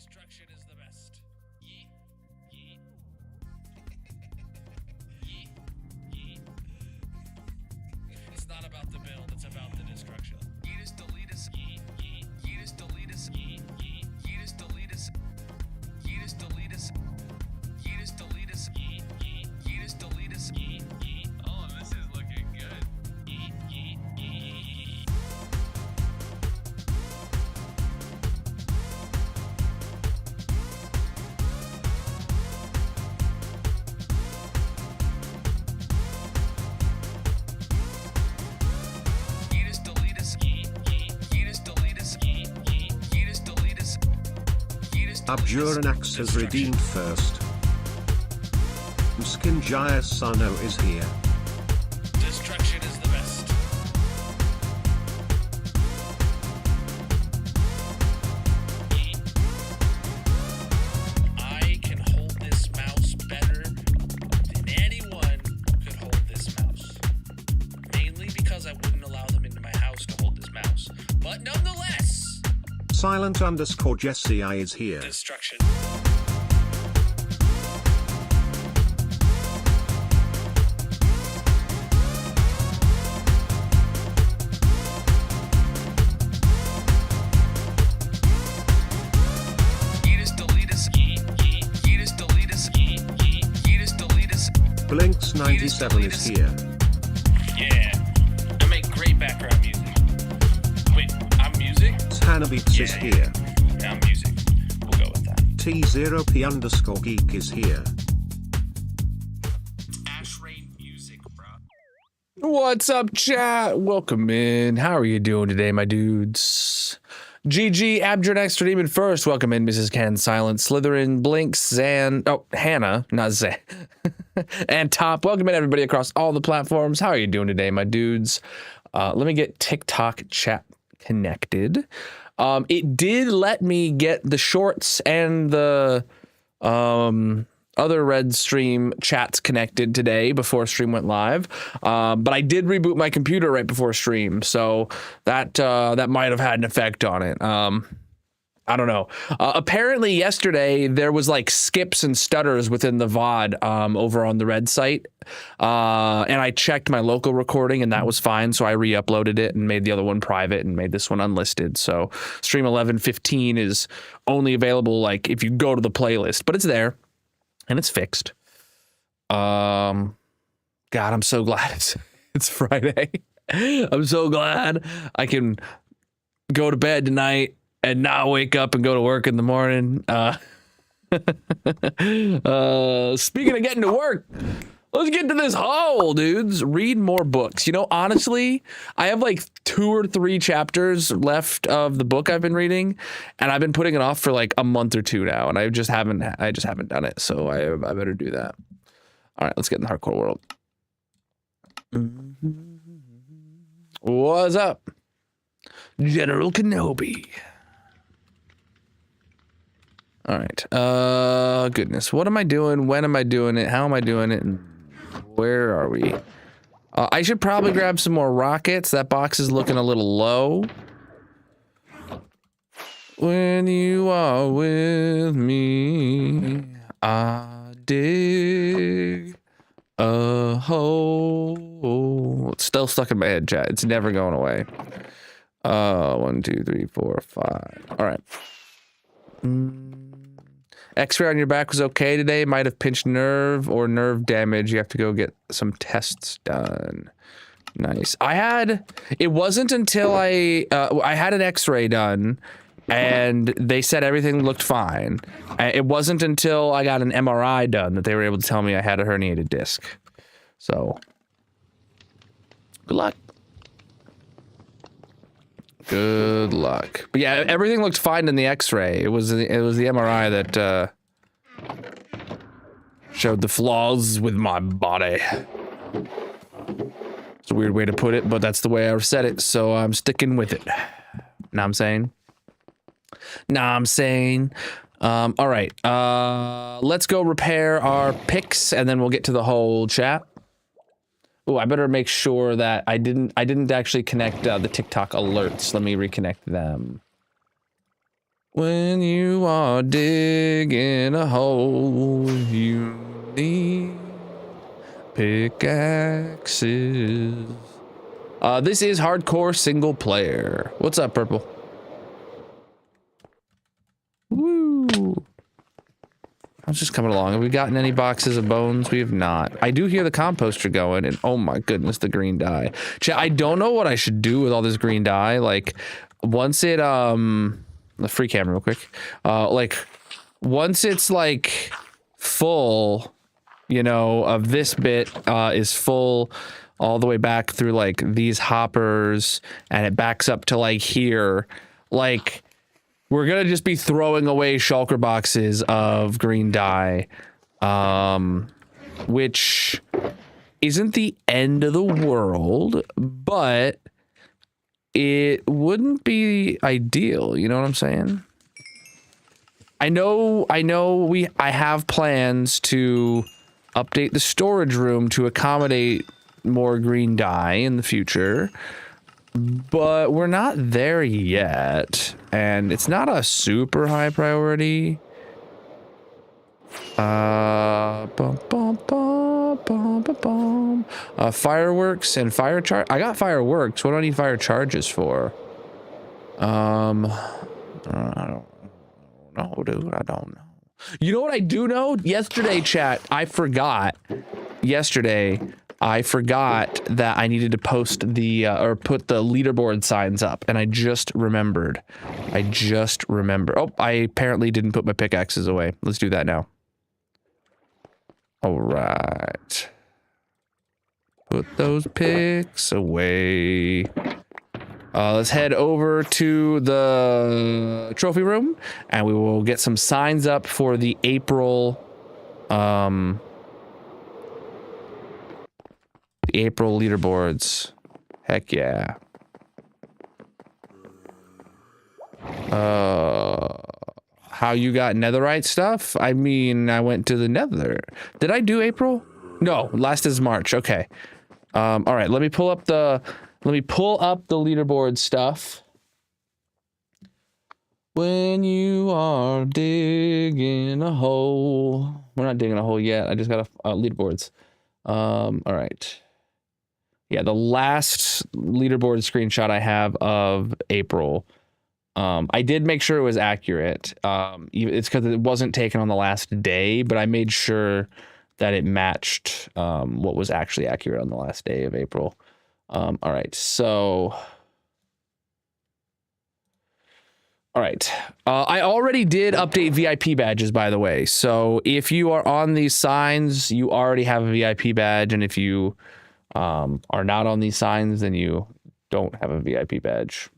Destruction is the best. Yeet. Yeet. Yeet. Yeet. It's not about the build, it's about the destruction. Yeetus deletus. Yeet. Yeet. Yeetus deletus. Yeet. Yeet. Yeetus deletus. Yeetus deletus. Yeetus deletus. Yeet. Yeet. Yeetus deletus. Yeet. Yeet. Oh, this is looking good. Yeet. Yeet. Yeet. Yeetus deletus. Yeet. Yeet. Yeetus deletus. Yeet. Yeet. Yeetus deletus. Yeetus deletus. Abjuranax has redeemed first. Skinjaya Sano is here. Destruction is the best. Yeet. I can hold this mouse better than anyone could hold this mouse. Mainly because I wouldn't allow them into my house to hold this mouse. But nonetheless, Silent_Jesse I is here. destruction. Yeetus deletus. Yeet. Yeet. Yeetus deletus. Yeet. Yeet. Yeetus deletus. Blinks97 is here. Yeah. I make great background music. Wait, I'm music? Hanabeats is Yeah. here. Yeah, I'm music. We'll go with that. T0P_geek is here. Ash Rain music, bro. What's up, chat? Welcome in. How are you doing today, my dudes? GG, Abjurnex redeeming first. Welcome in, Mrs. Ken, Silent, Slytherin, Blinks, Zan. Oh, Hannah, not Zan. And Top. Welcome in, everybody across all the platforms. How are you doing today, my dudes? Let me get TikTok chat connected. It did let me get the shorts and the other Red Stream chats connected today before stream went live, but I did reboot my computer right before stream, so that might have had an effect on it. I don't know. Apparently yesterday there was like skips and stutters within the VOD over on the Red site, and I checked my local recording and that was fine, so I re-uploaded it and made the other one private and made this one unlisted. So stream 11:15 is only available like if you go to the playlist, but it's there. And it's fixed. God, I'm so glad it's Friday. I'm so glad I can go to bed tonight and not wake up and go to work in the morning. Speaking of getting to work, let's get to this haul, dudes. Read more books. You know, honestly, I have like 2 or 3 chapters left of the book I've been reading, and I've been putting it off for like a month or 2 now, and I just haven't done it. So I better do that. All right, let's get in the hardcore world. What's up, General Kenobi? All right. Goodness, what am I doing? When am I doing it? How am I doing it? And where are we? I should probably grab some more rockets. That box is looking a little low. When you are with me, I dig a hole. It's still stuck in my head, chat. It's never going away. 1, 2, 3, 4, 5. All right. X-ray on your back was okay today. Might have pinched nerve or nerve damage. You have to go get some tests done. Nice. It wasn't until I had an X-ray done and they said everything looked fine. It wasn't until I got an MRI done that they were able to tell me I had a herniated disc. So, good luck. Good luck. But yeah, everything looked fine in the X-ray. It was the MRI that showed the flaws with my body. It's a weird way to put it, but that's the way I said it, so I'm sticking with it. Know what I'm saying? All right. Let's go repair our picks, and then we'll get to the whole chat. Oh, I better make sure that I didn't actually connect the TikTok alerts. Let me reconnect them. When you are digging a hole, you need pickaxes. This is hardcore single player. What's up, Purple? Woo! I was just coming along. Have we gotten any boxes of bones? We have not. I do hear the composter going, and oh my goodness, the green dye. I don't know what I should do with all this green dye. Like, once it, the free camera real quick. Like, once it's, like, full, you know, of this bit, is full all the way back through, like, these hoppers, and it backs up to, like, here. Like, we're gonna just be throwing away shulker boxes of green dye, which isn't the end of the world, but it wouldn't be ideal. You know what I'm saying? I know. I have plans to update the storage room to accommodate more green dye in the future. But we're not there yet, and it's not a super high priority. Fireworks and fire charge. I got fireworks. What do I need fire charges for? I don't know, dude. I don't know. You know what I do know? Yesterday, chat, I forgot. Yesterday, I forgot that I needed to post the, or put the leaderboard signs up, and I just remembered. Oh, I apparently didn't put my pickaxes away. Let's do that now. All right. Put those picks away. Let's head over to the trophy room, and we will get some signs up for the April, leaderboards. Heck yeah. How you got netherite stuff? I mean, I went to the nether. Did I do April? No, last is March. Okay. All right, let me pull up the leaderboard stuff. When you are digging a hole. We're not digging a hole yet. I just got leaderboards. All right. Yeah, the last leaderboard screenshot I have of April, I did make sure it was accurate. It's because it wasn't taken on the last day, but I made sure that it matched what was actually accurate on the last day of April. All right, so... All right. I already did update VIP badges, by the way. So if you are on these signs, you already have a VIP badge, and if you are not on these signs, then you don't have a VIP badge,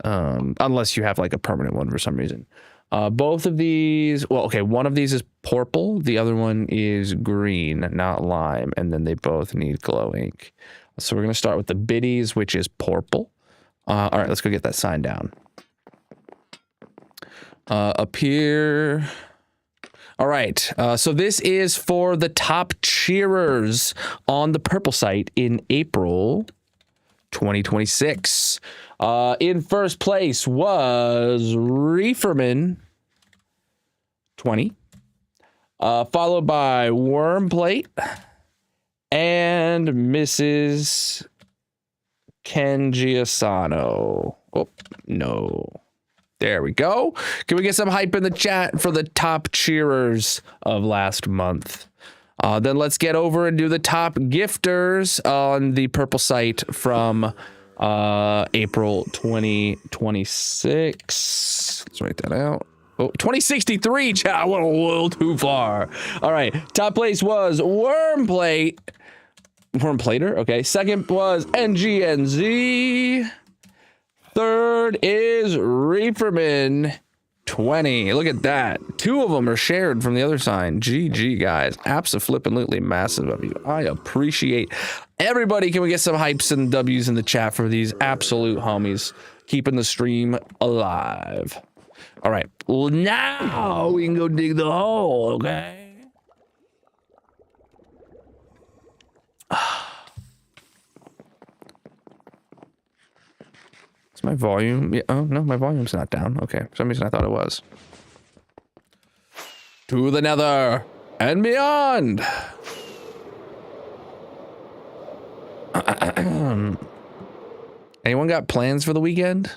unless you have like a permanent one for some reason. Both of these, well, okay, one of these is purple, the other one is green, not lime, and then they both need glow ink. So we're gonna start with the biddies, which is purple. All right, let's go get that sign down. Up here. All right, so this is for the top cheerers on the purple site in April 2026. In first place was Reeferman 20, followed by Wormplate and Mrs. Kenjiasano. Oh, no. There we go. Can we get some hype in the chat for the top cheerers of last month? Then let's get over and do the top gifters on the purple site from April 2026. Let's write that out. Oh, 2063, chat. I went a little too far. All right. Top place was Wormplater. Okay. Second was NGNZ. Third is Reeferman 20. Look at that. Two of them are shared from the other sign. GG, guys. Abso-flippin'-lutely massive of you. I appreciate everybody. Can we get some hypes and W's in the chat for these absolute homies keeping the stream alive? All right. Well, now we can go dig the hole, okay? my volume? Yeah, oh no, my volume's not down. Okay, for some reason I thought it was. To the nether and beyond. Anyone got plans for the weekend?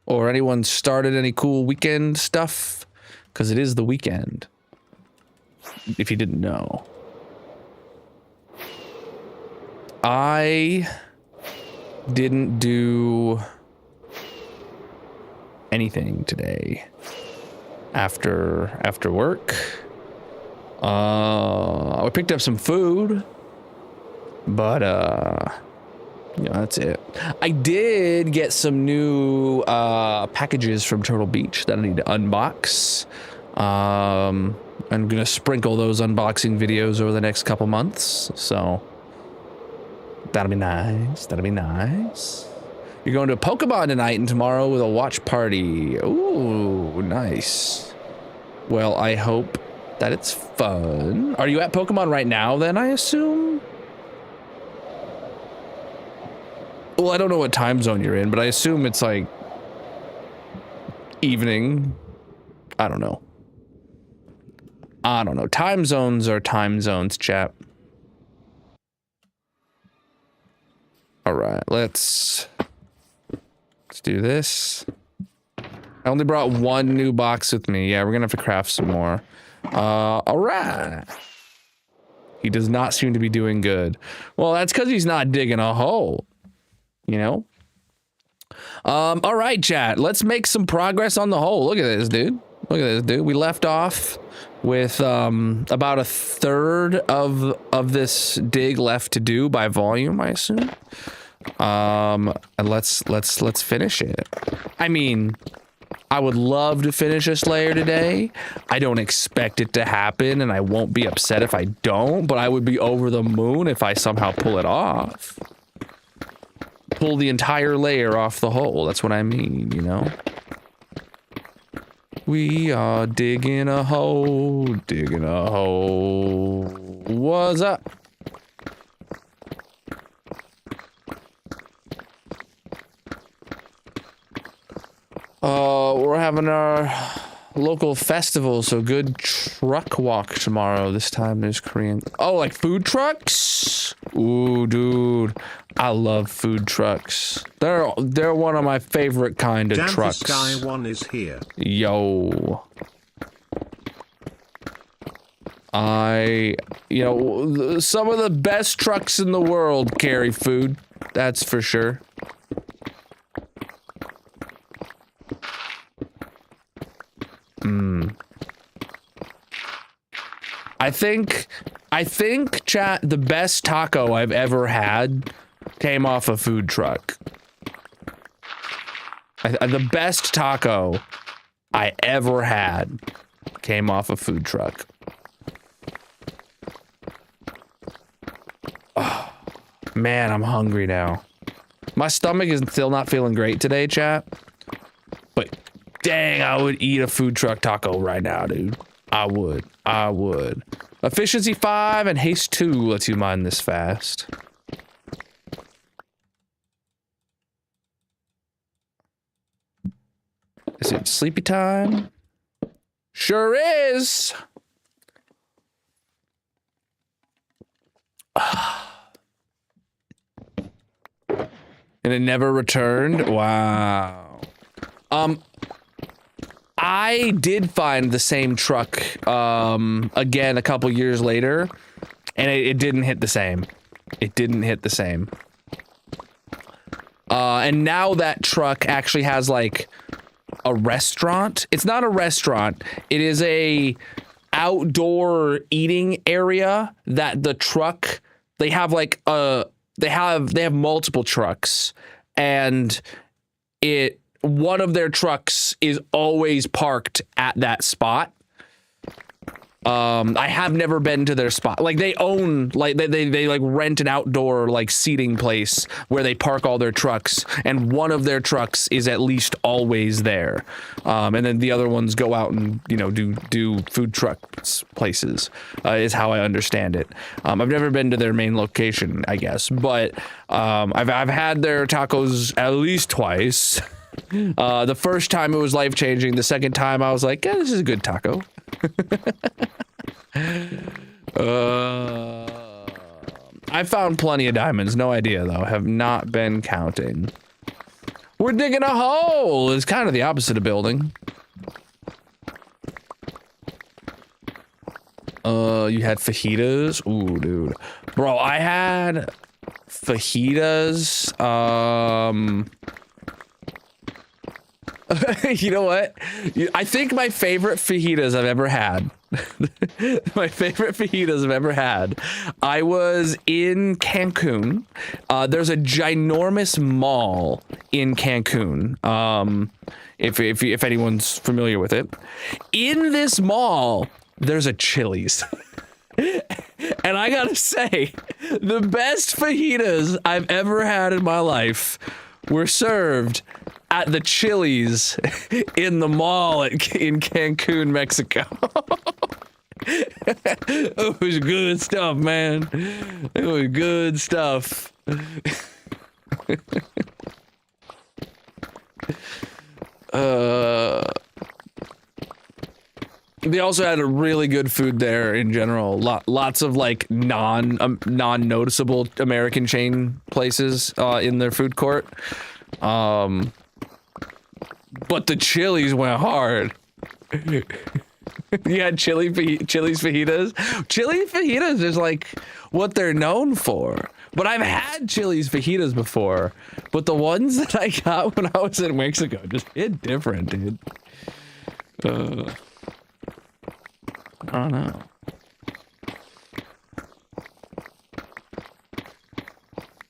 Or anyone started any cool weekend stuff? Because it is the weekend. If you didn't know. I didn't do anything today after work. I picked up some food, but yeah, that's it. I did get some new packages from Turtle Beach that I need to unbox. I'm gonna sprinkle those unboxing videos over the next couple months, so that'll be nice. That'll be nice. You're going to Pokemon tonight and tomorrow with a watch party. Ooh, nice. Well, I hope that it's fun. Are you at Pokemon right now then, I assume? Well, I don't know what time zone you're in, but I assume it's like evening. I don't know. Time zones are time zones, chat. All right, let's do this. I only brought one new box with me. Yeah, we're gonna have to craft some more. All right. He does not seem to be doing good. Well, that's because he's not digging a hole. You know? All right, chat. Let's make some progress on the hole. Look at this, dude. Look at this, dude. We left off with about a third of this dig left to do by volume, I assume. And let's finish it. I mean, I would love to finish this layer today. I don't expect it to happen, and I won't be upset if I don't, but I would be over the moon if I somehow pull it off. Pull the entire layer off the hole. That's what I mean, you know? We are digging a hole, digging a hole. What's up? We're having our local festival, so good truck walk tomorrow. This time there's Korean. Oh, like food trucks? Ooh, dude. I love food trucks. They're one of my favorite kind of Damn, trucks. the Sky One is here. Yo. You know, some of the best trucks in the world carry food. That's for sure. I think, chat, the best taco I've ever had came off a food truck. The best taco I ever had came off a food truck. Oh, man, I'm hungry now. My stomach is still not feeling great today, chat. But dang, I would eat a food truck taco right now, dude. I would. Efficiency 5 and haste 2 lets you mine this fast. Is it sleepy time? Sure is. And it never returned? Wow. I did find the same truck again a couple years later, and it didn't hit the same. It didn't hit the same. And now that truck actually has like a restaurant. It's not a restaurant. It is a outdoor eating area that the truck, they have like they have multiple trucks, and one of their trucks is always parked at that spot. I have never been to their spot. Like they own, like they like rent an outdoor like seating place where they park all their trucks, and one of their trucks is at least always there. And then the other ones go out and, you know, do food trucks places, is how I understand it. I've never been to their main location, I guess, but I've had their tacos at least twice. The first time it was life-changing. The second time I was like, yeah, this is a good taco. I found plenty of diamonds. No idea, though. Have not been counting. We're digging a hole. It's kind of the opposite of building. You had fajitas. Ooh, dude. Bro, I had fajitas. You know what? I think my favorite fajitas I've ever had. My favorite fajitas I've ever had. I was in Cancun. There's a ginormous mall in Cancun. If anyone's familiar with it. In this mall, there's a Chili's. And I gotta say, the best fajitas I've ever had in my life were served at the Chili's in the mall in Cancun, Mexico. It was good stuff, man. It was good stuff. They also had a really good food there in general. Lots of like non-noticeable American chain places in their food court. But the Chili's went hard. You had Chili's fajitas. Chili fajitas is like what they're known for. But I've had Chili's fajitas before. But the ones that I got when I was in Mexico just hit different, dude. I don't know.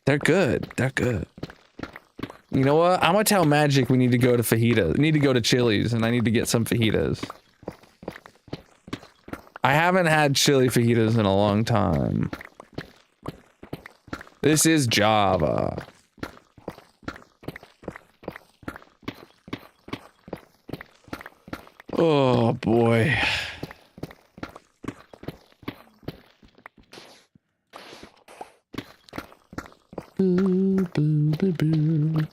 They're good. They're good. You know what? I'm gonna tell Magic we need to go to fajitas. Need to go to Chili's, and I need to get some fajitas. I haven't had chili fajitas in a long time. This is Java. Oh boy. Boo, boo, boo, boo.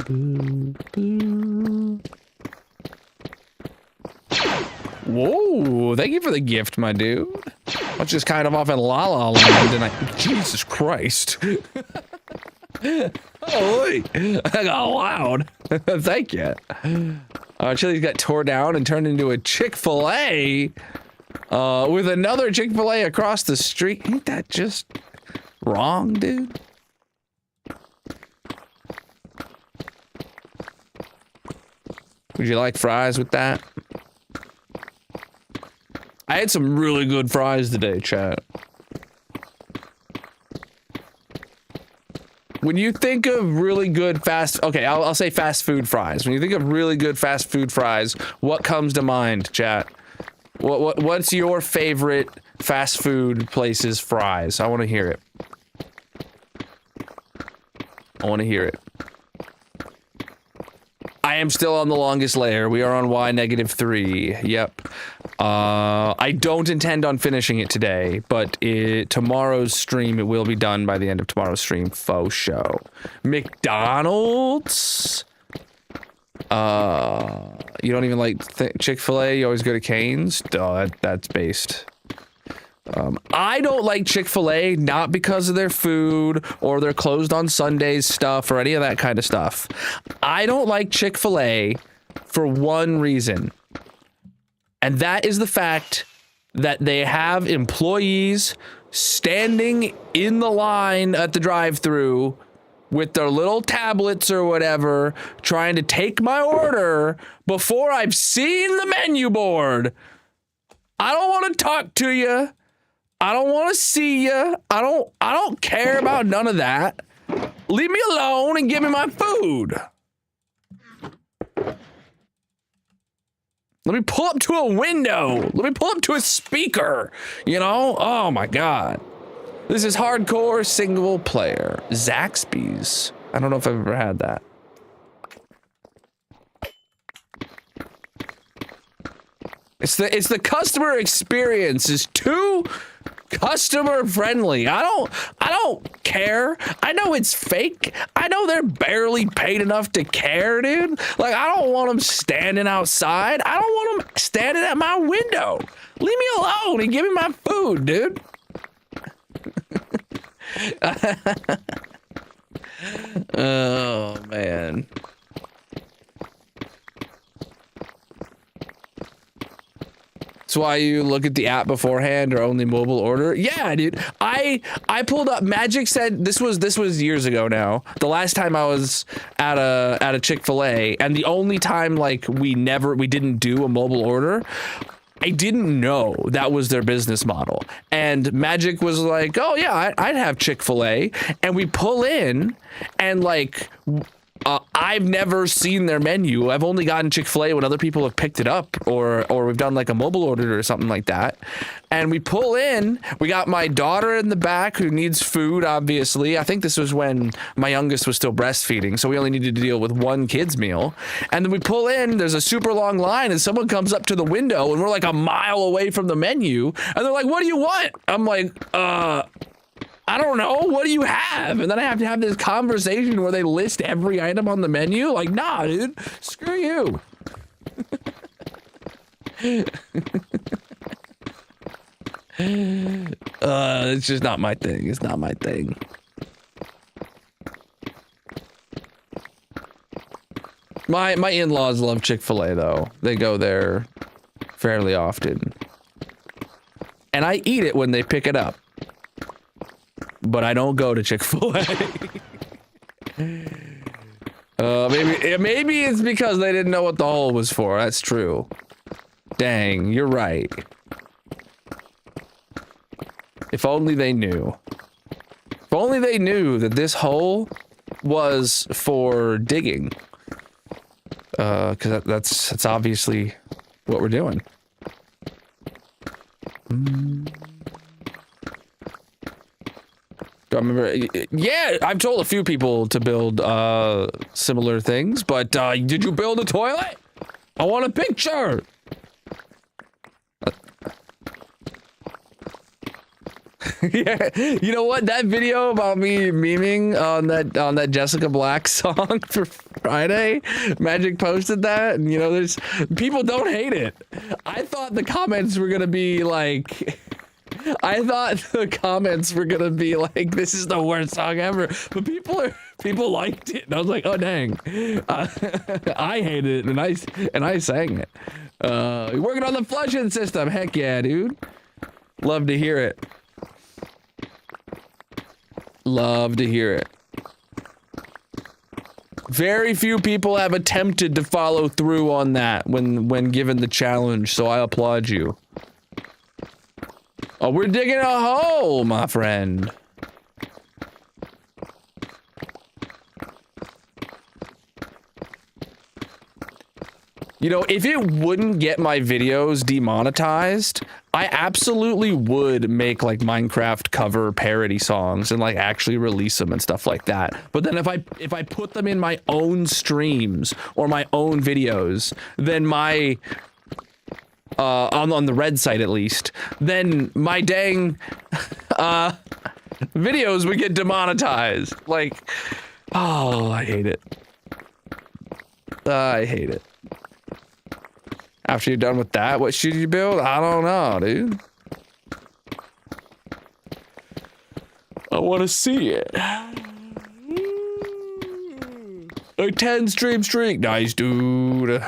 Boo, boo. Whoa, thank you for the gift, my dude. I was just kind of off in La La Land and Jesus Christ. Holy, I got loud. Thank you. Chili's got tore down and turned into a Chick-fil-A with another Chick-fil-A across the street. Ain't that just wrong, dude? Would you like fries with that? I had some really good fries today, chat. When you think of really good I'll say fast food fries. When you think of really good fast food fries, what comes to mind, chat? What's your favorite fast food place's fries? I want to hear it. I want to hear it. I am still on the longest layer. We are on Y-3. Yep. I don't intend on finishing it today, but tomorrow's stream, it will be done by the end of tomorrow's stream. Faux show. McDonald's? You don't even like Chick-fil-A? You always go to Cane's? Duh, that's based. I don't like Chick-fil-A, not because of their food or their closed on Sundays stuff or any of that kind of stuff. I don't like Chick-fil-A for one reason. And that is the fact that they have employees standing in the line at the drive-thru with their little tablets or whatever, trying to take my order before I've seen the menu board. I don't want to talk to you. I don't want to see you. I don't care about none of that. Leave me alone and give me my food. Let me pull up to a window. Let me pull up to a speaker. You know? Oh my God. This is hardcore single player. Zaxby's. I don't know if I've ever had that. It's the customer experience is too customer friendly. I don't care. I know it's fake. I know they're barely paid enough to care, dude. Like, I don't want them standing outside. I don't want them standing at my window. Leave me alone and give me my food, dude. Oh man. That's why you look at the app beforehand or only mobile order. Yeah, dude. I pulled up. Magic said this was years ago now. The last time I was at a Chick-fil-A, and the only time like we didn't do a mobile order. I didn't know that was their business model. And Magic was like, oh yeah, I'd have Chick-fil-A. And we pull in and like, I've never seen their menu. I've only gotten Chick-fil-A when other people have picked it up or we've done like a mobile order or something like that. And we pull in, we got my daughter in the back who needs food, obviously. I think this was when my youngest was still breastfeeding, so we only needed to deal with one kid's meal. And then we pull in, there's a super long line, and someone comes up to the window, and we're like a mile away from the menu, and they're like, what do you want? I'm like, I don't know. What do you have? And then I have to have this conversation where they list every item on the menu. Like, nah, dude, screw you. It's just not my thing. It's not my thing. My in-laws love Chick-fil-A though. They go there fairly often. And I eat it when they pick it up. But I don't go to Chick-fil-A. Maybe it's because they didn't know what the hole was for. That's true. Dang, you're right. If only they knew. If only they knew that this hole was for digging. Because that's obviously what we're doing. I remember, yeah, I've told a few people to build similar things, but did you build a toilet? I want a picture. Yeah, you know what? That video about me memeing on that Jessica Black song for Friday, Magic posted that, and you know, there's people don't hate it. I thought the comments were gonna be like. I thought the comments were gonna be like, "This is the worst song ever," but people liked it, and I was like, "Oh dang!" I hated it, and I sang it. You're working on the flushing system, heck yeah, dude! Love to hear it. Love to hear it. Very few people have attempted to follow through on that when given the challenge, so I applaud you. Oh, we're digging a hole, my friend. You know, if it wouldn't get my videos demonetized, I absolutely would make like Minecraft cover parody songs and like actually release them and stuff like that. But then if I put them in my own streams or my own videos, then my on the red site at least, then my dang videos would get demonetized. Like, oh, I hate it. I hate it. After you're done with that, what should you build? I don't know, dude. I want to see it. A 10 stream streak. Nice, dude.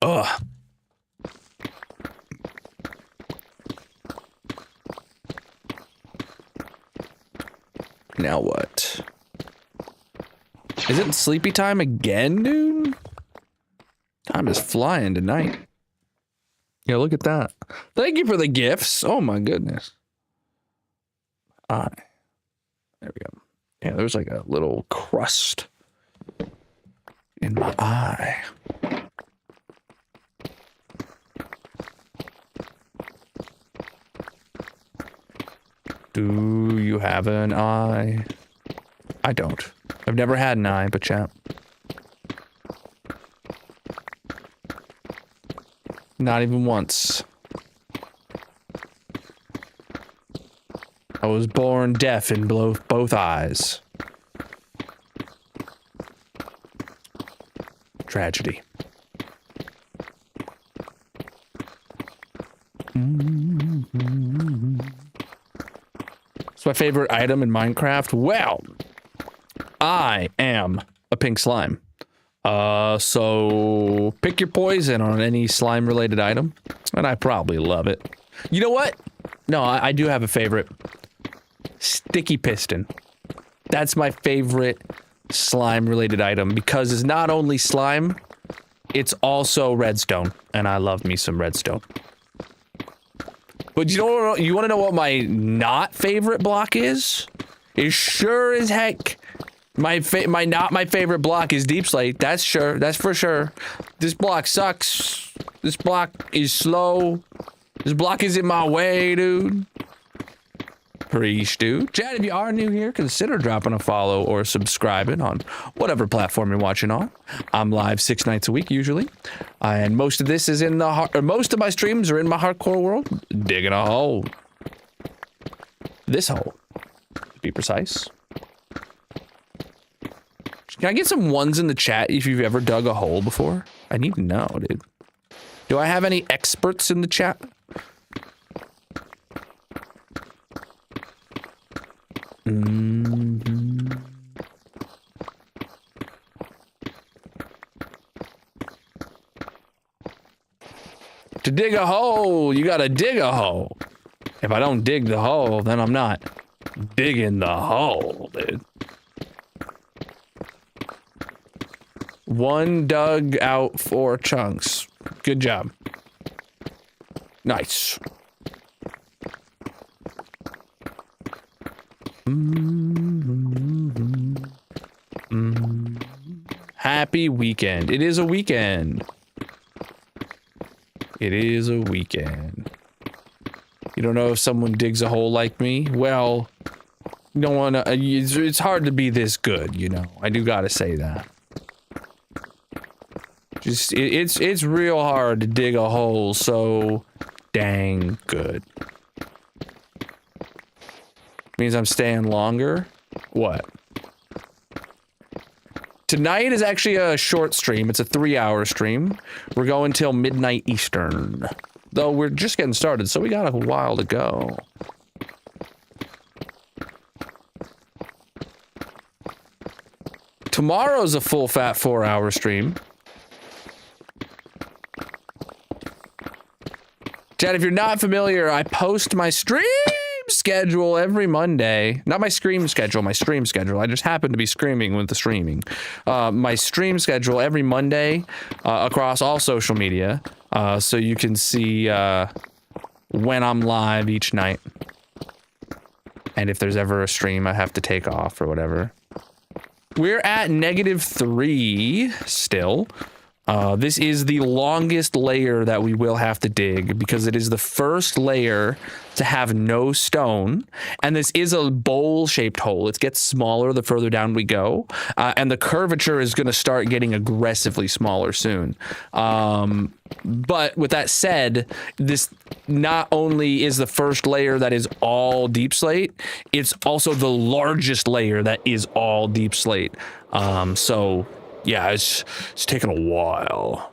Ugh. Now what? Is it sleepy time again, dude? Time is flying tonight. Yeah, look at that. Thank you for the gifts. Oh my goodness. There we go. Yeah, there's like a little crust. in my eye. Do you have an eye? I don't. I've never had an eye, but chat. Not even once. I was born deaf in both eyes. Tragedy. What's my favorite item in Minecraft? Well, I am a pink slime. So pick your poison on any slime related item, and I probably love it. You know what? No, I do have a favorite. Sticky piston. That's my favorite slime related item because it's not only slime, it's also redstone, and I love me some redstone. But you want to know what my not favorite block is? Is sure as heck my favorite block is deep slate. That's sure. That's for sure. This block sucks. This block is slow. This block is in my way, dude. Preach, dude. Chat, if you are new here, consider dropping a follow or subscribing on whatever platform you're watching on. I'm live 6 nights a week usually, and most of this is in the most of my streams are in my hardcore world, digging a hole. This hole, to be precise. Can I get some ones in the chat if you've ever dug a hole before? I need to know, dude. Do I have any experts in the chat? To dig a hole, you gotta dig a hole. If I don't dig the hole, then I'm not digging the hole, dude. One dug out 4 chunks. Good job. Nice. Happy weekend. It is a weekend. It is a weekend. You don't know if someone digs a hole like me? Well, you don't want to. It's hard to be this good, you know. I do gotta say that. Just it's real hard to dig a hole so dang good. Means I'm staying longer. What? Tonight is actually a short stream. It's a 3-hour stream. We're going till midnight Eastern. Though we're just getting started, so we got a while to go. Tomorrow's a full fat 4-hour stream. Chad, if you're not familiar, I post my stream schedule every Monday. Not my scream schedule, my stream schedule. I just happen to be screaming with the streaming. My stream schedule every Monday across all social media, so you can see when I'm live each night. And if there's ever a stream I have to take off or whatever. We're at -3 still. This is the longest layer that we will have to dig because it is the first layer to have no stone. And this is a bowl-shaped hole. It gets smaller the further down we go. And the curvature is going to start getting aggressively smaller soon. But with that said, this not only is the first layer that is all deep slate, it's also the largest layer that is all deep slate. So... yeah, it's taken a while.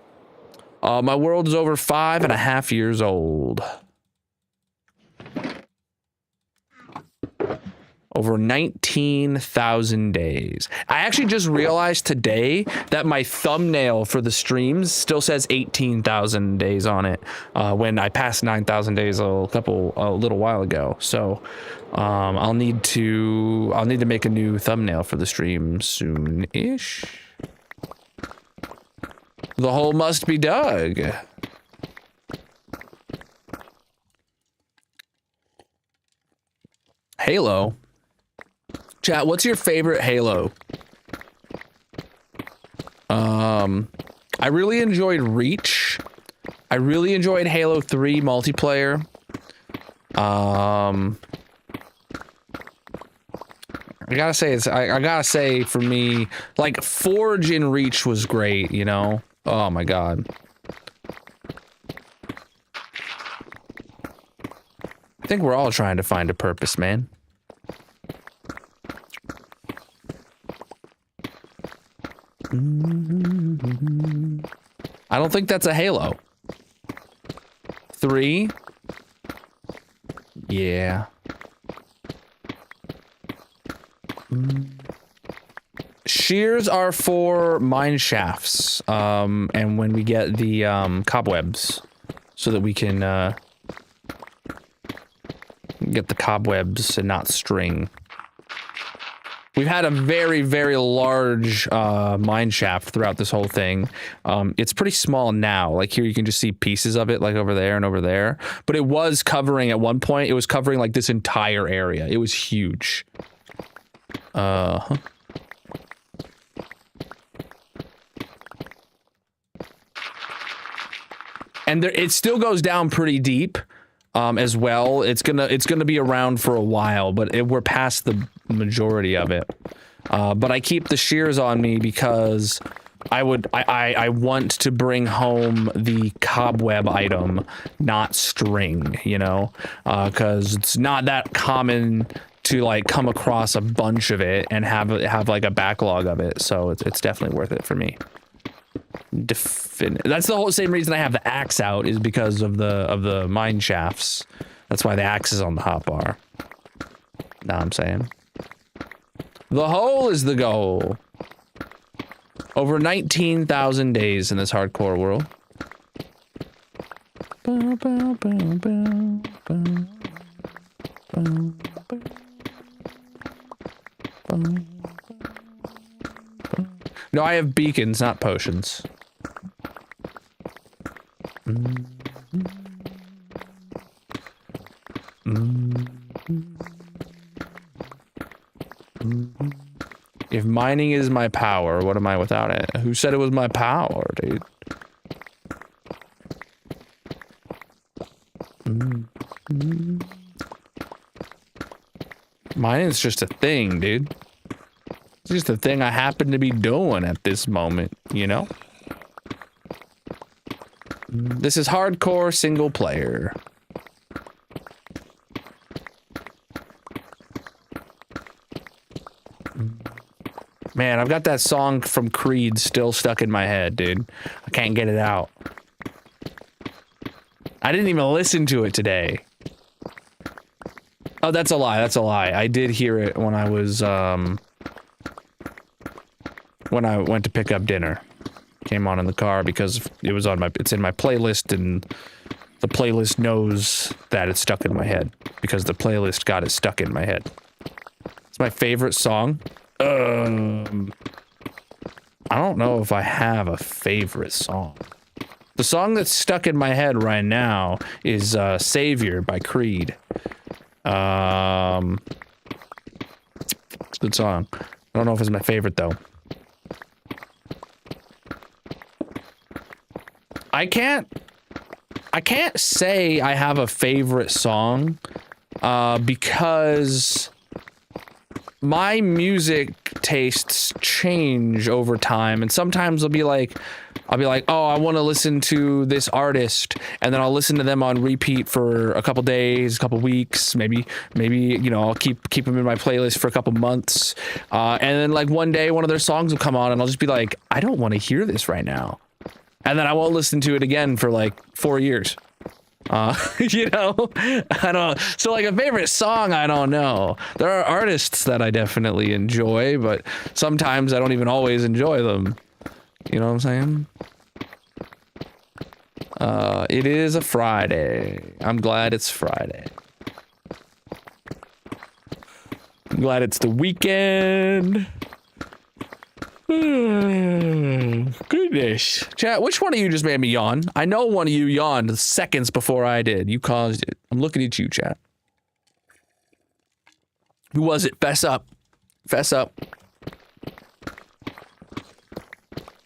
My world is over 5.5 years old. Over 19,000 days. I actually just realized today that my thumbnail for the streams still says 18,000 days on it when I passed 9,000 days a little while ago. So I'll need to make a new thumbnail for the stream soon-ish. The hole must be dug. Halo. Chat, what's your favorite Halo? I really enjoyed Reach. I really enjoyed Halo 3 multiplayer. I gotta say, I gotta say for me, like, Forge in Reach was great, you know? Oh my god. I think we're all trying to find a purpose, man. I don't think that's a Halo. 3? Yeah. Shears are for mine shafts, and when we get the cobwebs, so that we can get the cobwebs and not string. We've had a very, very large mine shaft throughout this whole thing. It's pretty small now. Like here you can just see pieces of it, like over there and over there. But it was covering, at one point, it was covering like this entire area. It was huge. And there, it still goes down pretty deep. As well, it's gonna be around for a while, but we're past the majority of it. But I keep the shears on me because I want to bring home the cobweb item, not string, you know, because it's not that common to like come across a bunch of it and have like a backlog of it. So it's definitely worth it for me. That's the whole same reason I have the axe out, is because of the mine shafts. That's why the axe is on the hotbar. Know what I'm saying? The hole is the goal. Over 19,000 days in this hardcore world. No, I have beacons, not potions. If mining is my power, what am I without it? Who said it was my power, dude? Mining's just a thing, dude. It's just a thing I happen to be doing at this moment, you know? This is hardcore single player. Man, I've got that song from Creed still stuck in my head, dude. I can't get it out. I didn't even listen to it today. Oh, that's a lie. That's a lie. I did hear it when I was, when I went to pick up dinner. Came on in the car because it was on it's in my playlist, and the playlist knows that it's stuck in my head because the playlist got it stuck in my head. It's my favorite song. I don't know if I have a favorite song. The song that's stuck in my head right now is Savior by Creed. It's a good song. I don't know if it's my favorite though. I can't say I have a favorite song because my music tastes change over time, and sometimes I'll be like, oh, I want to listen to this artist, and then I'll listen to them on repeat for a couple days, a couple weeks, maybe, you know, I'll keep them in my playlist for a couple months, and then like one day one of their songs will come on, and I'll just be like, I don't want to hear this right now, and then I won't listen to it again for like 4 years. You know, I don't, so like a favorite song, I don't know. There are artists that I definitely enjoy, but sometimes I don't even always enjoy them. You know what I'm saying? It is a Friday. I'm glad it's Friday. I'm glad it's the weekend. Goodness. Chat, which one of you just made me yawn? I know one of you yawned seconds before I did. You caused it. I'm looking at you, chat. Who was it? Fess up. Fess up.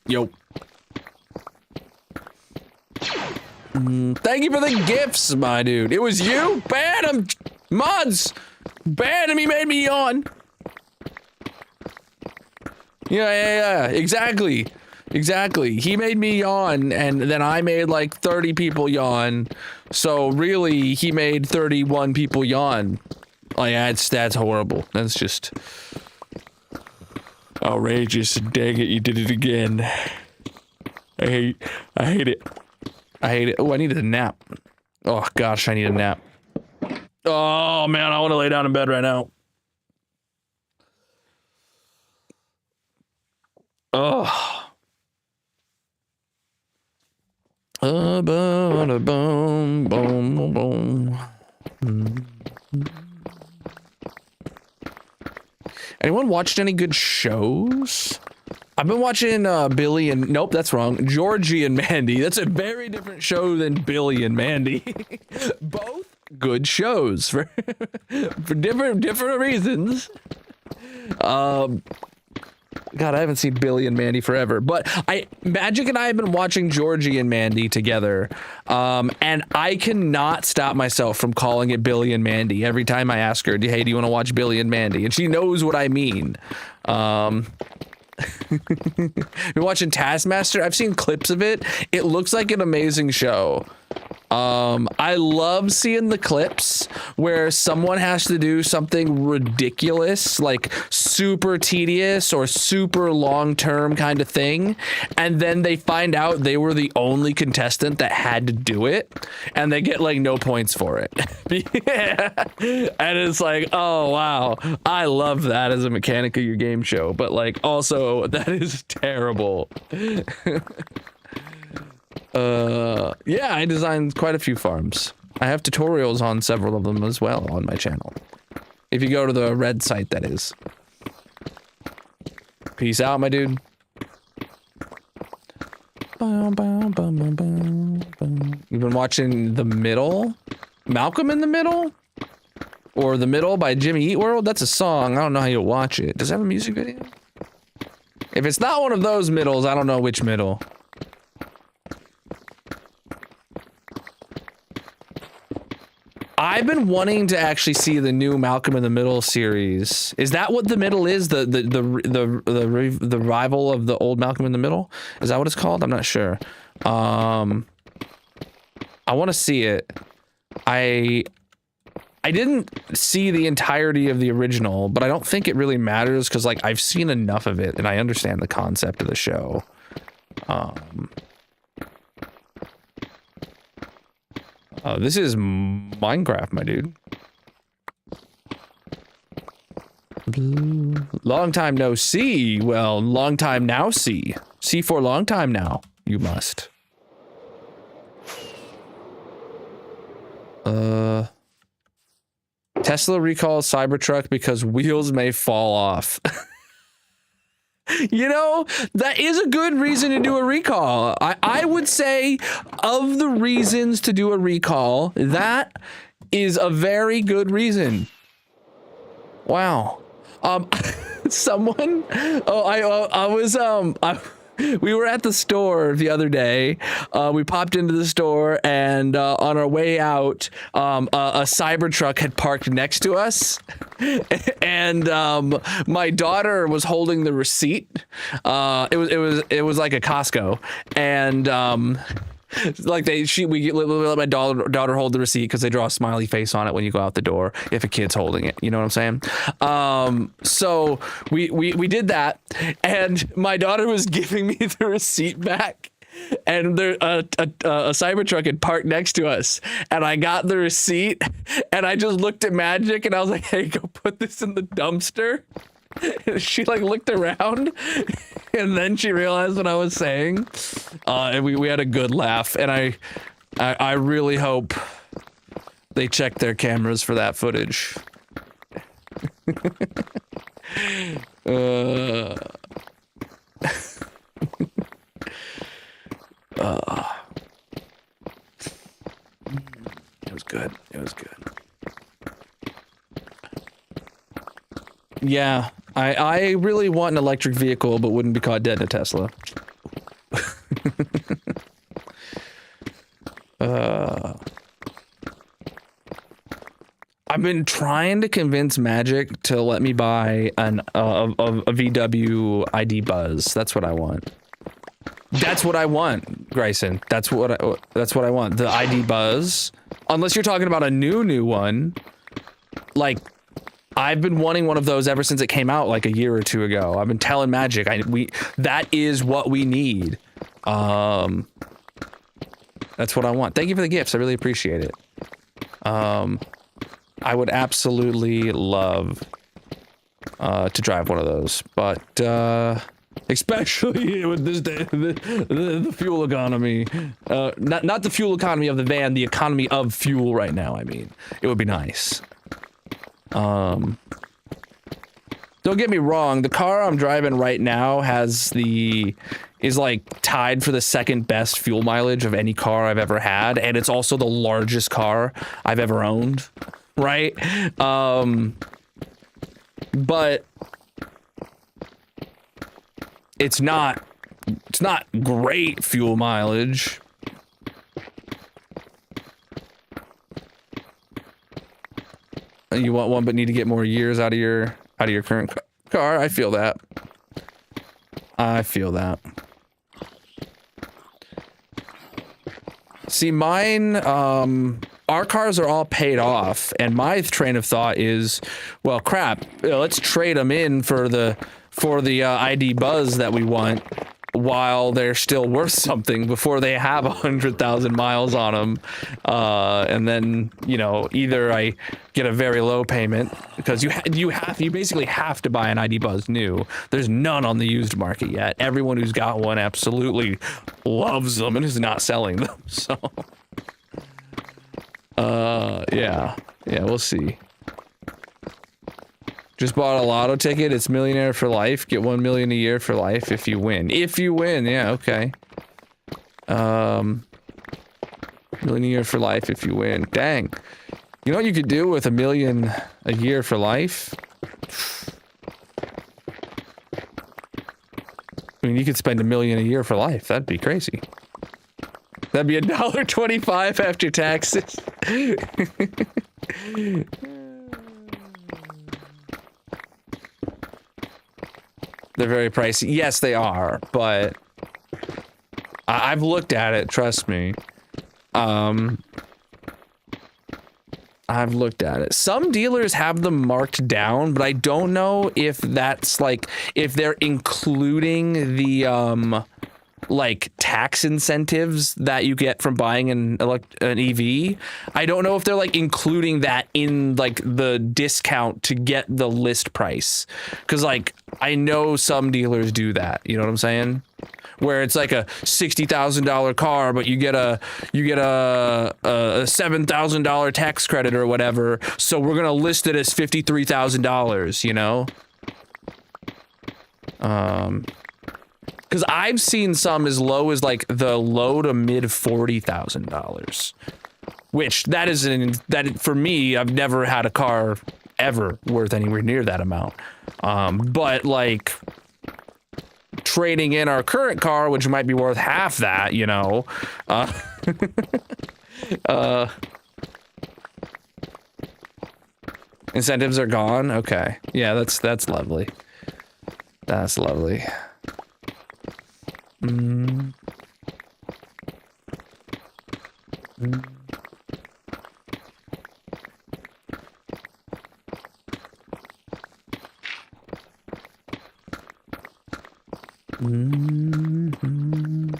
Yo. Thank you for the gifts, my dude. It was you? Ban him! Mods! Ban him, he made me yawn. Yeah, exactly. Exactly. He made me yawn, and then I made like 30 people yawn. So really, he made 31 people yawn. Oh yeah, that's horrible. That's just outrageous. Dang it, you did it again. I hate it. I hate it. Oh, I needed a nap. Oh gosh, I need a nap. Oh man, I want to lay down in bed right now. Oh. Boom, boom, boom. Anyone watched any good shows? I've been watching Billy and nope, that's wrong. Georgie and Mandy. That's a very different show than Billy and Mandy. Both good shows for different reasons. God, I haven't seen Billy and Mandy forever, but Magic and I have been watching Georgie and Mandy together, and I cannot stop myself from calling it Billy and Mandy every time I ask her, hey, do you want to watch Billy and Mandy? And she knows what I mean. You're watching Taskmaster? I've seen clips of it. It looks like an amazing show. I love seeing the clips where someone has to do something ridiculous, like super tedious or super long-term kind of thing, and then they find out they were the only contestant that had to do it, and they get like no points for it. Yeah. And it's like, oh wow, I love that as a mechanic of your game show, but like also that is terrible. Yeah, I designed quite a few farms. I have tutorials on several of them as well on my channel. If you go to the red site, that is. Peace out, my dude. You've been watching The Middle? Malcolm in the Middle? Or The Middle by Jimmy Eat World? That's a song. I don't know how you watch it. Does it have a music video? If it's not one of those middles, I don't know which middle. I've been wanting to actually see the new Malcolm in the Middle series. Is that what The Middle is? The rival of the old Malcolm in the Middle? Is that what it's called? I'm not sure. I want to see it. I didn't see the entirety of the original, but I don't think it really matters because like I've seen enough of it and I understand the concept of the show. This is Minecraft, my dude. Long time no see. Well, long time now see. See for long time now. You must. Tesla recalls Cybertruck because wheels may fall off. You know, that is a good reason to do a recall. I would say of the reasons to do a recall, that is a very good reason. Wow. Someone, we were at the store the other day. We popped into the store and on our way out, a Cybertruck had parked next to us. And my daughter was holding the receipt. It was like a Costco. And like we let my daughter hold the receipt because they draw a smiley face on it when you go out the door if a kid's holding it. You know what I'm saying? So we did that, and my daughter was giving me the receipt back, and there a Cybertruck had parked next to us, and I got the receipt, and I just looked at Magic, and I was like, "Hey, go put this in the dumpster." And she like looked around, and then she realized what I was saying, and we had a good laugh. And I really hope they check their cameras for that footage. It was good. It was good. Yeah, I really want an electric vehicle, but wouldn't be caught dead in a Tesla. I've been trying to convince Magic to let me buy a VW ID Buzz. That's what I want. That's what I want, Grayson. That's what I want. The ID Buzz. Unless you're talking about a new one. Like, I've been wanting one of those ever since it came out like a year or two ago. I've been telling Magic that is what we need. That's what I want. Thank you for the gifts. I really appreciate it. I would absolutely love to drive one of those, but especially with this day, the fuel economy, not the fuel economy of the van, the economy of fuel right now. I mean, it would be nice. Don't get me wrong, the car I'm driving right now is like tied for the second best fuel mileage of any car I've ever had, and it's also the largest car I've ever owned, right? But it's not great fuel mileage. You want one but need to get more years out of your current car. I feel that. See, mine, our cars are all paid off, and my train of thought is, well, crap, let's trade them in for the ID Buzz that we want while they're still worth something before they have 100,000 miles on them. And then, you know, either I get a very low payment because you basically have to buy an ID Buzz new. There's none on the used market yet. Everyone who's got one absolutely loves them and is not selling them. So, yeah, we'll see. Just bought a lotto ticket. It's millionaire for life. Get 1 million a year for life if you win. If you win, yeah, okay. Million a year for life if you win. Dang. You know what you could do with 1 million a year for life? I mean, you could spend 1 million a year for life. That'd be crazy. That'd be $1.25 after taxes. They're very pricey. Yes, they are, but I've looked at it, trust me. I've looked at it. Some dealers have them marked down, but I don't know if that's like, if they're including the, like tax incentives that you get from buying an EV. I don't know if they're like including that in like the discount to get the list price. Cause like, I know some dealers do that. You know what I'm saying? Where it's like a $60,000 car, but you get a $7,000 tax credit or whatever. So we're going to list it as $53,000, you know? Because I've seen some as low as like the low to mid $40,000, which that for me, I've never had a car ever worth anywhere near that amount. But like trading in our current car, which might be worth half that, you know, incentives are gone. Okay. Yeah, that's lovely. That's lovely. Mm. Mm. Mm-hmm.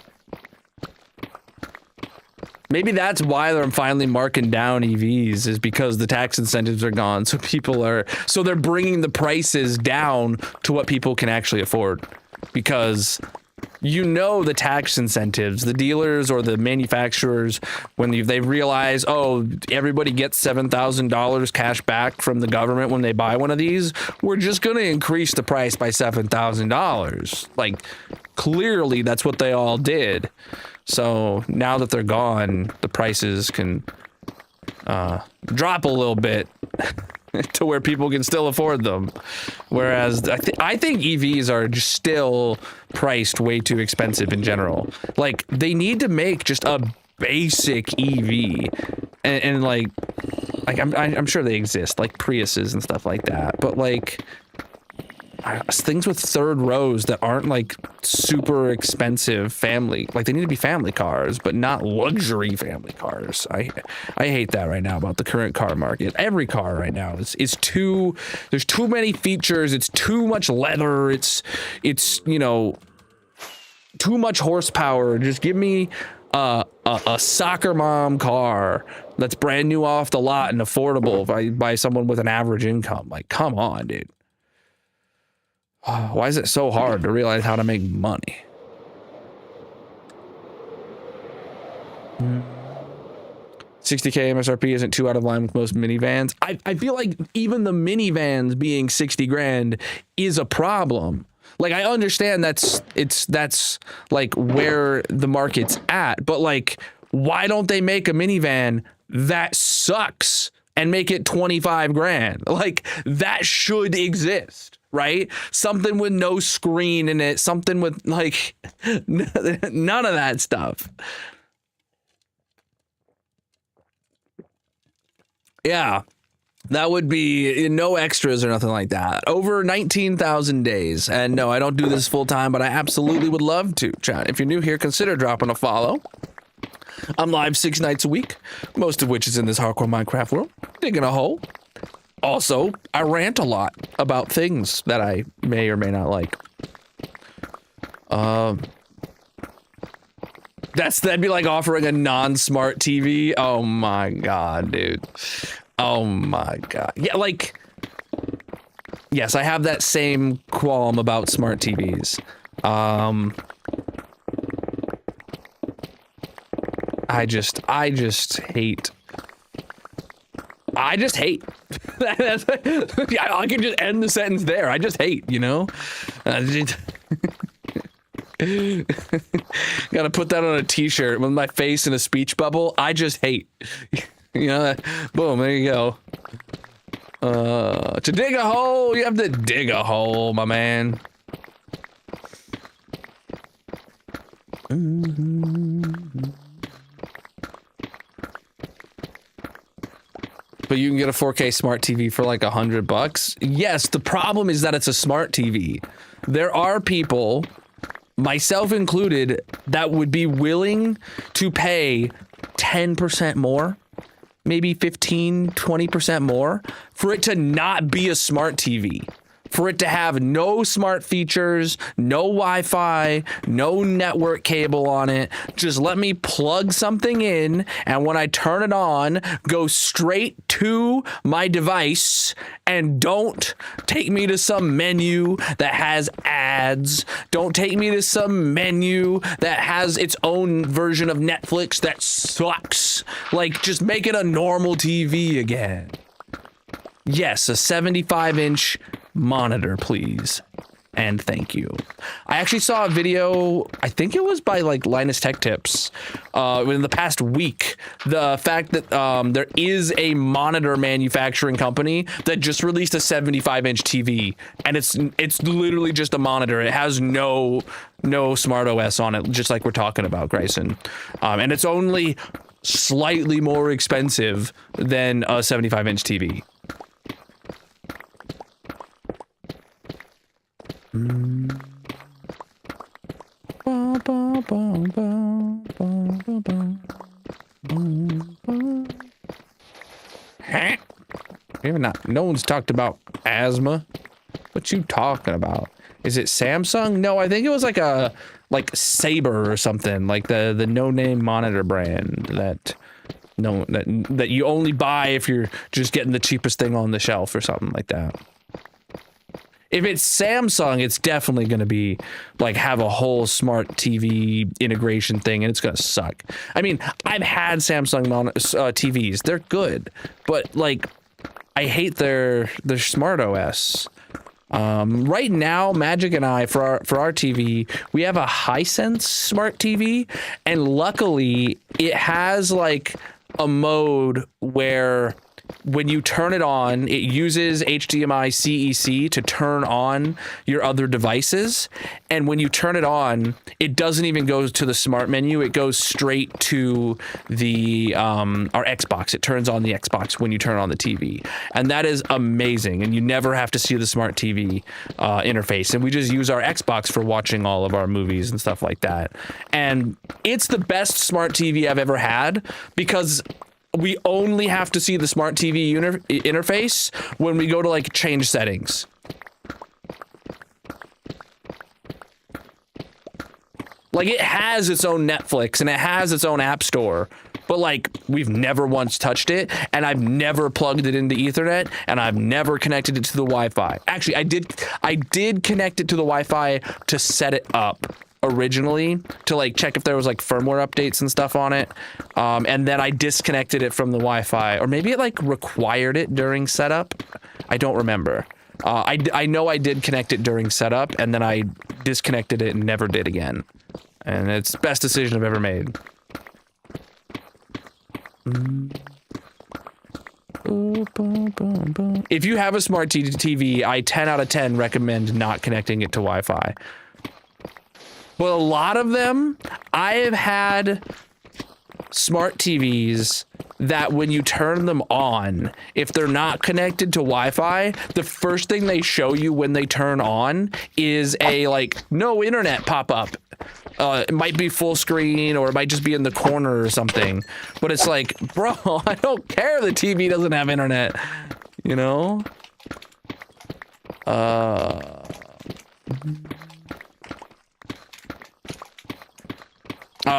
Maybe that's why they're finally marking down EVs, is because the tax incentives are gone. So they're bringing the prices down to what people can actually afford, because you know the tax incentives, the dealers or the manufacturers, when they realize, oh, everybody gets $7,000 cash back from the government when they buy one of these, we're just going to increase the price by $7,000. Like, clearly that's what they all did. So now that they're gone, the prices can drop a little bit to where people can still afford them. Whereas I think EVs are just still priced way too expensive in general. Like, they need to make just a basic EV, and like I'm sure they exist, like Priuses and stuff like that, but like things with third rows that aren't like super expensive family, like they need to be family cars, but not luxury family cars. I hate that right now about the current car market. Every car right now is too, there's too many features. It's too much leather. It's you know, too much horsepower. Just give me a soccer mom car that's brand new off the lot and affordable by someone with an average income. Like, come on, dude. Why is it so hard to realize how to make money? $60K MSRP isn't too out of line with most minivans. I feel like even the minivans being 60 grand is a problem. Like, I understand that's like where the market's at, but like, why don't they make a minivan that sucks and make it 25 grand? Like, that should exist, right? Something with no screen in it, something with like none of that stuff. Yeah, that would be no extras or nothing like that. Over 19,000 days. And no, I don't do this full time, but I absolutely would love to. Chat, if you're new here, consider dropping a follow. I'm live 6 nights a week, most of which is in this hardcore Minecraft world, digging a hole. Also, I rant a lot about things that I may or may not like. That'd be like offering a non-smart TV. Oh my god, dude. Oh my god. Yeah, like, yes, I have that same qualm about smart TVs. I just hate. I can just end the sentence there. I just hate, you know? Gotta put that on a t-shirt with my face in a speech bubble. I just hate. You know, boom, there you go. To dig a hole, you have to dig a hole, my man. But you can get a 4K smart TV for like $100. Yes, the problem is that it's a smart TV. There are people, myself included, that would be willing to pay 10% more, maybe 15, 20% more for it to not be a smart TV. For it to have no smart features, no Wi-Fi, no network cable on it. Just let me plug something in, and when I turn it on, go straight to my device, and don't take me to some menu that has ads. Don't take me to some menu that has its own version of Netflix that sucks. Like, just make it a normal TV again. Yes, a 75-inch monitor, please. And thank you. I actually saw a video, I think it was by like Linus Tech Tips, in the past week. The fact that there is a monitor manufacturing company that just released a 75-inch TV, and it's literally just a monitor. It has no smart OS on it, just like we're talking about, Grayson. And it's only slightly more expensive than a 75-inch TV. Maybe not. No one's talked about asthma. What you talking about? Is it Samsung? No, I think it was like Saber or something, like the no-name monitor brand that you only buy if you're just getting the cheapest thing on the shelf or something like that. If it's Samsung, it's definitely going to be like have a whole smart TV integration thing, and it's going to suck. I mean, I've had Samsung TVs. They're good, but like I hate their smart OS. Right now, Magic and I, for our TV, we have a Hisense smart TV, and luckily it has like a mode where when you turn it on, it uses HDMI CEC to turn on your other devices. And when you turn it on, it doesn't even go to the smart menu. It goes straight to the our Xbox. It turns on the Xbox when you turn on the TV. And that is amazing. And you never have to see the smart TV interface. And we just use our Xbox for watching all of our movies and stuff like that. And it's the best smart TV I've ever had because we only have to see the smart TV interface when we go to like change settings. Like it has its own Netflix and it has its own app store, but like we've never once touched it, and I've never plugged it into Ethernet, and I've never connected it to the Wi-Fi. Actually, I did connect it to the Wi-Fi to set it up originally to like check if there was like firmware updates and stuff on it, and then I disconnected it from the Wi-Fi, or maybe it like required it during setup. I don't remember. I know I did connect it during setup, and then I disconnected it and never did again, and it's the best decision I've ever made. If you have a smart TV, I 10 out of 10 recommend not connecting it to Wi-Fi. But a lot of them, I have had smart TVs that when you turn them on, if they're not connected to Wi-Fi, the first thing they show you when they turn on is a like no internet pop-up. It might be full screen, or it might just be in the corner or something. But it's like, bro, I don't care the TV doesn't have internet, you know?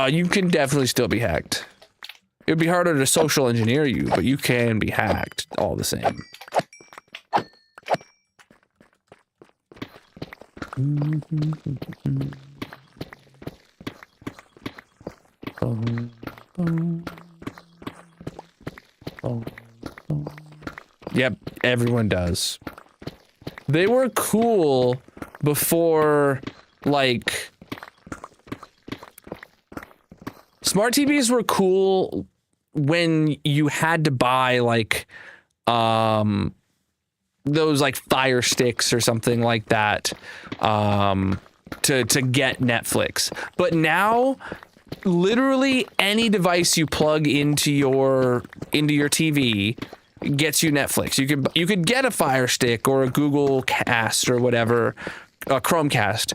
You can definitely still be hacked. It would be harder to social engineer you, but you can be hacked all the same. Yep, everyone does. They were cool before, like... Smart TVs were cool when you had to buy, like, those, like, Fire Sticks or something like that, to get Netflix. But now... literally any device you plug into your TV gets you Netflix. You could get a Fire Stick or a Google Cast or whatever, a Chromecast,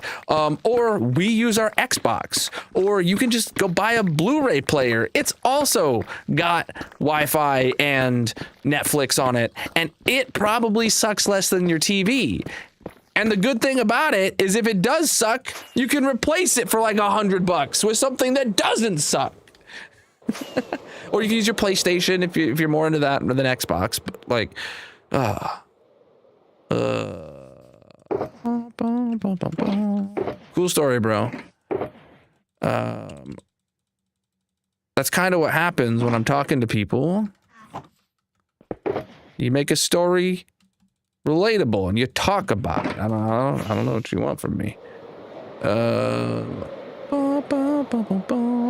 or we use our Xbox, or you can just go buy a Blu-ray player. It's also got Wi-Fi and Netflix on it, and it probably sucks less than your TV. And the good thing about it is if it does suck, you can replace it for like $100 with something that doesn't suck. Or you can use your PlayStation if you're more into that than Xbox. But like, cool story, bro. That's kind of what happens when I'm talking to people. You make a story relatable and you talk about it. I don't know what you want from me.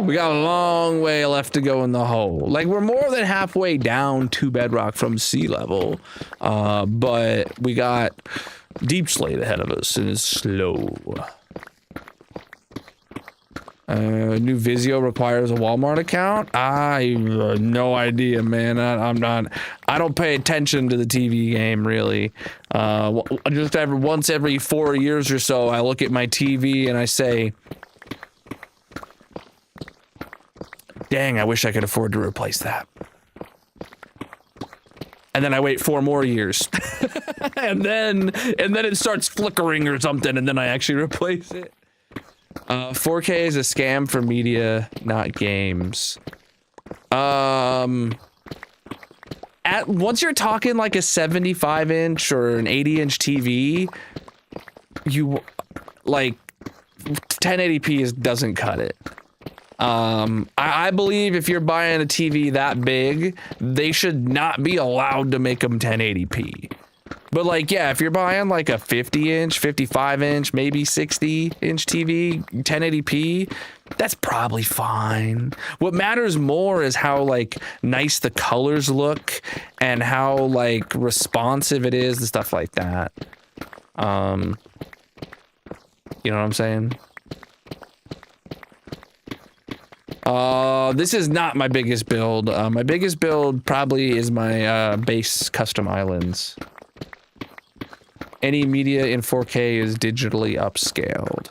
We got a long way left to go in the hole. Like, we're more than halfway down to bedrock from sea level, but we got deep slate ahead of us, and it's slow. New Vizio requires a Walmart account. I have no idea, man. I don't pay attention to the TV game, really. Just once every 4 years or so, I look at my TV and I say, dang, I wish I could afford to replace that. And then I wait 4 more years. and then it starts flickering or something, and then I actually replace it. 4K is a scam for media, not games. Once you're talking like a 75-inch or an 80-inch TV, you like 1080p doesn't cut it. I believe if you're buying a TV that big, they should not be allowed to make them 1080p. But like, yeah, if you're buying like a 50-inch, 55-inch, maybe 60-inch TV, 1080p, that's probably fine. What matters more is how like nice the colors look and how like responsive it is and stuff like that. You know what I'm saying? This is not my biggest build. My biggest build probably is my base custom islands. Any media in 4K is digitally upscaled.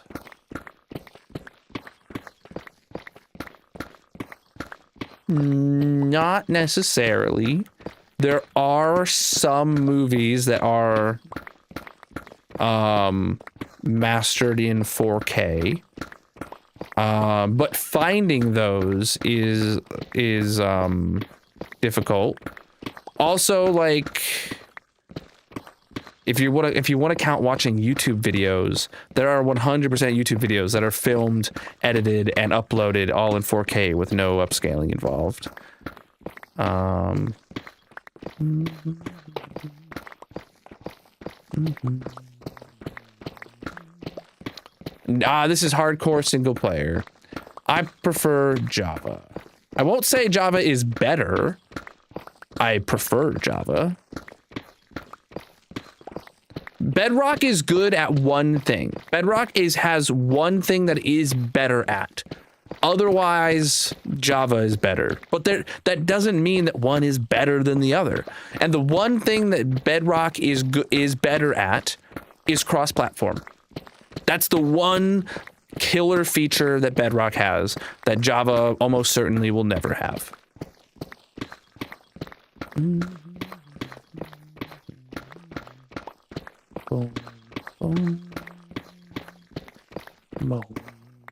Not necessarily. There are some movies that are mastered in 4K. But finding those is difficult. Also, like, if you want to count watching YouTube videos, there are 100% YouTube videos that are filmed, edited, and uploaded all in 4K with no upscaling involved. This is hardcore single player. I prefer Java. I won't say Java is better. I prefer Java. Bedrock is good at one thing. Bedrock has one thing that is better at. Otherwise, Java is better. But that doesn't mean that one is better than the other. And the one thing that Bedrock is better at is cross-platform. That's the one killer feature that Bedrock has that Java almost certainly will never have. Boom, boom, boom,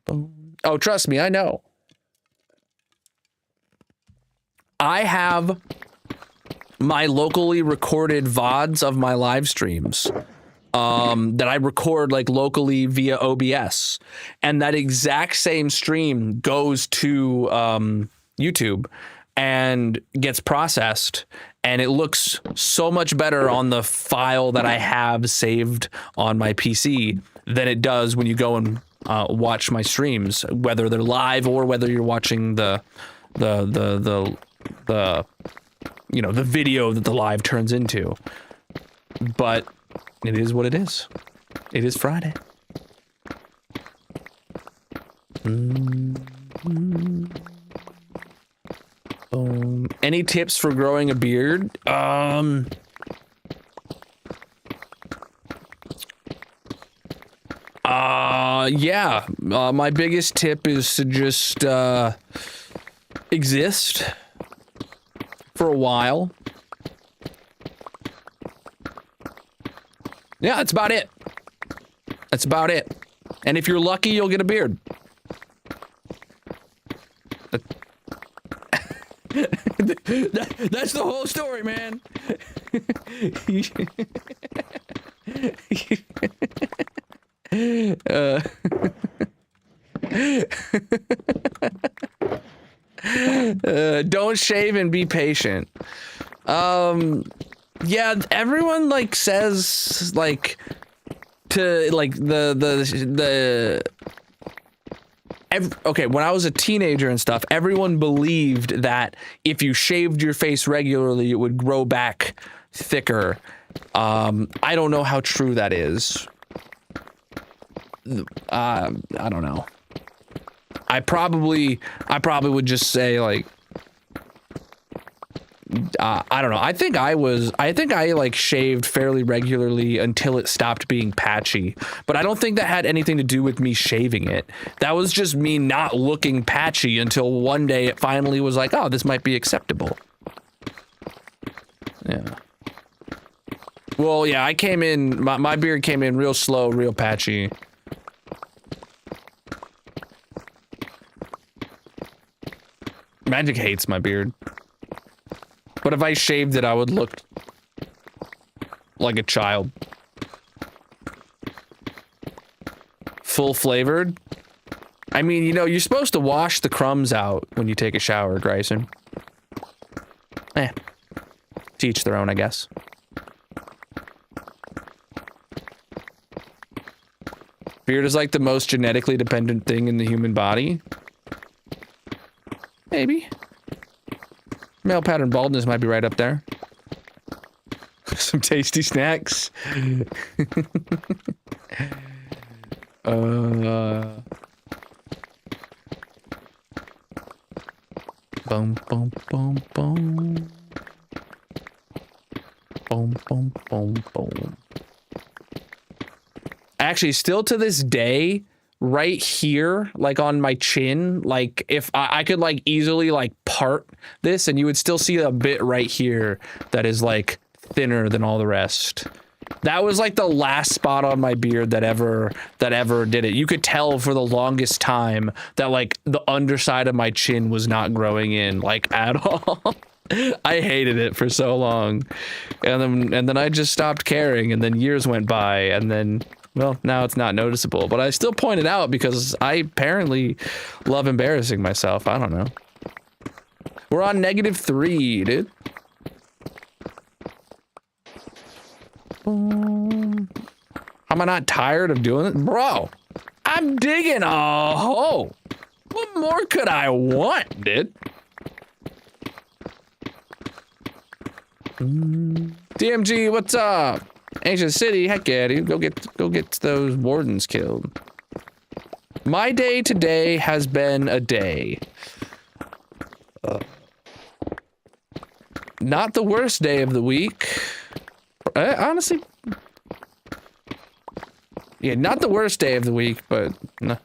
boom. Oh, trust me, I know. I have my locally recorded VODs of my live streams. That I record like locally via OBS, and that exact same stream goes to YouTube and gets processed, and it looks so much better on the file that I have saved on my PC than it does when you go and watch my streams, whether they're live or whether you're watching the you know, the video that the live turns into. But it is what it is. It is Friday. Any tips for growing a beard? Yeah. My biggest tip is to just exist for a while. Yeah, that's about it. That's about it. And if you're lucky, you'll get a beard. That's the whole story, man. Don't shave and be patient. Yeah, everyone like says like to like okay, when I was a teenager and stuff, everyone believed that if you shaved your face regularly, it would grow back thicker. I don't know how true that is. I don't know. I probably would just say like, I don't know. I think I like shaved fairly regularly until it stopped being patchy, but I don't think that had anything to do with me shaving it. That was just me not looking patchy until one day it finally was like, oh, this might be acceptable. Yeah. Well, yeah, I came in, my beard came in real slow, real patchy. Magic hates my beard. But if I shaved it, I would look like a child. Full flavored? I mean, you know, you're supposed to wash the crumbs out when you take a shower, Grayson. To each their own, I guess. Beard is like the most genetically dependent thing in the human body. Maybe. Male pattern baldness might be right up there. Some tasty snacks. Boom, boom, boom, boom. Boom, boom, boom, boom. Actually, still to this day, right here, like on my chin, like if I could like easily like part this and you would still see a bit right here that is like thinner than all the rest. That was like the last spot on my beard that ever did it. You could tell for the longest time that like the underside of my chin was not growing in like at all. I hated it for so long. And then I just stopped caring, and then years went by, and then well, now it's not noticeable, but I still point it out because I apparently love embarrassing myself. I don't know. We're on -3, dude. Am I not tired of doing it? Bro, I'm digging a hole. What more could I want, dude? DMG, what's up? Ancient City, heck yeah, dude. Go get those wardens killed. My day today has been a day. Not the worst day of the week. Honestly, yeah, not the worst day of the week, but not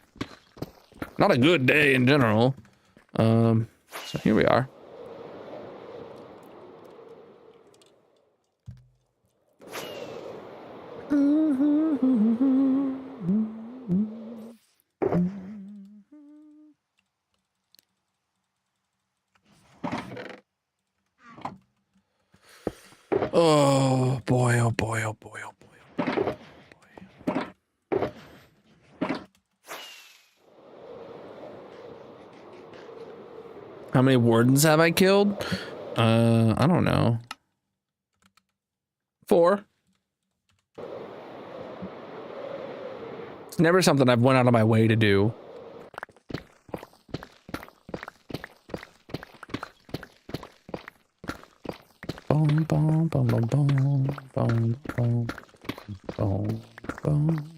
a good day in general. So here we are. Oh boy, oh boy, oh boy, oh boy, oh boy. How many wardens have I killed? I don't know. 4. It's never something I've went out of my way to do. Boom, boom, boom, boom, boom, boom, boom, boom, boom.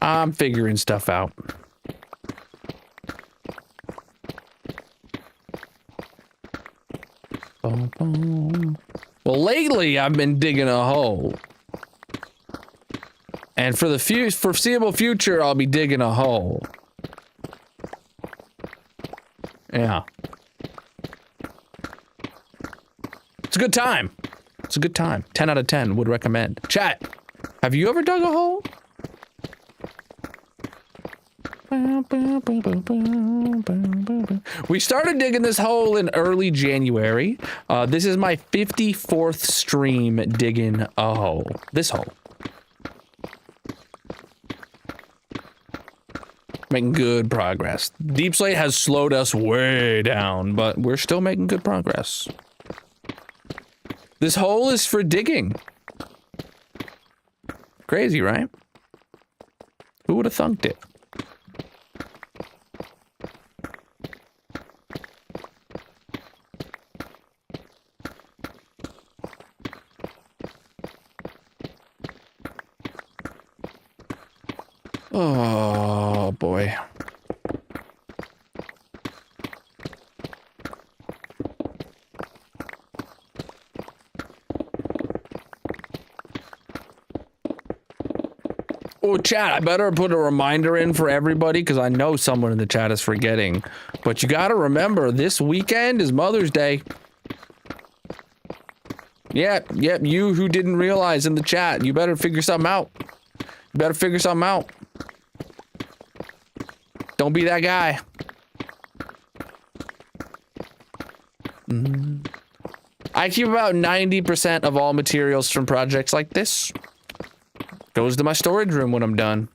I'm figuring stuff out. Boom, boom. Well, lately I've been digging a hole. And for the foreseeable future, I'll be digging a hole. Yeah. It's a good time. It's a good time. 10 out of 10 would recommend. Chat, have you ever dug a hole? We started digging this hole in early January. This is my 54th stream digging a hole. This hole. Making good progress. Deep Slate has slowed us way down, but we're still making good progress. This hole is for digging. Crazy, right? Who would have thunked it? Oh, boy. Oh, chat, I better put a reminder in for everybody because I know someone in the chat is forgetting. But you got to remember, this weekend is Mother's Day. Yep, you who didn't realize in the chat, you better figure something out. You better figure something out. Don't be that guy. I keep about 90% of all materials from projects like this. Goes to my storage room when I'm done.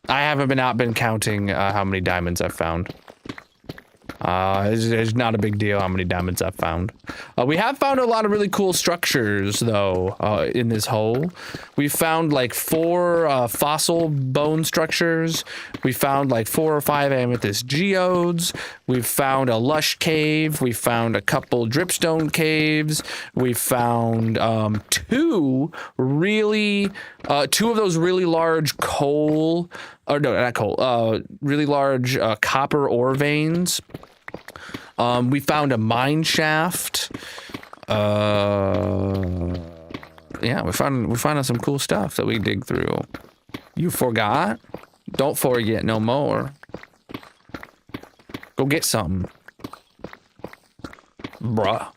I haven't been counting how many diamonds I've found. It's not a big deal how many diamonds I've found. We have found a lot of really cool structures, though, in this hole. We found like 4 fossil bone structures. We found like 4 or 5 amethyst geodes. We found a lush cave. We found a couple dripstone caves. We found 2 of those really large coal, or no, not coal, really large copper ore veins. We found a mine shaft. Yeah, we found some cool stuff that we dig through. You forgot? Don't forget no more. Go get something. Bruh.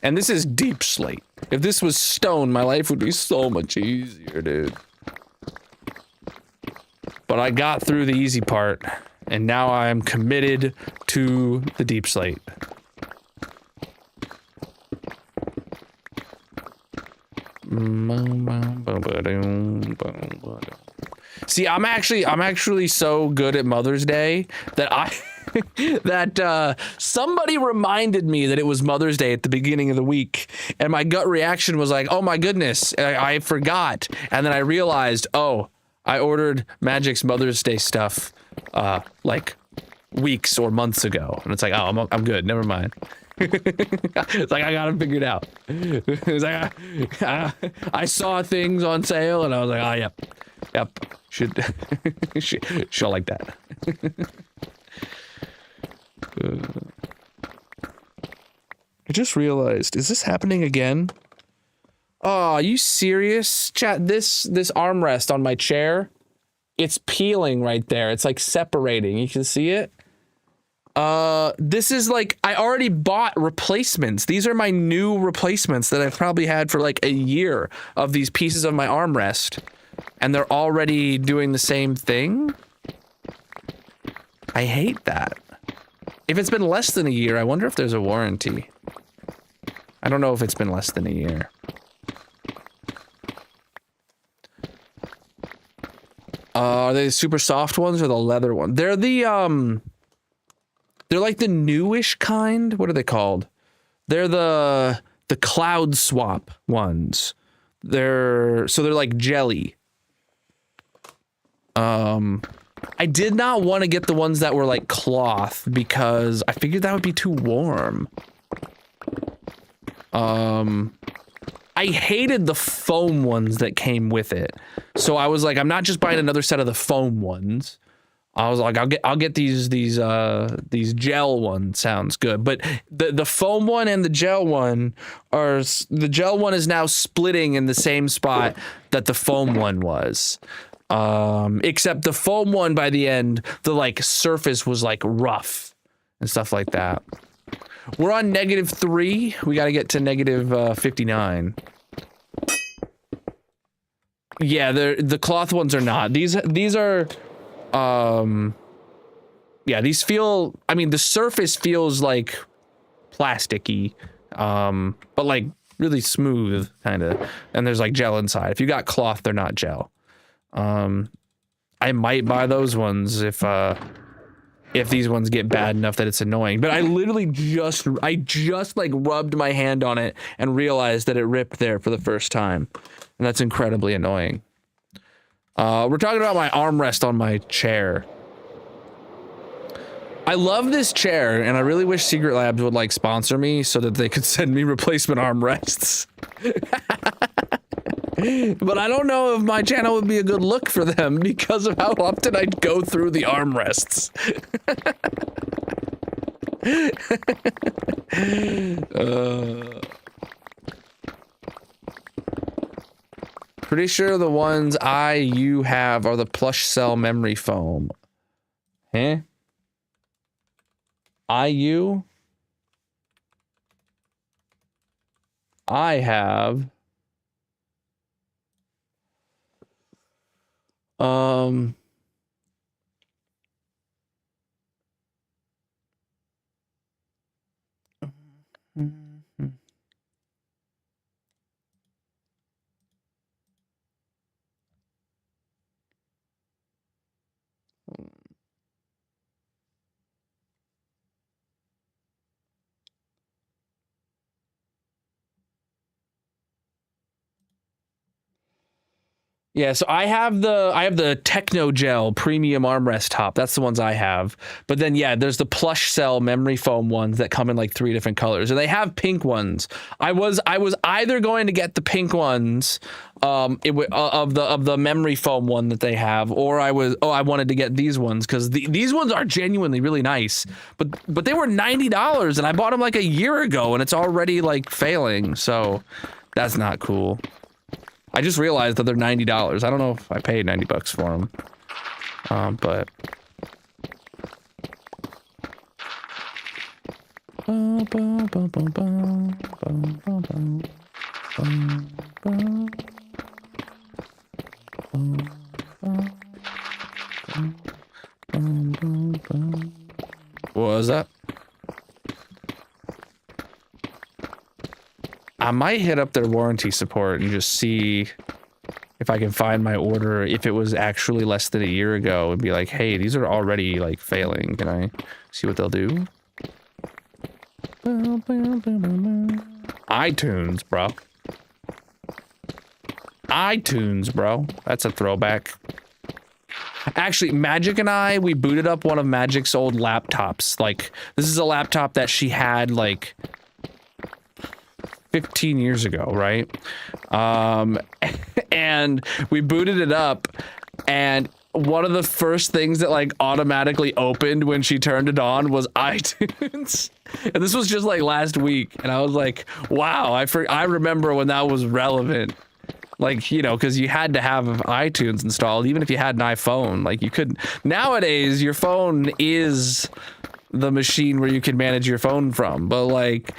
And this is deep slate. If this was stone, my life would be so much easier, dude. But I got through the easy part, and now I'm committed to the deep slate. See, I'm actually so good at Mother's Day that somebody reminded me that it was Mother's Day at the beginning of the week, and my gut reaction was like, oh my goodness, I forgot. And then I realized, oh, I ordered Magic's Mother's Day stuff like weeks or months ago, and it's like, oh, I'm good, never mind. It's like I got it figured out. It's like I saw things on sale, and I was like, oh, yep, she'll like that. I just realized, is this happening again? Oh, are you serious? Chat, this armrest on my chair, it's peeling right there. It's like separating. You can see it. This is like, I already bought replacements. These are my new replacements that I've probably had for like a year of these pieces of my armrest, and they're already doing the same thing. I hate that. If it's been less than a year, I wonder if there's a warranty. I don't know if it's been less than a year. Are they the super soft ones or the leather one? They're the, they're like the newish kind. What are they called? They're the cloud swap ones. They're like jelly. I did not want to get the ones that were like cloth because I figured that would be too warm. I hated the foam ones that came with it. So I was like, I'm not just buying another set of the foam ones. I was like, I'll get these gel ones. Sounds good. But the foam one and the gel one the gel one is now splitting in the same spot that the foam one was. Except the foam one, by the end, the like surface was like rough and stuff like that. We're on -3. We got to get to -59. Yeah, the cloth ones are not. These are, yeah, these feel, I mean, the surface feels like plasticky, but like really smooth, kind of. And there's like gel inside. If you got cloth, they're not gel. I might buy those ones if these ones get bad enough that it's annoying. But I literally just like rubbed my hand on it and realized that it ripped there for the first time. And that's incredibly annoying. We're talking about my armrest on my chair. I love this chair, and I really wish Secret Labs would like sponsor me so that they could send me replacement armrests. But I don't know if my channel would be a good look for them because of how often I'd go through the armrests. Pretty sure the ones you have are the plush cell memory foam. Huh? I have Yeah, so I have the Techno Gel premium armrest top. That's the ones I have. But then yeah, there's the plush cell memory foam ones that come in like 3 different colors. And they have pink ones. I was either going to get the pink ones of the memory foam one that they have, or I wanted to get these ones cuz these ones are genuinely really nice. But they were $90 and I bought them like a year ago and it's already like failing. So that's not cool. I just realized that they're $90. I don't know if I paid $90 for them, but what was that? I might hit up their warranty support and just see if I can find my order, if it was actually less than a year ago, and be like, hey, these are already like failing. Can I see what they'll do? iTunes, bro. iTunes, bro. That's a throwback. Actually, Magic and I, we booted up one of Magic's old laptops. Like, this is a laptop that she had like 15 years ago, right? And we booted it up, and one of the first things that like automatically opened when she turned it on was iTunes. And this was just like last week, and I was like, wow, I remember when that was relevant. Like, you know, because you had to have iTunes installed, even if you had an iPhone. Like, you couldn't. Nowadays, your phone is the machine where you can manage your phone from, but like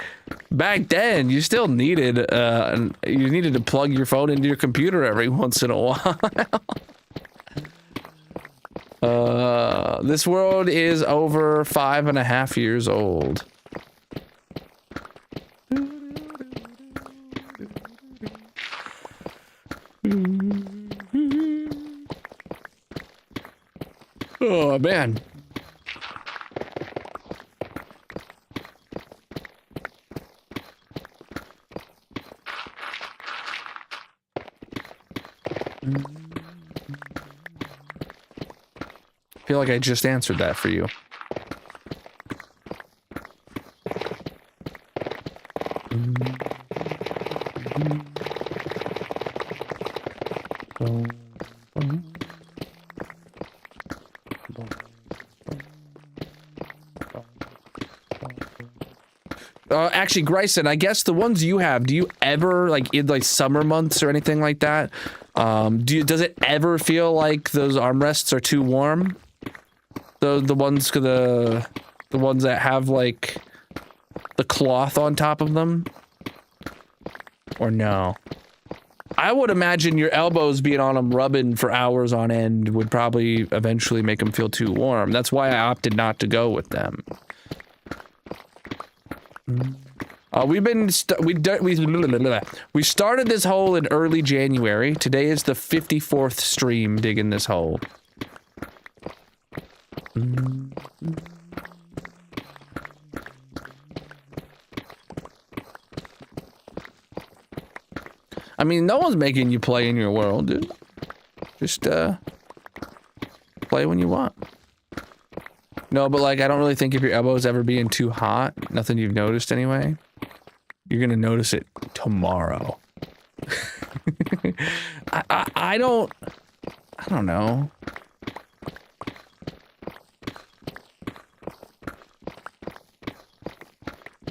back then you still needed to plug your phone into your computer every once in a while. This world is over 5.5 years old. Oh man. I feel like I just answered that for you. Actually, Grayson, I guess the ones you have, do you ever, like, in like summer months or anything like that, does it ever feel like those armrests are too warm? The ones that have like the cloth on top of them? Or no? I would imagine your elbows being on them rubbing for hours on end would probably eventually make them feel too warm. That's why I opted not to go with them. We started this hole in early January. Today is the 54th stream digging this hole. I mean, no one's making you play in your world, dude. Just play when you want. No, but like, I don't really think if your elbow's ever being too hot, nothing you've noticed anyway, you're gonna notice it tomorrow. I don't know.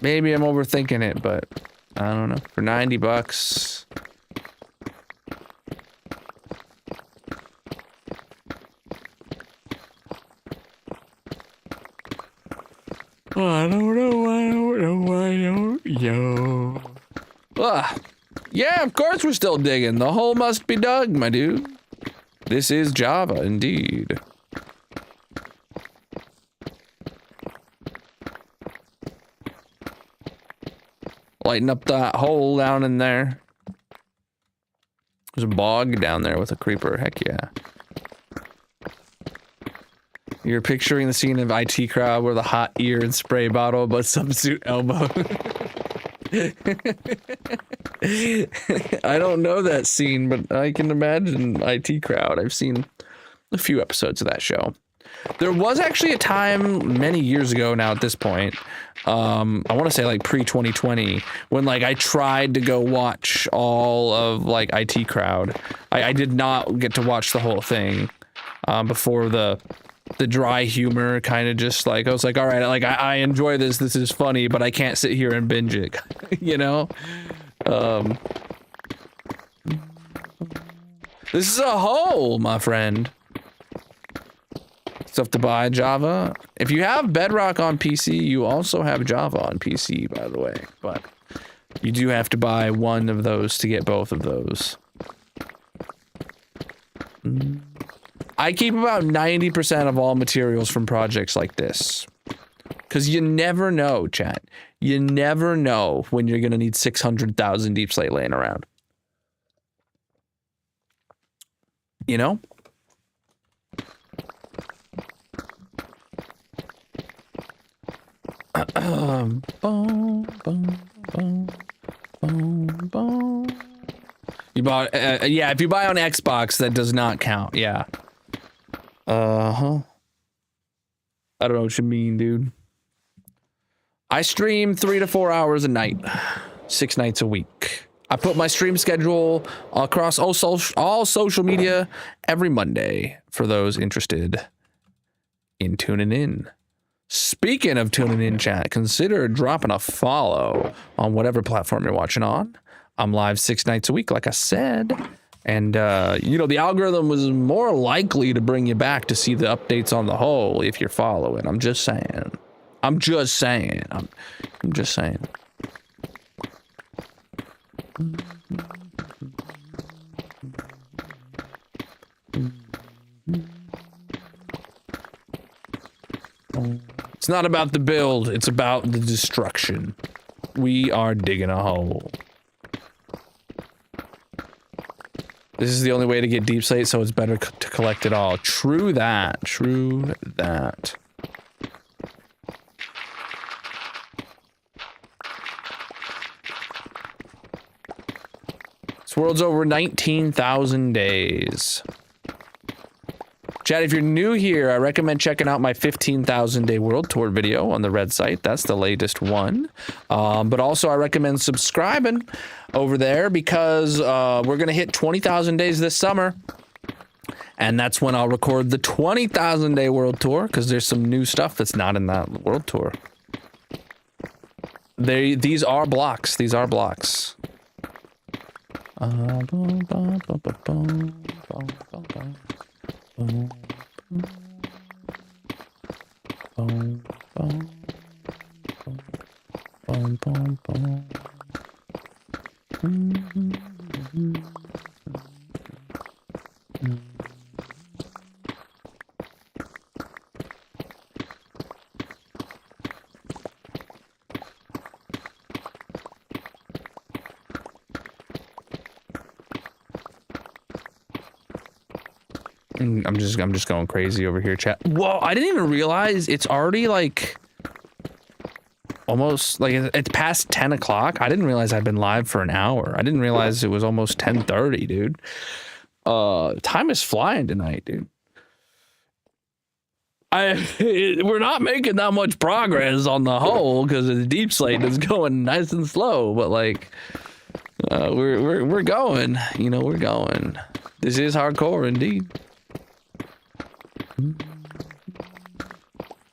Maybe I'm overthinking it, but I don't know. For $90. I don't know. Yeah, of course we're still digging. The hole must be dug, my dude. This is Java, indeed. Lighten up that hole down in there. There's a bog down there with a creeper. Heck yeah. You're picturing the scene of IT Crowd where the hot ear and spray bottle, but substitute elbow. I don't know that scene, but I can imagine IT Crowd. I've seen a few episodes of that show. There was actually a time many years ago now at this point, I want to say like pre-2020, when like I tried to go watch all of like IT Crowd. I did not get to watch the whole thing before the dry humor kind of just like, I was like, all right, like I enjoy this. This is funny, but I can't sit here and binge it, you know? This is a hole, my friend. Stuff to buy Java. If you have Bedrock on PC, you also have Java on PC, by the way. But you do have to buy one of those to get both of those. I keep about 90% of all materials from projects like this. Because you never know, chat. You never know when you're going to need 600,000 deep slate laying around. You know? You bought, yeah, if you buy on Xbox, that does not count, yeah. I don't know what you mean, dude. I stream 3 to 4 hours a night, 6 nights a week. I put my stream schedule across all social media every Monday for those interested in tuning in. Speaking of tuning in, chat, consider dropping a follow on whatever platform you're watching on. I'm live 6 nights a week, like I said. And, you know, the algorithm was more likely to bring you back to see the updates on the whole if you're following. I'm just saying. I'm just saying. I'm just saying. It's not about the build, it's about the destruction. We are digging a hole. This is the only way to get deep slate, so it's better to collect it all. True that. True that. This world's over 19,000 days. Chad, if you're new here, I recommend checking out my 15,000 day world tour video on the red site. That's the latest one. But also I recommend subscribing over there because we're going to hit 20,000 days this summer. And that's when I'll record the 20,000 day world tour because there's some new stuff that's not in that world tour. These are blocks. These are blocks. I'm just going crazy over here, chat. Whoa, I didn't even realize it's already like almost like it's past 10 o'clock. I didn't realize I'd been live for an hour. I didn't realize it was almost 10:30, dude. Time is flying tonight, dude. We're not making that much progress on the whole because the deep slate is going nice and slow, but like we're going, you know, we're going. This is hardcore indeed.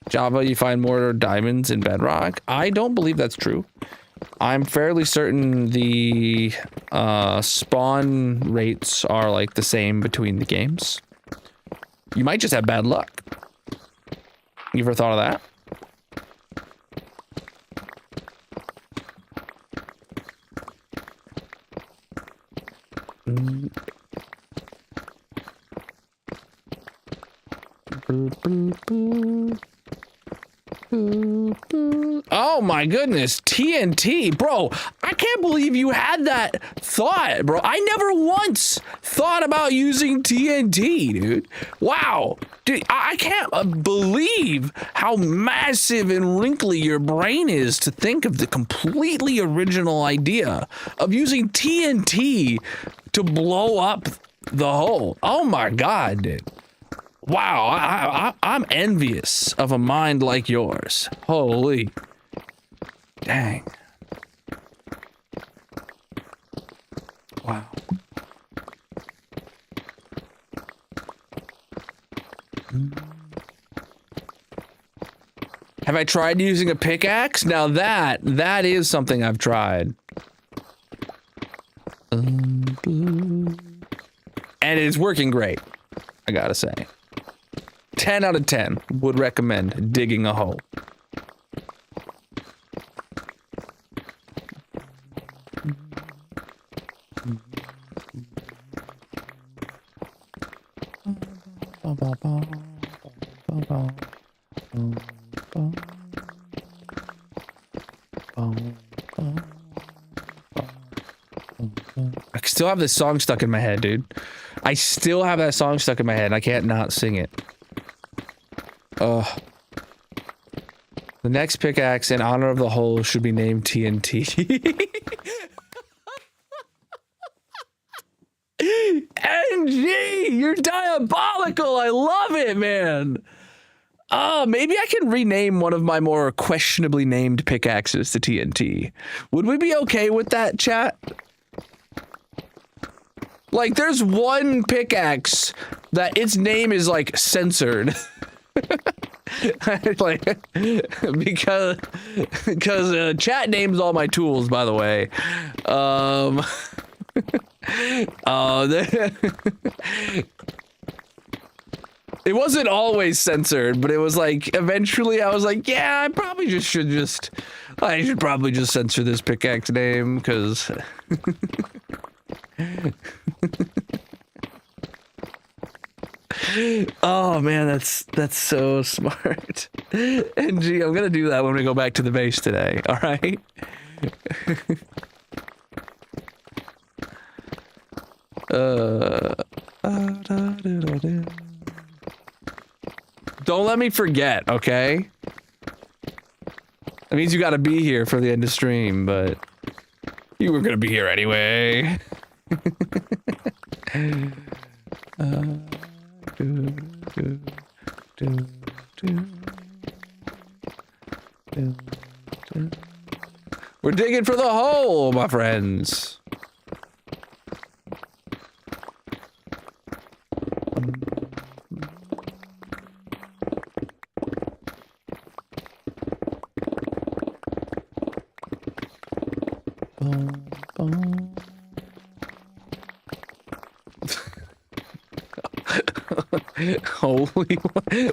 Java, you find more diamonds in Bedrock. I don't believe that's true. I'm fairly certain the spawn rates are like the same between the games. You might just have bad luck. You ever thought of that? Oh my goodness, TNT, bro. I can't believe you had that thought, bro. I never once thought about using TNT, dude. Wow. Dude, I can't believe how massive and wrinkly your brain is to think of the completely original idea of using TNT to blow up the hole. Oh my God, dude. Wow, I'm envious of a mind like yours. Holy. Dang. Wow. Have I tried using a pickaxe? Now that is something I've tried. And it's working great, I gotta say. 10 out of 10 would recommend digging a hole. I still have this song stuck in my head, dude. I still have that song stuck in my head. I can't not sing it. Ugh. The next pickaxe in honor of the hole should be named TNT. NG, you're diabolical. I love it, man. Maybe I can rename one of my more questionably named pickaxes to TNT. Would we be okay with that, chat? Like, there's one pickaxe that its name is, like, censored. Like, because chat names all my tools, by the way. It wasn't always censored, but it was like, eventually I was like, yeah, I should probably just censor this pickaxe name, because... Oh man, that's so smart. NG, I'm gonna do that when we go back to the base today, alright? Don't let me forget, okay? That means you gotta be here for the end of stream, but you were gonna be here anyway. We're digging for the hole, my friends. Holy,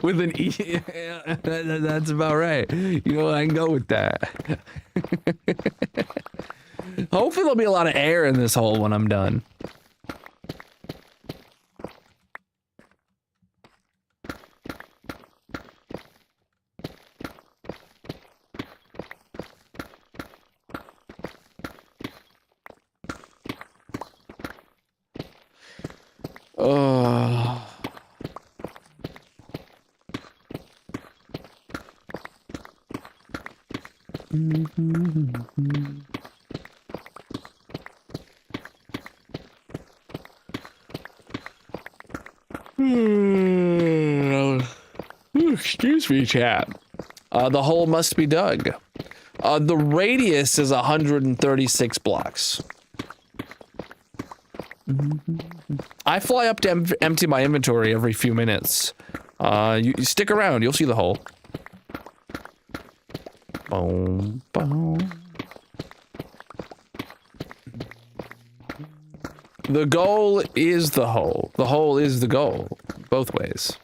with an E, yeah, that's about right. You know, I can go with that. Hopefully there'll be a lot of air in this hole when I'm done. Oh. Excuse me, chat. The hole must be dug. The radius is 136 blocks. I fly up to empty my inventory every few minutes. You stick around, you'll see the hole. Boom, boom. The goal is the hole. The hole is the goal. Both ways.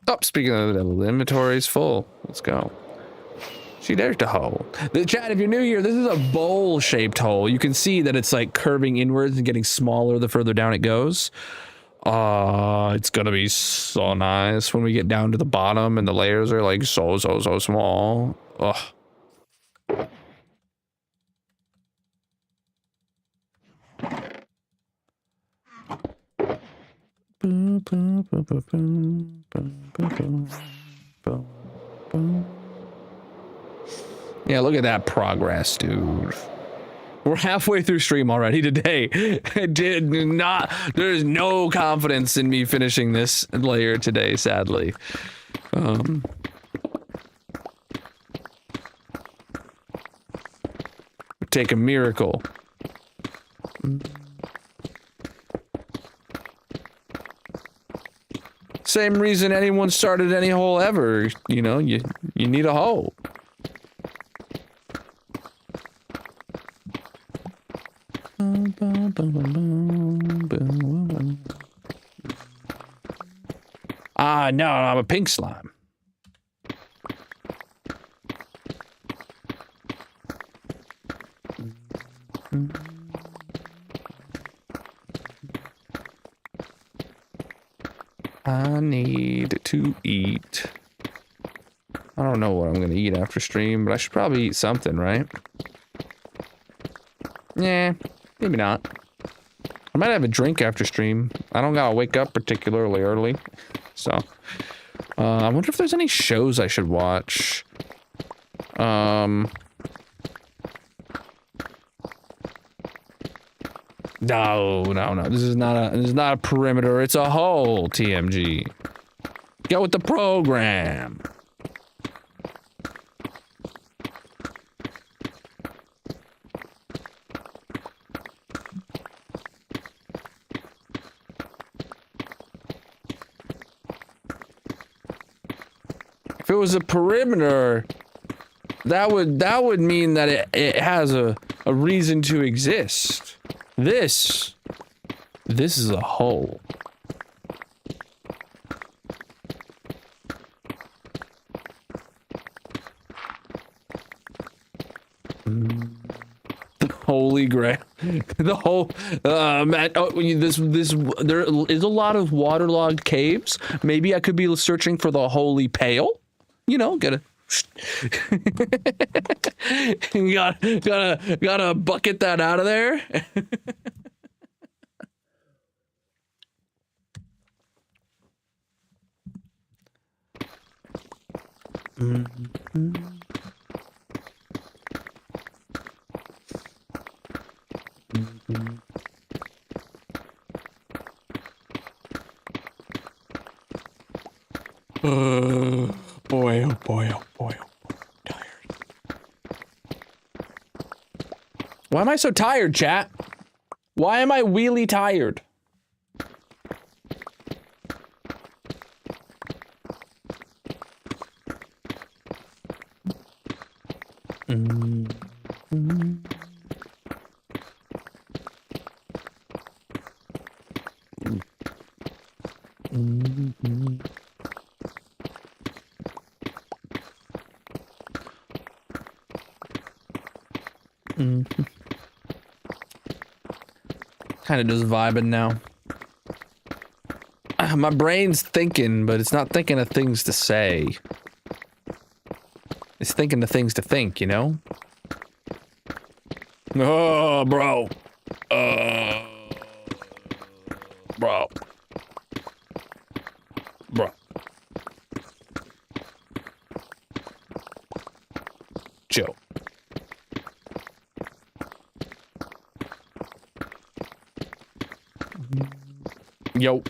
Oh, speaking of the devil, the inventory is full. Let's go. See, there's the hole. The chat, if you're new here, this is a bowl-shaped hole. You can see that it's like curving inwards and getting smaller the further down it goes. It's gonna be so nice when we get down to the bottom and the layers are like so small. Ugh. Yeah, look at that progress, dude. We're halfway through stream already today. There's no confidence in me finishing this layer today, sadly. Take a miracle. Same reason anyone started any hole ever. You know, you need a hole. Ah, no, I'm a pink slime. I need to eat. I don't know what I'm gonna eat after stream, but I should probably eat something, right? Yeah, maybe not. I might have a drink after stream. I don't gotta wake up particularly early, so. I wonder if there's any shows I should watch. No. This is not a perimeter. It's a hole, TMG. Get with the program. If it was a perimeter, that would mean that it has a reason to exist. This is a hole. The Holy Grail. The whole man, there is a lot of waterlogged caves. Maybe I could be searching for the Holy Pail. You know, gotta bucket that out of there. Boy, oh boy, oh boy, oh boy, tired. Why am I so tired, chat? Why am I really tired? Kind of just vibing now. My brain's thinking, but it's not thinking of things to say. It's thinking of things to think, you know? Oh, bro. Bro. Joe. Yo.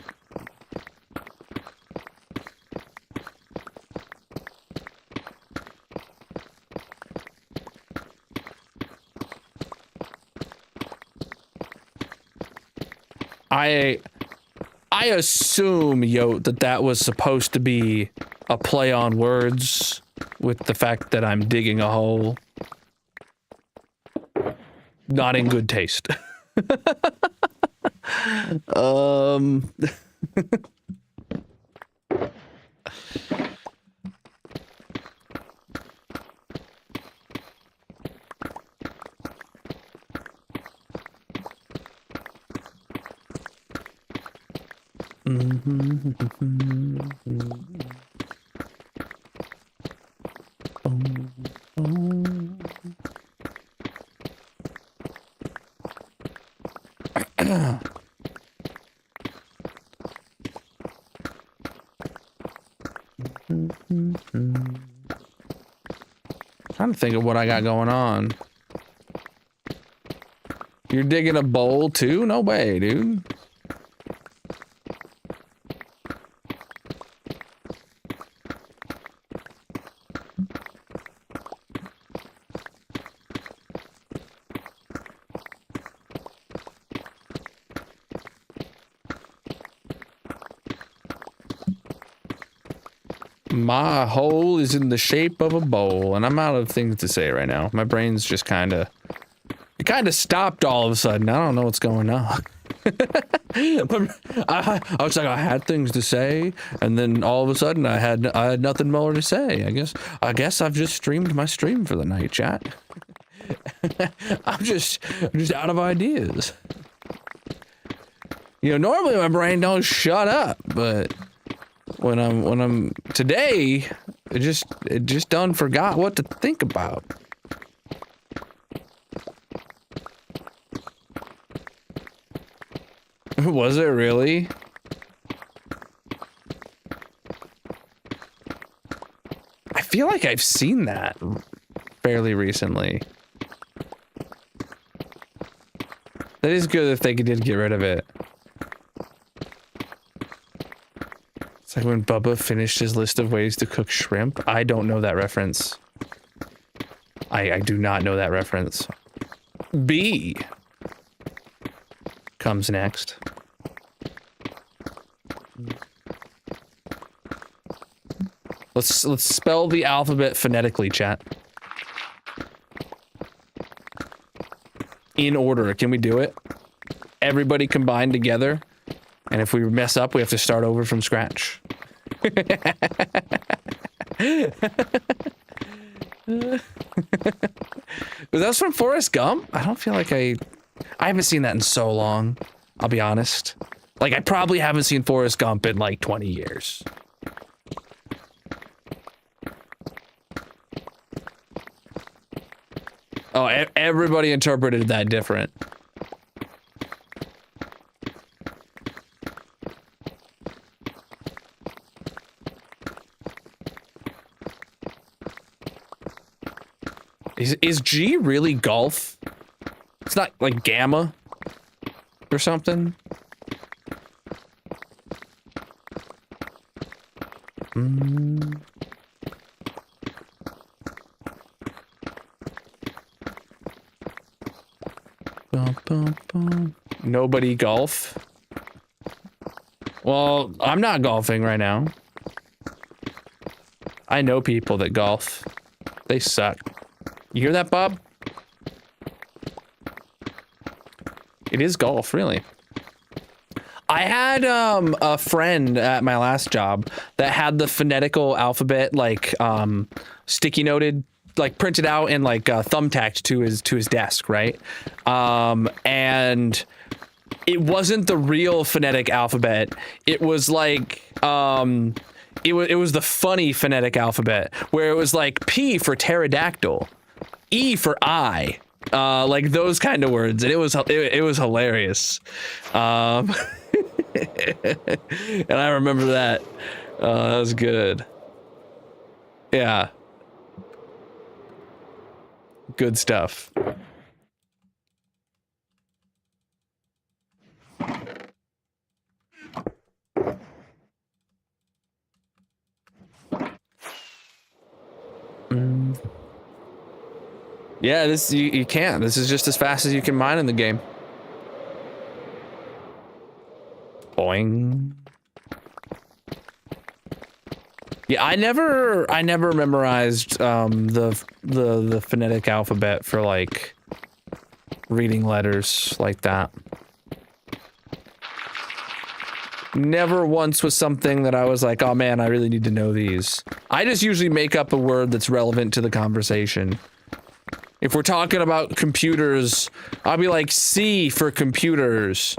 I assume, yo, that was supposed to be a play on words with the fact that I'm digging a hole. Not in good taste. trying to think of what I got going on. You're digging a bowl too? No way, dude. My hole is in the shape of a bowl, and I'm out of things to say right now. My brain's just kind of... It kind of stopped all of a sudden. I don't know what's going on. I was like, I had things to say, and then all of a sudden I had nothing more to say. I guess I've just streamed my stream for the night, chat. I'm just out of ideas. You know, normally my brain don't shut up, but when I'm today, it just done forgot what to think about. Was it really? I feel like I've seen that fairly recently. That is good if they did get rid of it. It's like when Bubba finished his list of ways to cook shrimp. I don't know that reference. I do not know that reference. B comes next. Let's spell the alphabet phonetically, chat. In order. Can we do it? Everybody combined together. And if we mess up, we have to start over from scratch. Was that from Forrest Gump? I don't feel like I haven't seen that in so long. I'll be honest. Like, I probably haven't seen Forrest Gump in like 20 years. Oh, everybody interpreted that different. Is G really golf? It's not like gamma or something? Nobody golf? Well, I'm not golfing right now. I know people that golf. They suck. You hear that, Bob? It is golf, really. I had a friend at my last job that had the phonetical alphabet like sticky noted, like printed out and like thumbtacked to his desk, right? And it wasn't the real phonetic alphabet. It was like it was the funny phonetic alphabet where it was like P for pterodactyl, E for eye, like those kind of words, and it was hilarious. And I remember that. That was good. Yeah. Good stuff. Yeah, this you can't. This is just as fast as you can mine in the game. Boing. Yeah, I never memorized the phonetic alphabet for like reading letters like that. Never once was something that I was like, oh man, I really need to know these. I just usually make up a word that's relevant to the conversation. If we're talking about computers, I'll be like C for computers.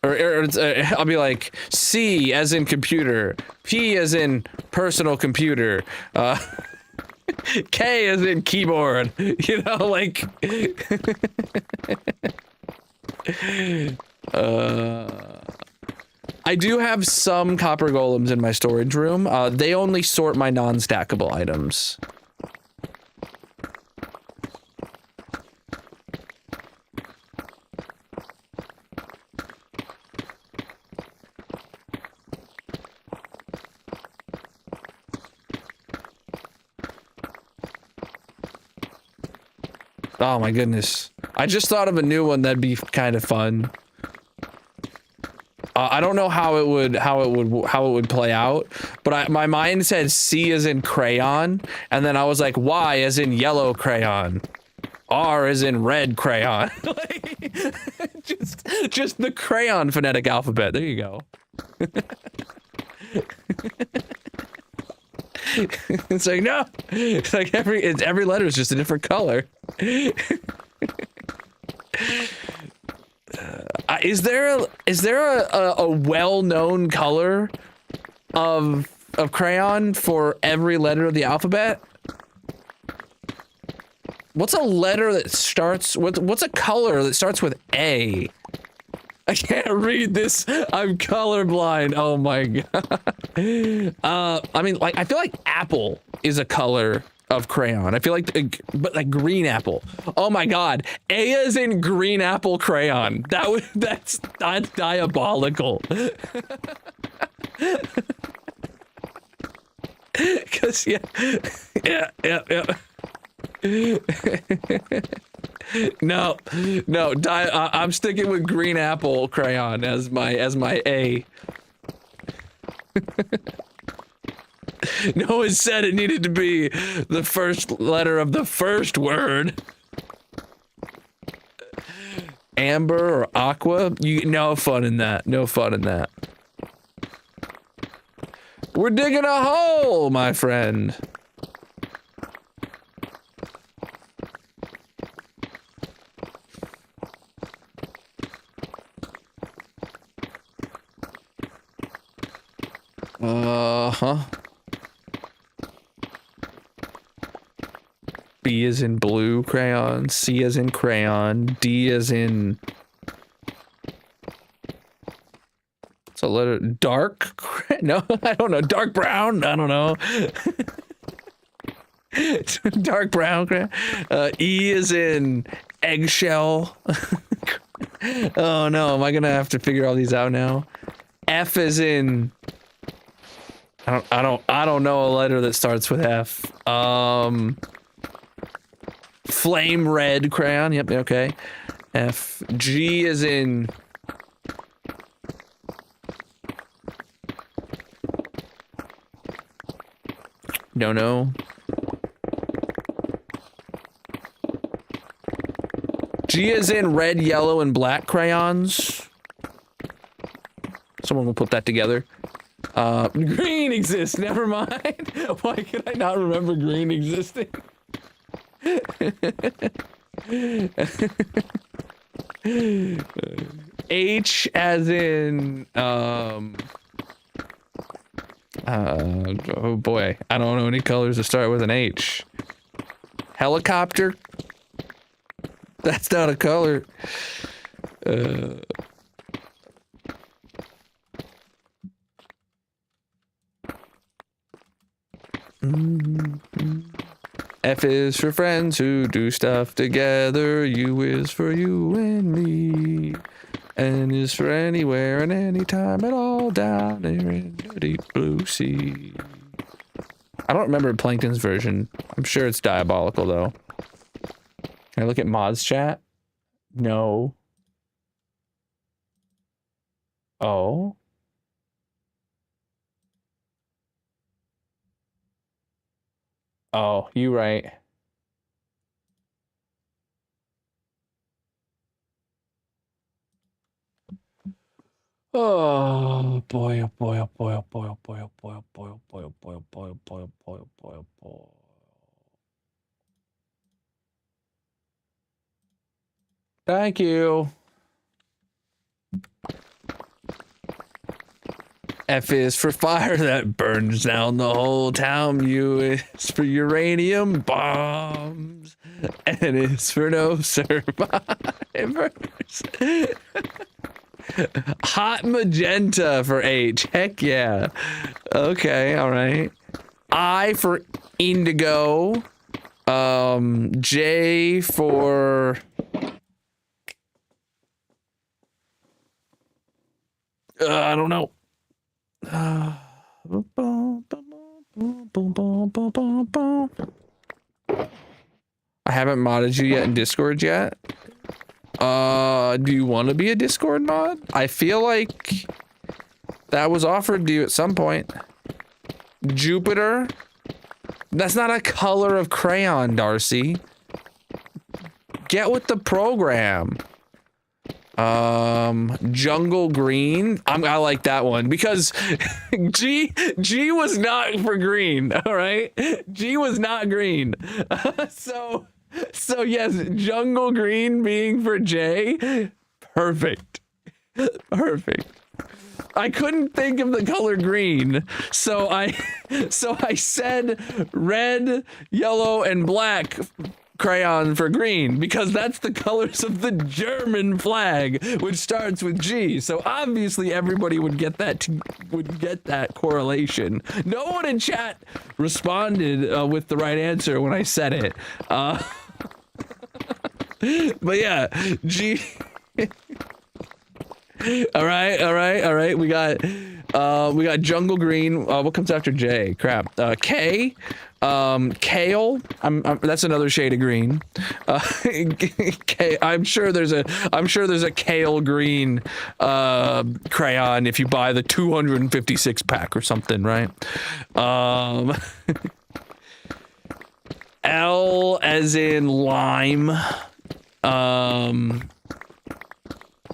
Or I'll be like C as in computer, P as in personal computer, K as in keyboard, you know, like, I do have some copper golems in my storage room. They only sort my non-stackable items. Oh my goodness. I just thought of a new one that'd be kind of fun. I don't know how it would play out, but my mind said C as in crayon, and then I was like Y as in yellow crayon, R as in red crayon. Like, just the crayon phonetic alphabet. There you go. It's like, no, it's like every letter is just a different color. Is there a well-known color of crayon for every letter of the alphabet? What's a letter that starts what's a color that starts with A? I can't read this. I'm colorblind. Oh my god. I mean, like, I feel like apple is a color of crayon. I feel like, but like green apple. Oh my god. A is in green apple crayon. That's diabolical. Cause yeah. No, I'm sticking with green apple crayon as my A. No one said it needed to be the first letter of the first word. Amber or aqua? No fun in that. No fun in that. We're digging a hole, my friend. Uh-huh. B is in blue crayon, C is in crayon, D is in... It's a letter... Dark? No, I don't know. Dark brown? I don't know. Dark brown crayon. E is in eggshell. Oh no, am I gonna have to figure all these out now? F is in... I don't know a letter that starts with F. Flame red crayon. Yep, okay. F. G is in... No. G is in red, yellow, and black crayons. Someone will put that together. Green exists, never mind. Why could I not remember green existing? H as in, oh boy, I don't know any colors that start with an H. Helicopter? That's not a color. F is for friends who do stuff together. U is for you and me. N is for anywhere and anytime at all down there in the deep blue sea. I don't remember Plankton's version. I'm sure it's diabolical though. Can I look at Mod's chat? No. Oh. Oh, you right. Oh boy, oh boy, oh boy, oh boy, oh boy, oh boy, oh boy, oh boy, oh boy, oh boy, oh boy, oh boy, oh boy, oh boy. Thank you. F is for fire that burns down the whole town. U is for uranium bombs. N is for no survivors. Hot magenta for H. Heck yeah. Okay, all right. I for indigo. J for... I don't know. I I haven't modded you yet in Discord yet. Do you want to be a Discord mod? I feel like that was offered to you at some point. Jupiter? That's not a color of crayon, Darcy. Get with the program. Jungle green. I like that one because G was not for green. All right, G was not green. So yes, jungle green being for J. Perfect. I couldn't think of the color green, so I said red, yellow, and black crayon for green because that's the colors of the German flag, which starts with G. So obviously everybody would get that correlation. No one in chat responded with the right answer when I said it. But yeah, G. All right. We got jungle green. What comes after J? Crap. K. Kale. That's another shade of green. K. I'm sure there's a kale green crayon if you buy the 256 pack or something, right? L as in lime. I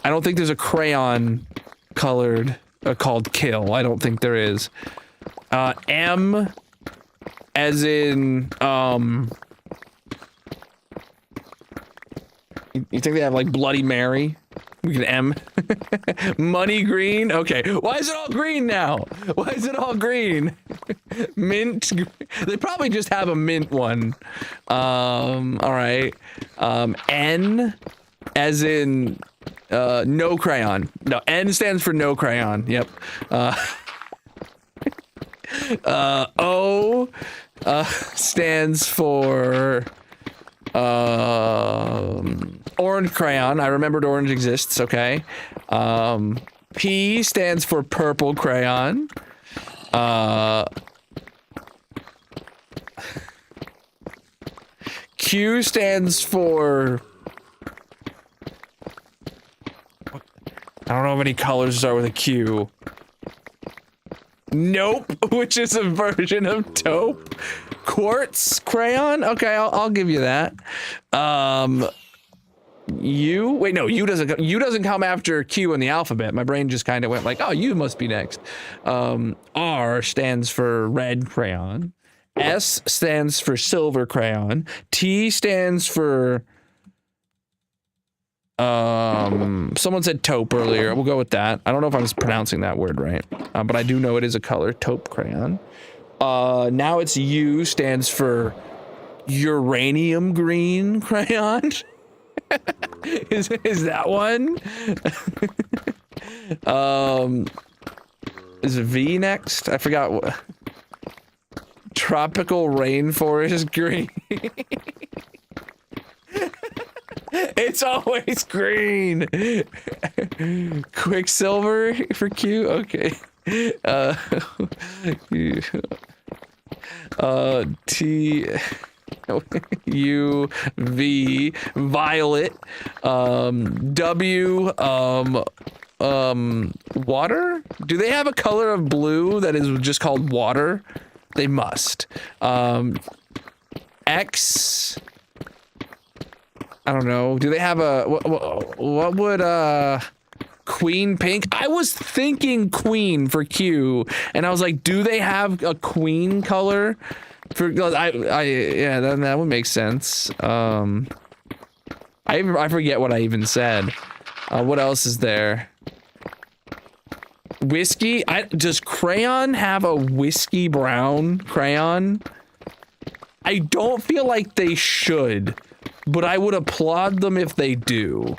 don't think there's a crayon colored called kill. I don't think there is. M as in you think they have like Bloody Mary? We can M. Money green. Okay. Why is it all green now? Why is it all green? Mint. They probably just have a mint one. All right. N as in no crayon. No, N stands for no crayon. Yep. O stands for orange crayon. I remembered orange exists. Okay. P stands for purple crayon. Q stands for I don't know of any colors start with a Q. Nope, which is a version of taupe. Quartz crayon? Okay, I'll give you that. U? Wait, no, U doesn't come after Q in the alphabet. My brain just kind of went like, oh, U must be next. R stands for red crayon. S stands for silver crayon. T stands for someone said taupe earlier. We'll go with that. I don't know if I'm pronouncing that word right, but I do know it is a color, taupe crayon. Now it's U stands for uranium green crayon. is that one? Is V next? I forgot what. Tropical rainforest green. It's always green. Quicksilver for Q. Okay. T U V violet. W water. Do they have a color of blue that is just called water? They must. X. I don't know. Do they have a what would queen pink? I was thinking queen for Q, and I was like, do they have a queen color? For yeah, that would make sense. I forget what I even said. What else is there? Whiskey. Does crayon have a whiskey brown crayon? I don't feel like they should. But I would applaud them if they do.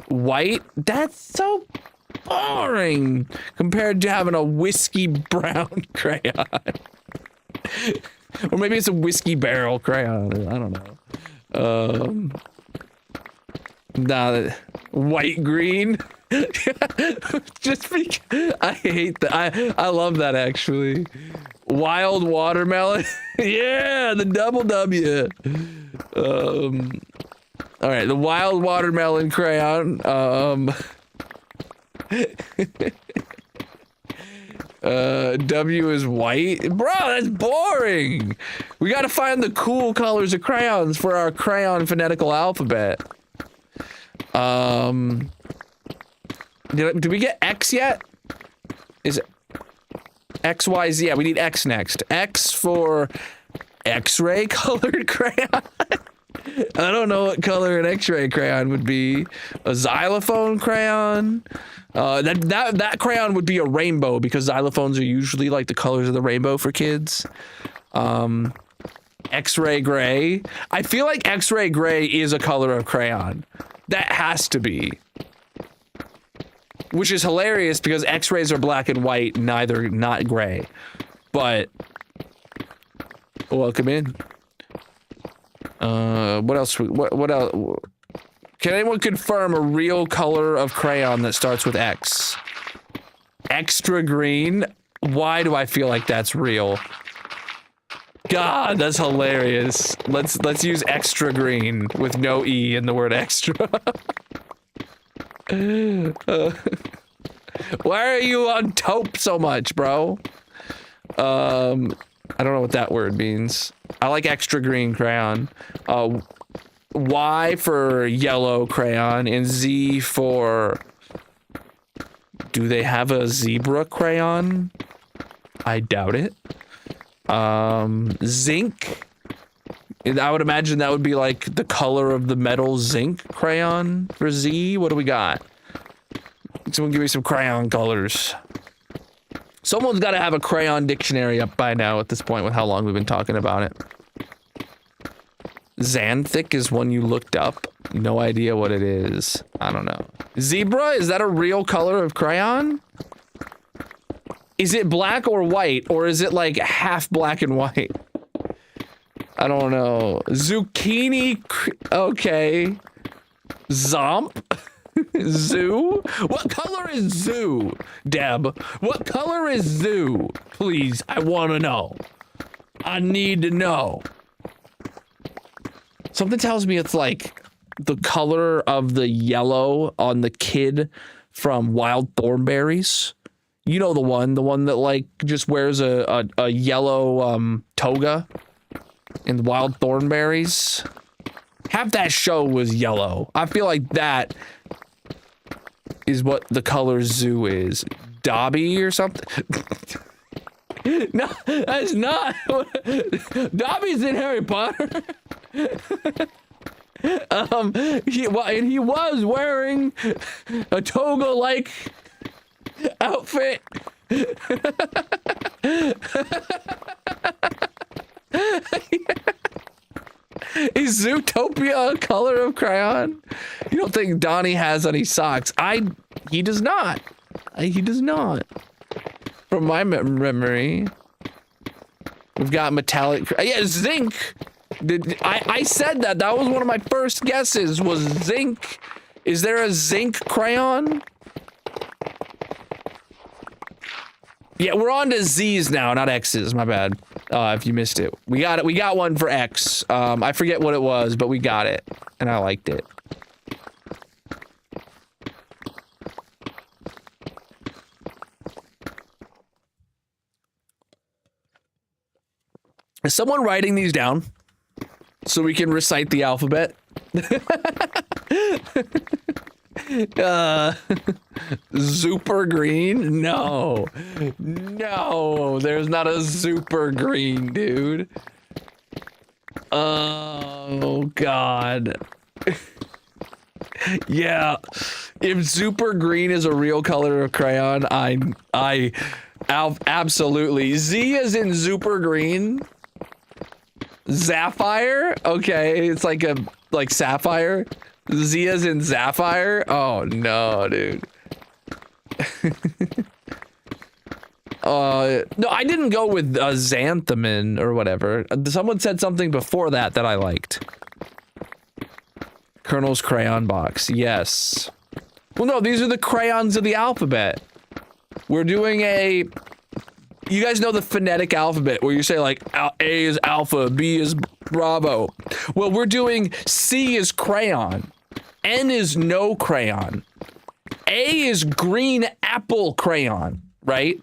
White? That's so boring compared to having a whiskey brown crayon. Or maybe it's a whiskey barrel crayon. I don't know. Nah, white green. Just because I hate that. I love that actually. Wild watermelon. Yeah, the double W. All right, the wild watermelon crayon. W is white. Bro, that's boring. We gotta find the cool colors of crayons for our crayon phonetical alphabet. Did we get X yet? Is it X, Y, Z? Yeah, we need X next. X for X-ray colored crayon. I don't know what color an X-ray crayon would be. A xylophone crayon. That crayon would be a rainbow because xylophones are usually like the colors of the rainbow for kids. X-ray gray. I feel like X-ray gray is a color of crayon. That has to be. Which is hilarious because X-rays are black and white, not gray. But welcome in. What else? What else? Can anyone confirm a real color of crayon that starts with X? Extra green? Why do I feel like that's real? God, that's hilarious. Let's use extra green with no E in the word extra. Why are you on taupe so much, bro? I don't know what that word means. I like extra green crayon. Y for yellow crayon and Z for... Do they have a zebra crayon? I doubt it. Zinc. I would imagine that would be like the color of the metal zinc crayon for Z. What do we got? Someone give me some crayon colors. Someone's got to have a crayon dictionary up by now at this point with how long we've been talking about it. Xanthic is one you looked up. No idea what it is. I don't know. Zebra, is that a real color of crayon? Is it black or white, or is it like half black and white? I don't know. Zucchini, okay. Zomp? Zoo? What color is zoo, Deb? What color is zoo? Please, I want to know. I need to know. Something tells me it's like the color of the yellow on the kid from Wild Thornberries. You know the one that like just wears a yellow toga in Wild Thornberries. Half that show was yellow. I feel like that is what the color zoo is. Dobby or something? No, that's not. Dobby's in Harry Potter. He was wearing a toga-like outfit. Is Zootopia a color of crayon? You don't think Donnie has any socks? He does not. He does not. From my memory. We've got metallic. Yeah, zinc. I said that. That was one of my first guesses, was zinc. Is there a zinc crayon? Yeah, we're on to Z's now, not X's. My bad. If you missed it. We got it. We got one for X. I forget what it was, but we got it. And I liked it. Is someone writing these down so we can recite the alphabet? Super green? No. No, there's not a super green, dude. Oh, God. Yeah. If super green is a real color of crayon, absolutely. Z is in super green. Sapphire? Okay, it's like sapphire. Z is in sapphire? Oh no, dude. No, I didn't go with xanthamin or whatever. Someone said something before that I liked. Colonel's crayon box. Yes. Well, no, these are the crayons of the alphabet. We're doing a you guys know the phonetic alphabet where you say like A is alpha, B is Bravo. Well, we're doing C is crayon, N is no crayon, A is green apple crayon, right?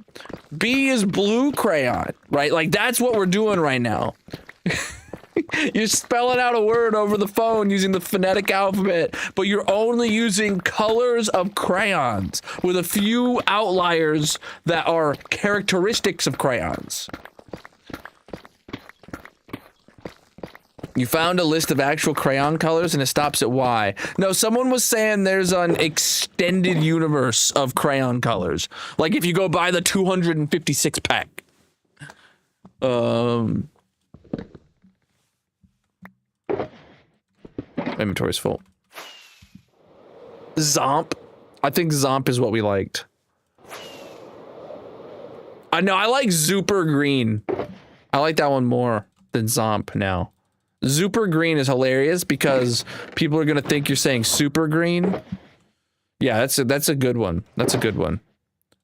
B is blue crayon, right? Like that's what we're doing right now. You're spelling out a word over the phone using the phonetic alphabet, but you're only using colors of crayons with a few outliers that are characteristics of crayons. You found a list of actual crayon colors and it stops at Y. No, someone was saying there's an extended universe of crayon colors. Like if you go buy the 256 pack. Inventory's full. Zomp. I think Zomp is what we liked. I know, I like Super Green. I like that one more than Zomp now. Super Green is hilarious because people are gonna think you're saying Super Green. Yeah, that's a good one. That's a good one.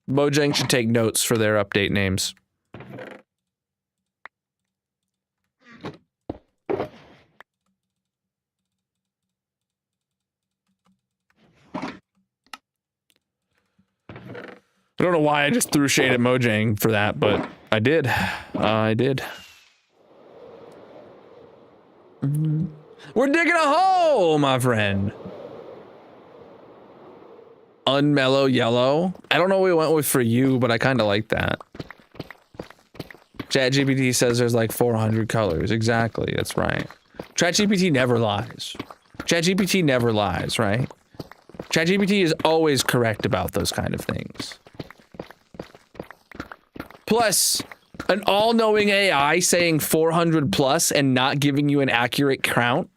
Mojang should take notes for their update names. I don't know why I just threw shade at Mojang for that, but I did. I did. We're digging a hole, my friend. Unmellow yellow. I don't know what we went with for you, but I kind of like that. ChatGPT says there's like 400 colors. Exactly, that's right. ChatGPT never lies. ChatGPT never lies, right? ChatGPT is always correct about those kind of things. Plus, an all-knowing AI saying 400 plus and not giving you an accurate count.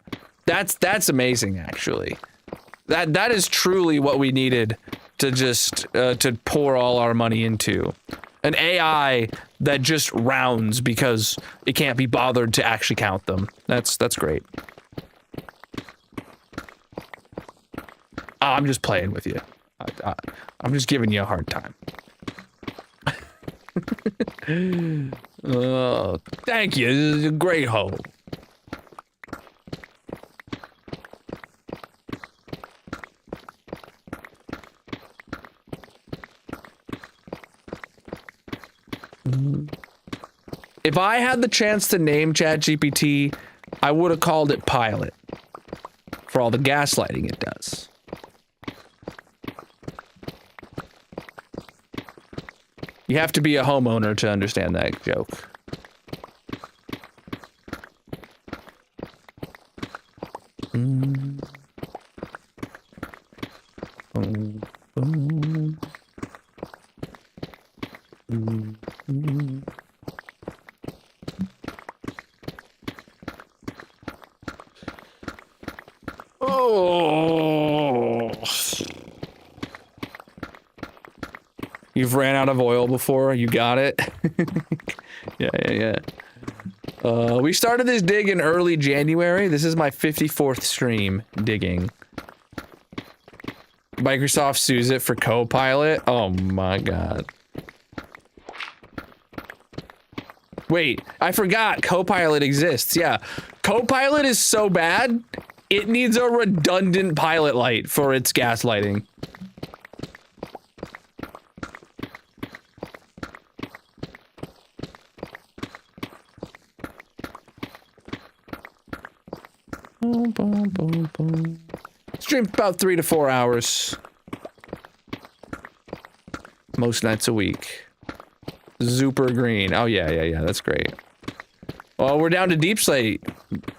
That's amazing, actually. That is truly what we needed to just to pour all our money into. An AI that just rounds because it can't be bothered to actually count them. That's great. I'm just playing with you. I'm just giving you a hard time. Oh, thank you. This is a great hole. If I had the chance to name ChatGPT, I would have called it Pilot for all the gaslighting it does. You have to be a homeowner to understand that joke. Oh. You've ran out of oil before, you got it. Yeah. We started this dig in early January. This is my 54th stream digging. Microsoft sues it for Copilot. Oh my god. Wait, I forgot Copilot exists. Yeah. Copilot is so bad, it needs a redundant pilot light for its gaslighting. Stream about 3 to 4 hours. Most nights a week. Super green. Oh yeah, that's great. Well, we're down to deep slate.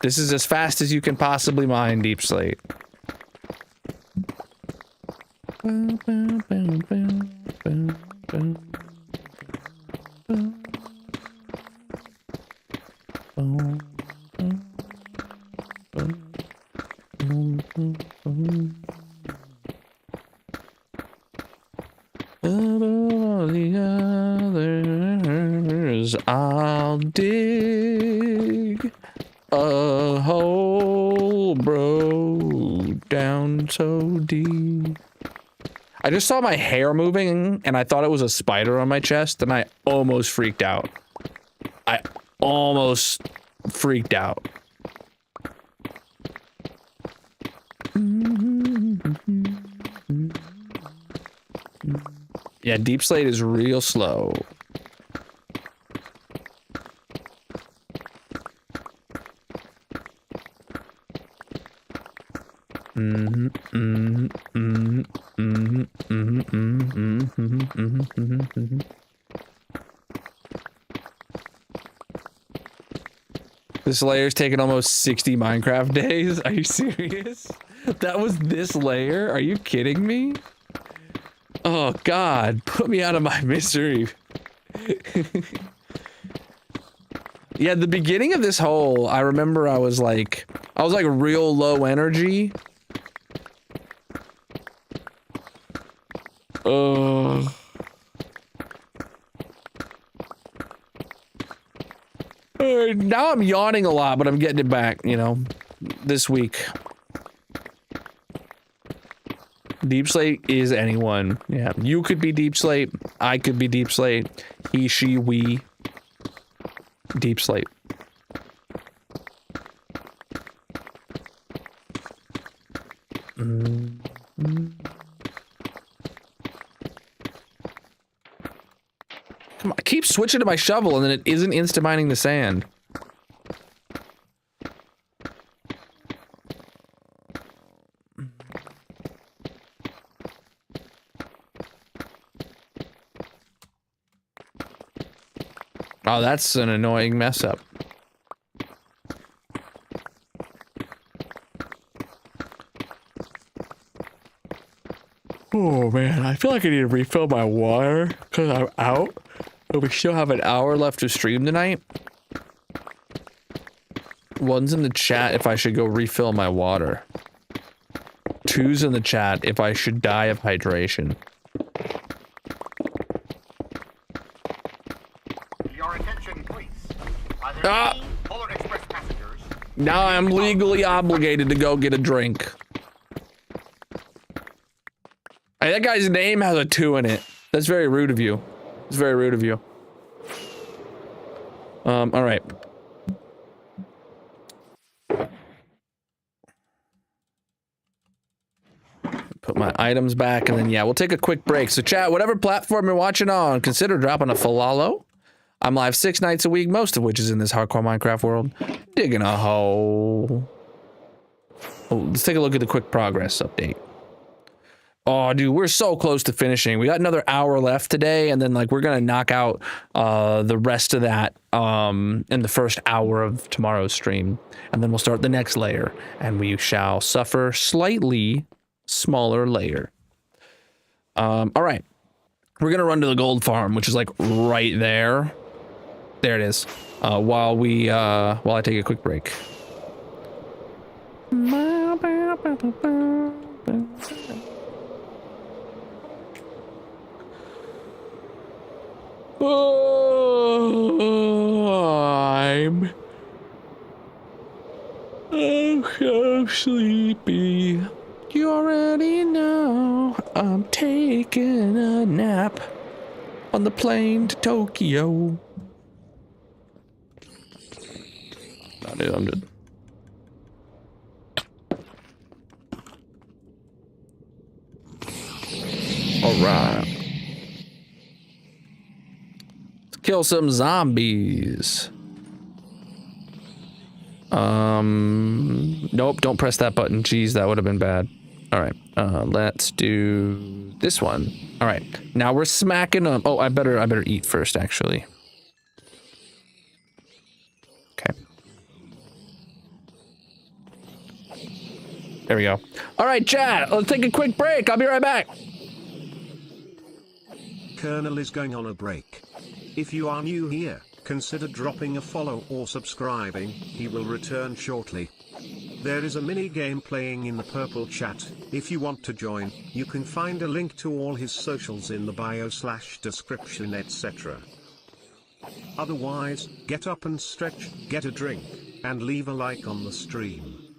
This is as fast as you can possibly mine deep slate. I'll dig a hole, bro, down so deep. I just saw my hair moving and I thought it was a spider on my chest and I almost freaked out. I almost freaked out. Yeah, Deep Slate is real slow. This layer's taken almost 60 Minecraft days. Are you serious? That was this layer? Are you kidding me? Oh God, put me out of my misery. Yeah, the beginning of this hole, I remember I was like real low energy. Now I'm yawning a lot, but I'm getting it back, you know, this week. Deep Slate is anyone. Yeah, you could be Deep Slate. I could be Deep Slate. He, she, we. Deep Slate. Come on, I keep switching to my shovel and then it isn't insta-mining the sand. Oh, that's an annoying mess up. Oh man, I feel like I need to refill my water because I'm out. But we still have an hour left to stream tonight. One's in the chat if I should go refill my water. Two's in the chat if I should die of hydration. Your attention, please. Are there any Polar Express passengers? Now I'm legally obligated to go get a drink. Hey, that guy's name has a 2 in it. That's very rude of you. It's very rude of you. All right. Put my items back, and then, yeah, we'll take a quick break. So, chat, whatever platform you're watching on, consider dropping a follow. I'm live 6 nights a week, most of which is in this hardcore Minecraft world. Digging a hole. Oh, let's take a look at the quick progress update. Oh, dude, we're so close to finishing. We got another hour left today, and then, like, we're gonna knock out the rest of that in the first hour of tomorrow's stream. And then we'll start the next layer, and we shall suffer slightly smaller layer. All right. We're gonna run to the gold farm, which is, like, right there. There it is. While I take a quick break. Oh, I'm so sleepy. You already know I'm taking a nap on the plane to Tokyo. Nah, dude, I'm just... Alright. Let's kill some zombies. Nope, don't press that button. Jeez, that would have been bad. Alright, let's do this one. Alright, now we're smacking them. Oh, I better eat first, actually. Okay. There we go. Alright, chat, let's take a quick break. I'll be right back. Colonel is going on a break. If you are new here, consider dropping a follow or subscribing. He will return shortly. There is a mini game playing in the purple chat. If you want to join, you can find a link to all his socials in the bio/description, etc. Otherwise, get up and stretch, get a drink, and leave a like on the stream.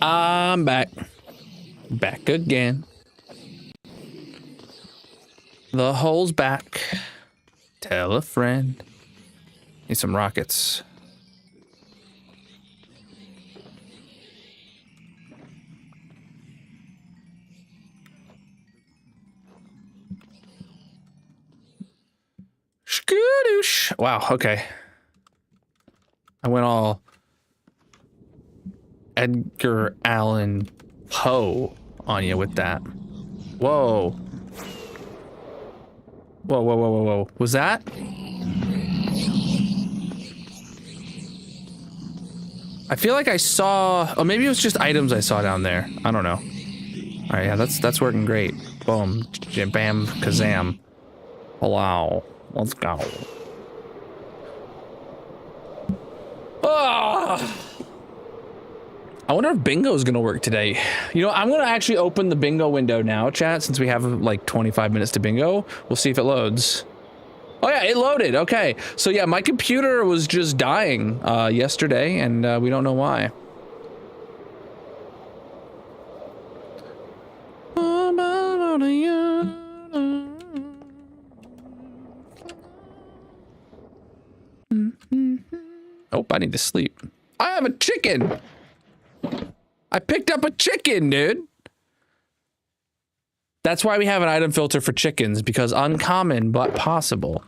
I'm back. Back again. The hole's back. Tell a friend. Need some rockets. Skadoosh. Wow, okay. I went all Edgar Allan Poe on you with that. Whoa. Whoa, whoa, whoa, whoa, whoa. Was that? I feel like I saw, oh, maybe it was just items I saw down there. I don't know. All right, yeah, that's working great. Boom, bam, kazam. Wow, let's go. Ah! I wonder if bingo is gonna work today. You know, I'm gonna actually open the bingo window now, chat, since we have like 25 minutes to bingo. We'll see if it loads. Oh yeah, it loaded. Okay, so yeah, my computer was just dying yesterday, and we don't know why. Oh, I need to sleep. I have a chicken. I picked up a chicken, dude. That's why we have an item filter for chickens, because uncommon but possible.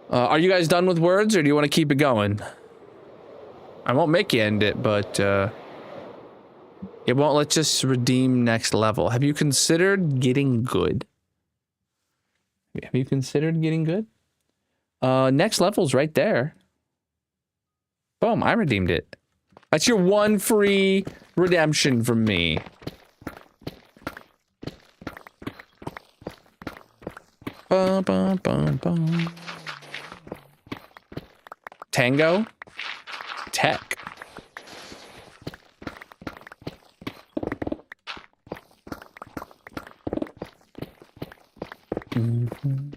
Are you guys done with words, or do you want to keep it going? I won't make you end it, but it won't let us redeem next level. Have you considered getting good? Have you considered getting good? Next level's right there. Boom, I redeemed it. That's your one free redemption from me. Bum, bum, bum, bum. Tango? Tech. Mm-hmm.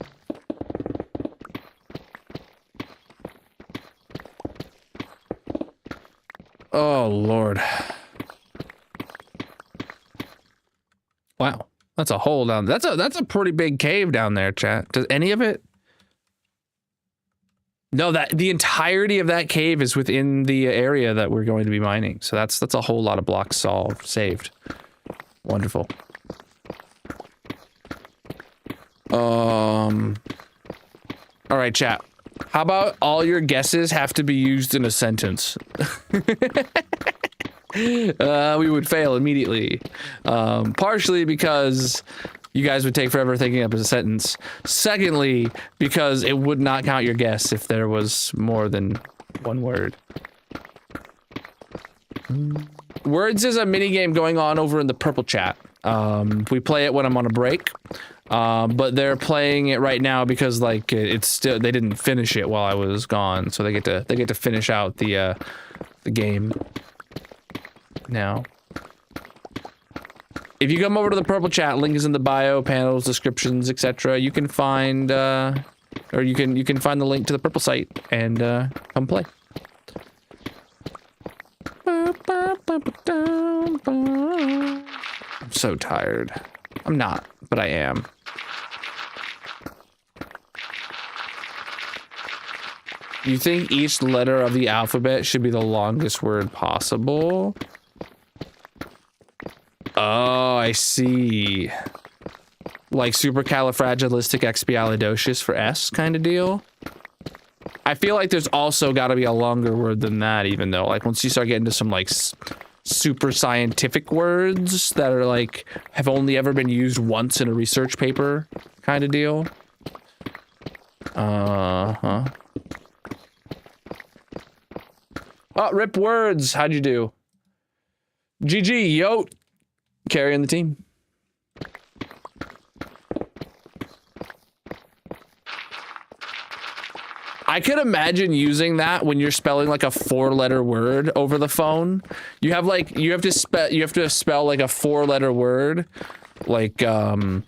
Oh, Lord. Wow. That's a hole down. That's a pretty big cave down there, chat. Does any of it? No, the entirety of that cave is within the area that we're going to be mining. So that's a whole lot of blocks saved. Wonderful. All right, chat. How about all your guesses have to be used in a sentence? We would fail immediately. Partially because you guys would take forever thinking up a sentence. Secondly, because it would not count your guess if there was more than one word. Words is a mini game going on over in the purple chat. We play it when I'm on a break. But they're playing it right now because like it's still, they didn't finish it while I was gone, so they get to finish out the game now. If you come over to the purple chat, link is in the bio, panels, descriptions, etc. You can find or you can find the link to the purple site and come play. I'm so tired. I'm not, but I am. You think each letter of the alphabet should be the longest word possible? Oh, I see. Like supercalifragilisticexpialidocious for S kind of deal? I feel like there's also got to be a longer word than that, even though, like, once you start getting to some, like, super scientific words that are, like, have only ever been used once in a research paper kind of deal. Uh-huh. Oh, Rip Words, how'd you do? GG, yo! Carrying the team. I could imagine using that when you're spelling like a 4-letter word over the phone. You have to spell like a 4-letter word. Like can't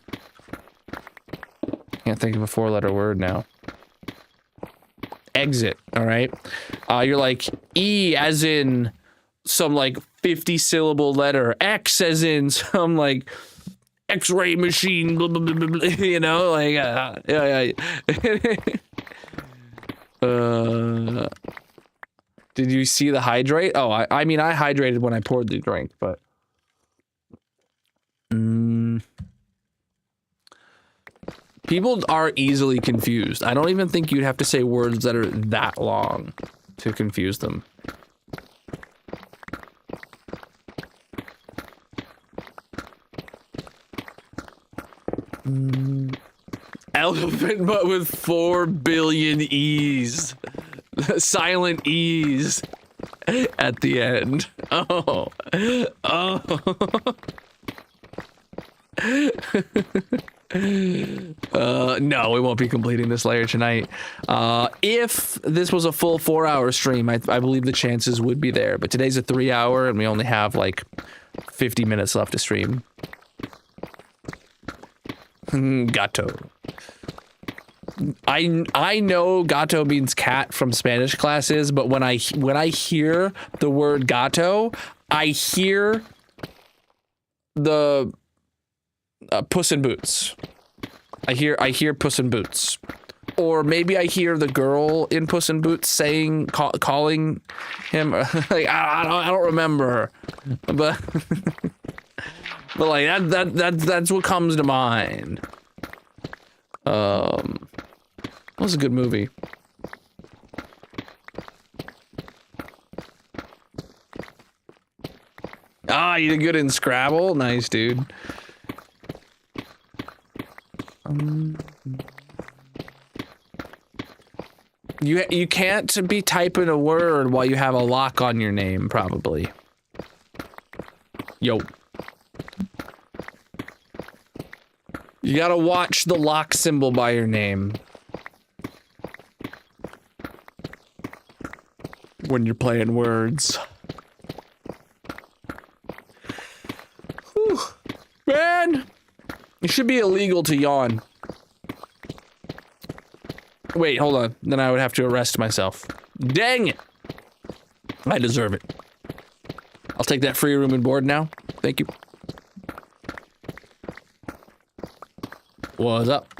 think of a 4-letter word now. exit, all right? You're like E as in some like 50 syllable letter, X as in some like X-ray machine, blah, blah, blah, blah, blah, you know, like, yeah. Did you see the hydrate? Oh, I mean, I hydrated when I poured the drink, but. People are easily confused. I don't even think you'd have to say words that are that long to confuse them. Elephant, but with 4 billion E's. Silent E's at the end. Oh. No, we won't be completing this layer tonight. If this was a full 4-hour stream, I believe the chances would be there. But today's a 3-hour, and we only have like 50 minutes left to stream. Gato. I know gato means cat from Spanish classes, but when I hear the word gato, I hear the Puss in Boots. I hear Puss in Boots, or maybe I hear the girl in Puss in Boots saying, calling him. Like I don't remember, but but like that's what comes to mind. That was a good movie. Ah, you did good in Scrabble. Nice, dude. You can't be typing a word while you have a lock on your name, probably. Yo. You gotta watch the lock symbol by your name when you're playing words. Whew. Man! It should be illegal to yawn. Wait, hold on. Then I would have to arrest myself. Dang it! I deserve it. I'll take that free room and board now. Thank you. What's up?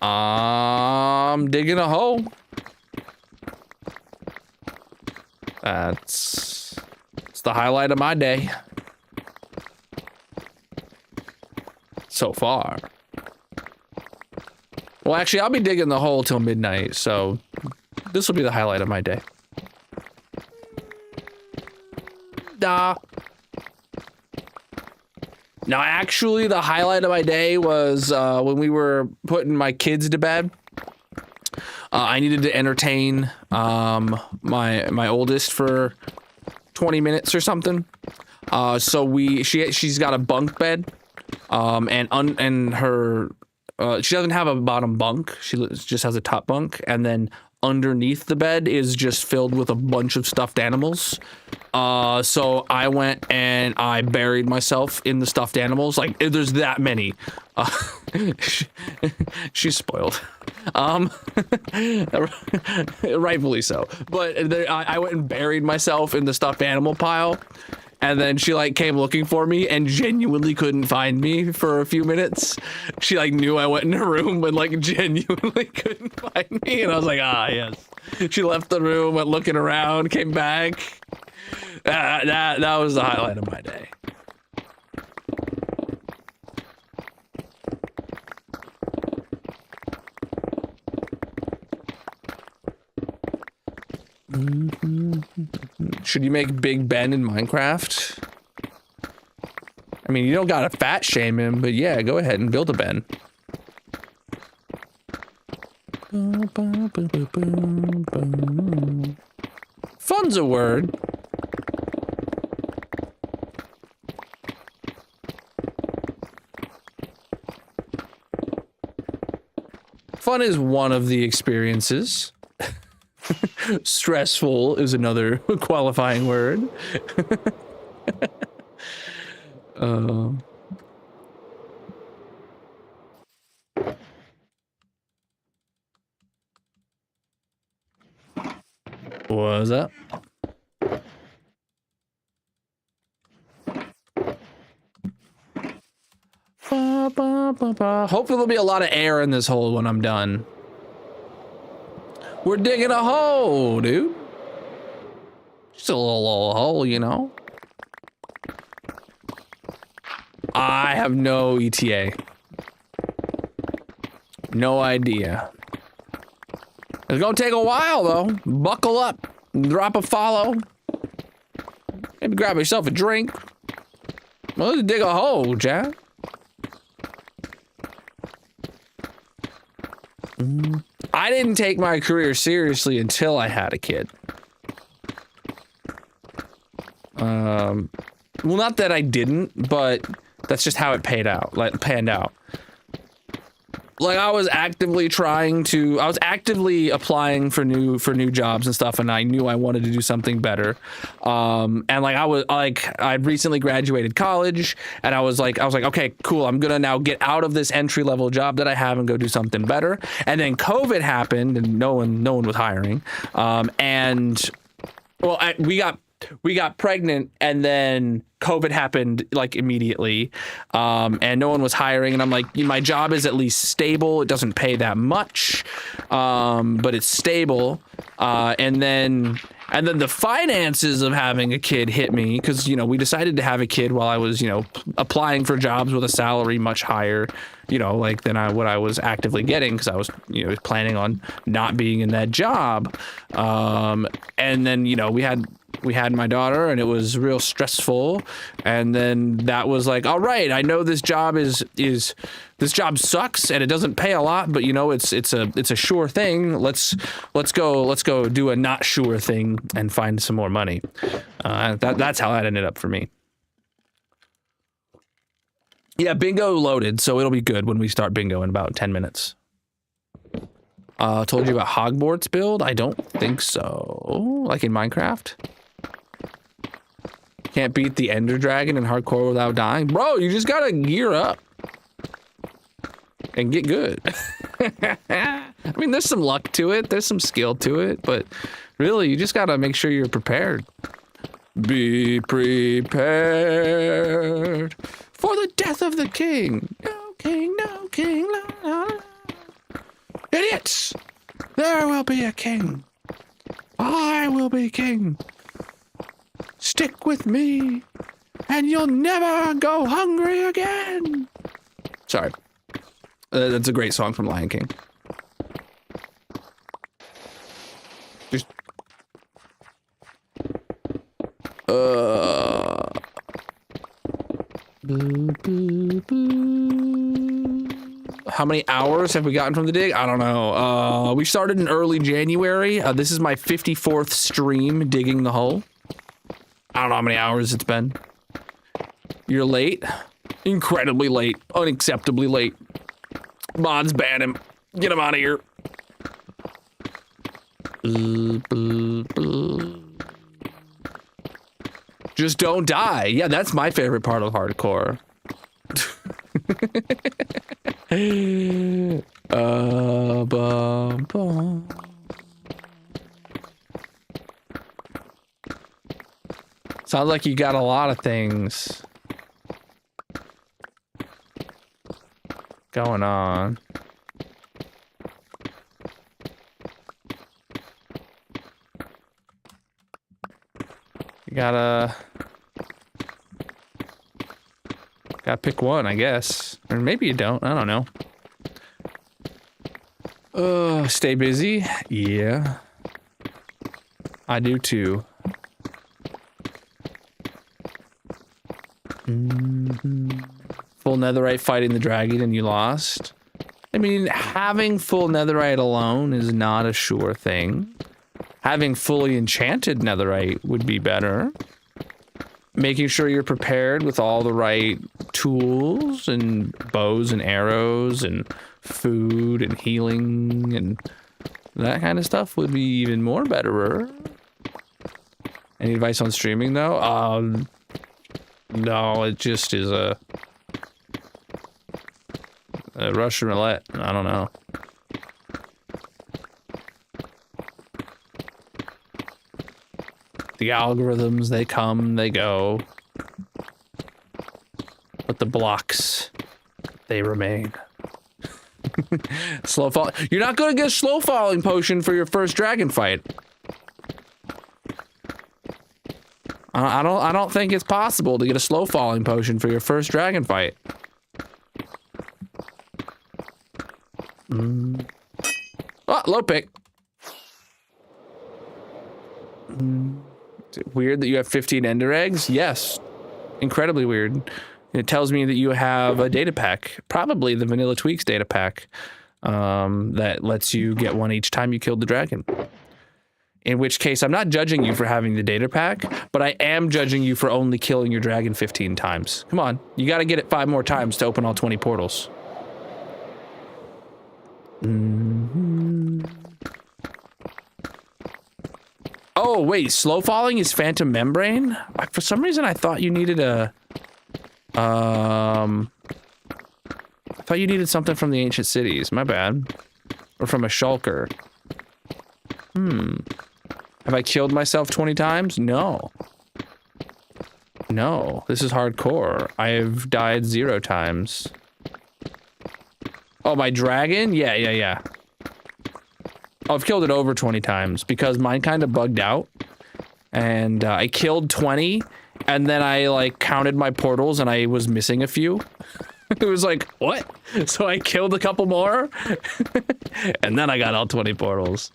I'm digging a hole. It's the highlight of my day. So far. Well, actually, I'll be digging the hole till midnight, so this will be the highlight of my day. Nah. Now, actually, the highlight of my day was when we were putting my kids to bed. I needed to entertain my oldest for 20 minutes or something. So she's got a bunk bed, and her she doesn't have a bottom bunk. She just has a top bunk, and then underneath the bed is just filled with a bunch of stuffed animals. So I went and I buried myself in the stuffed animals. Like, there's that many. She's spoiled. Rightfully so. But I went and buried myself in the stuffed animal pile. And then she like came looking for me and genuinely couldn't find me for a few minutes. She like knew I went in her room but like genuinely couldn't find me. And I was like, ah, yes. She left the room, went looking around, came back. That was the highlight of my day. Should you make Big Ben in Minecraft? I mean, you don't gotta fat shame him, but yeah, go ahead and build a Ben. Fun's a word. Fun is one of the experiences. Stressful is another qualifying word. What's up? Hopefully there'll be a lot of air in this hole when I'm done. We're digging a hole, dude. Just a little hole, you know. I have no ETA. No idea. It's gonna take a while though. Buckle up, drop a follow. Maybe grab yourself a drink. Well, let's dig a hole, Jack. I didn't take my career seriously until I had a kid. Well, not that I didn't, but that's just how it panned out. Like I was actively applying for new jobs and stuff, and I knew I wanted to do something better. And I'd recently graduated college, and I was like, okay, cool. I'm gonna now get out of this entry level job that I have and go do something better. And then COVID happened, and no one was hiring. We got pregnant, and then COVID happened like immediately, and no one was hiring. And I'm like, my job is at least stable. It doesn't pay that much, but it's stable. And then the finances of having a kid hit me because, you know, we decided to have a kid while I was, you know, applying for jobs with a salary much higher, you know, like than what I was actively getting because I was, you know, planning on not being in that job. And then, you know, we had my daughter, and it was real stressful. And then that was like, all right, I know this job this job sucks and it doesn't pay a lot, but you know, it's a sure thing. Let's go do a not sure thing and find some more money. That's how that ended up for me. Yeah, bingo loaded, so it'll be good when we start bingo in about 10 minutes. Told you about Hogwarts build? I don't think so. Like in Minecraft? Can't beat the Ender Dragon in hardcore without dying. Bro, you just gotta gear up and get good. I mean, there's some luck to it. There's some skill to it, but really, you just gotta make sure you're prepared. Be prepared for the death of the king. No king, no king. La, la, la. Idiots! There will be a king. I will be king. Stick with me, and you'll never go hungry again. Sorry. That's a great song from Lion King. Just... How many hours have we gotten from the dig? I don't know. We started in early January. This is my 54th stream digging the hole. I don't know how many hours it's been. You're late? Incredibly late. Unacceptably late. Mods ban him. Get him out of here. Just don't die. Yeah, that's my favorite part of hardcore. Sounds like you got a lot of things going on. You gotta pick one, I guess. Or maybe you don't. I don't know. Stay busy? Yeah. I do too. Full netherite fighting the dragon and you lost. I mean, having full netherite alone is not a sure thing. Having fully enchanted netherite would be better. Making sure you're prepared with all the right tools and bows and arrows and food and healing and that kind of stuff would be even more betterer. Any advice on streaming though? No, it just is a Russian roulette. I don't know. The algorithms, they come, they go. But the blocks, they remain. Slow fall. You're not gonna get a slow falling potion for your first dragon fight. I don't think it's possible to get a slow falling potion for your first dragon fight. Oh, low pick. Is it weird that you have 15 ender eggs? Yes. Incredibly weird. It tells me that you have a data pack, probably the Vanilla Tweaks data pack, that lets you get one each time you killed the dragon. In which case, I'm not judging you for having the data pack, but I am judging you for only killing your dragon 15 times. Come on, you gotta get it 5 more times to open all 20 portals. Oh, wait, slow falling is Phantom Membrane? For some reason, I thought you needed a... I thought you needed something from the ancient cities. My bad. Or from a shulker. Have I killed myself 20 times? No. No, this is hardcore. I have died 0 times. Oh, my dragon? Yeah. Oh, I've killed it over 20 times because mine kind of bugged out. And I killed 20, and then I like counted my portals and I was missing a few. It was like, what? So I killed a couple more, and then I got all 20 portals.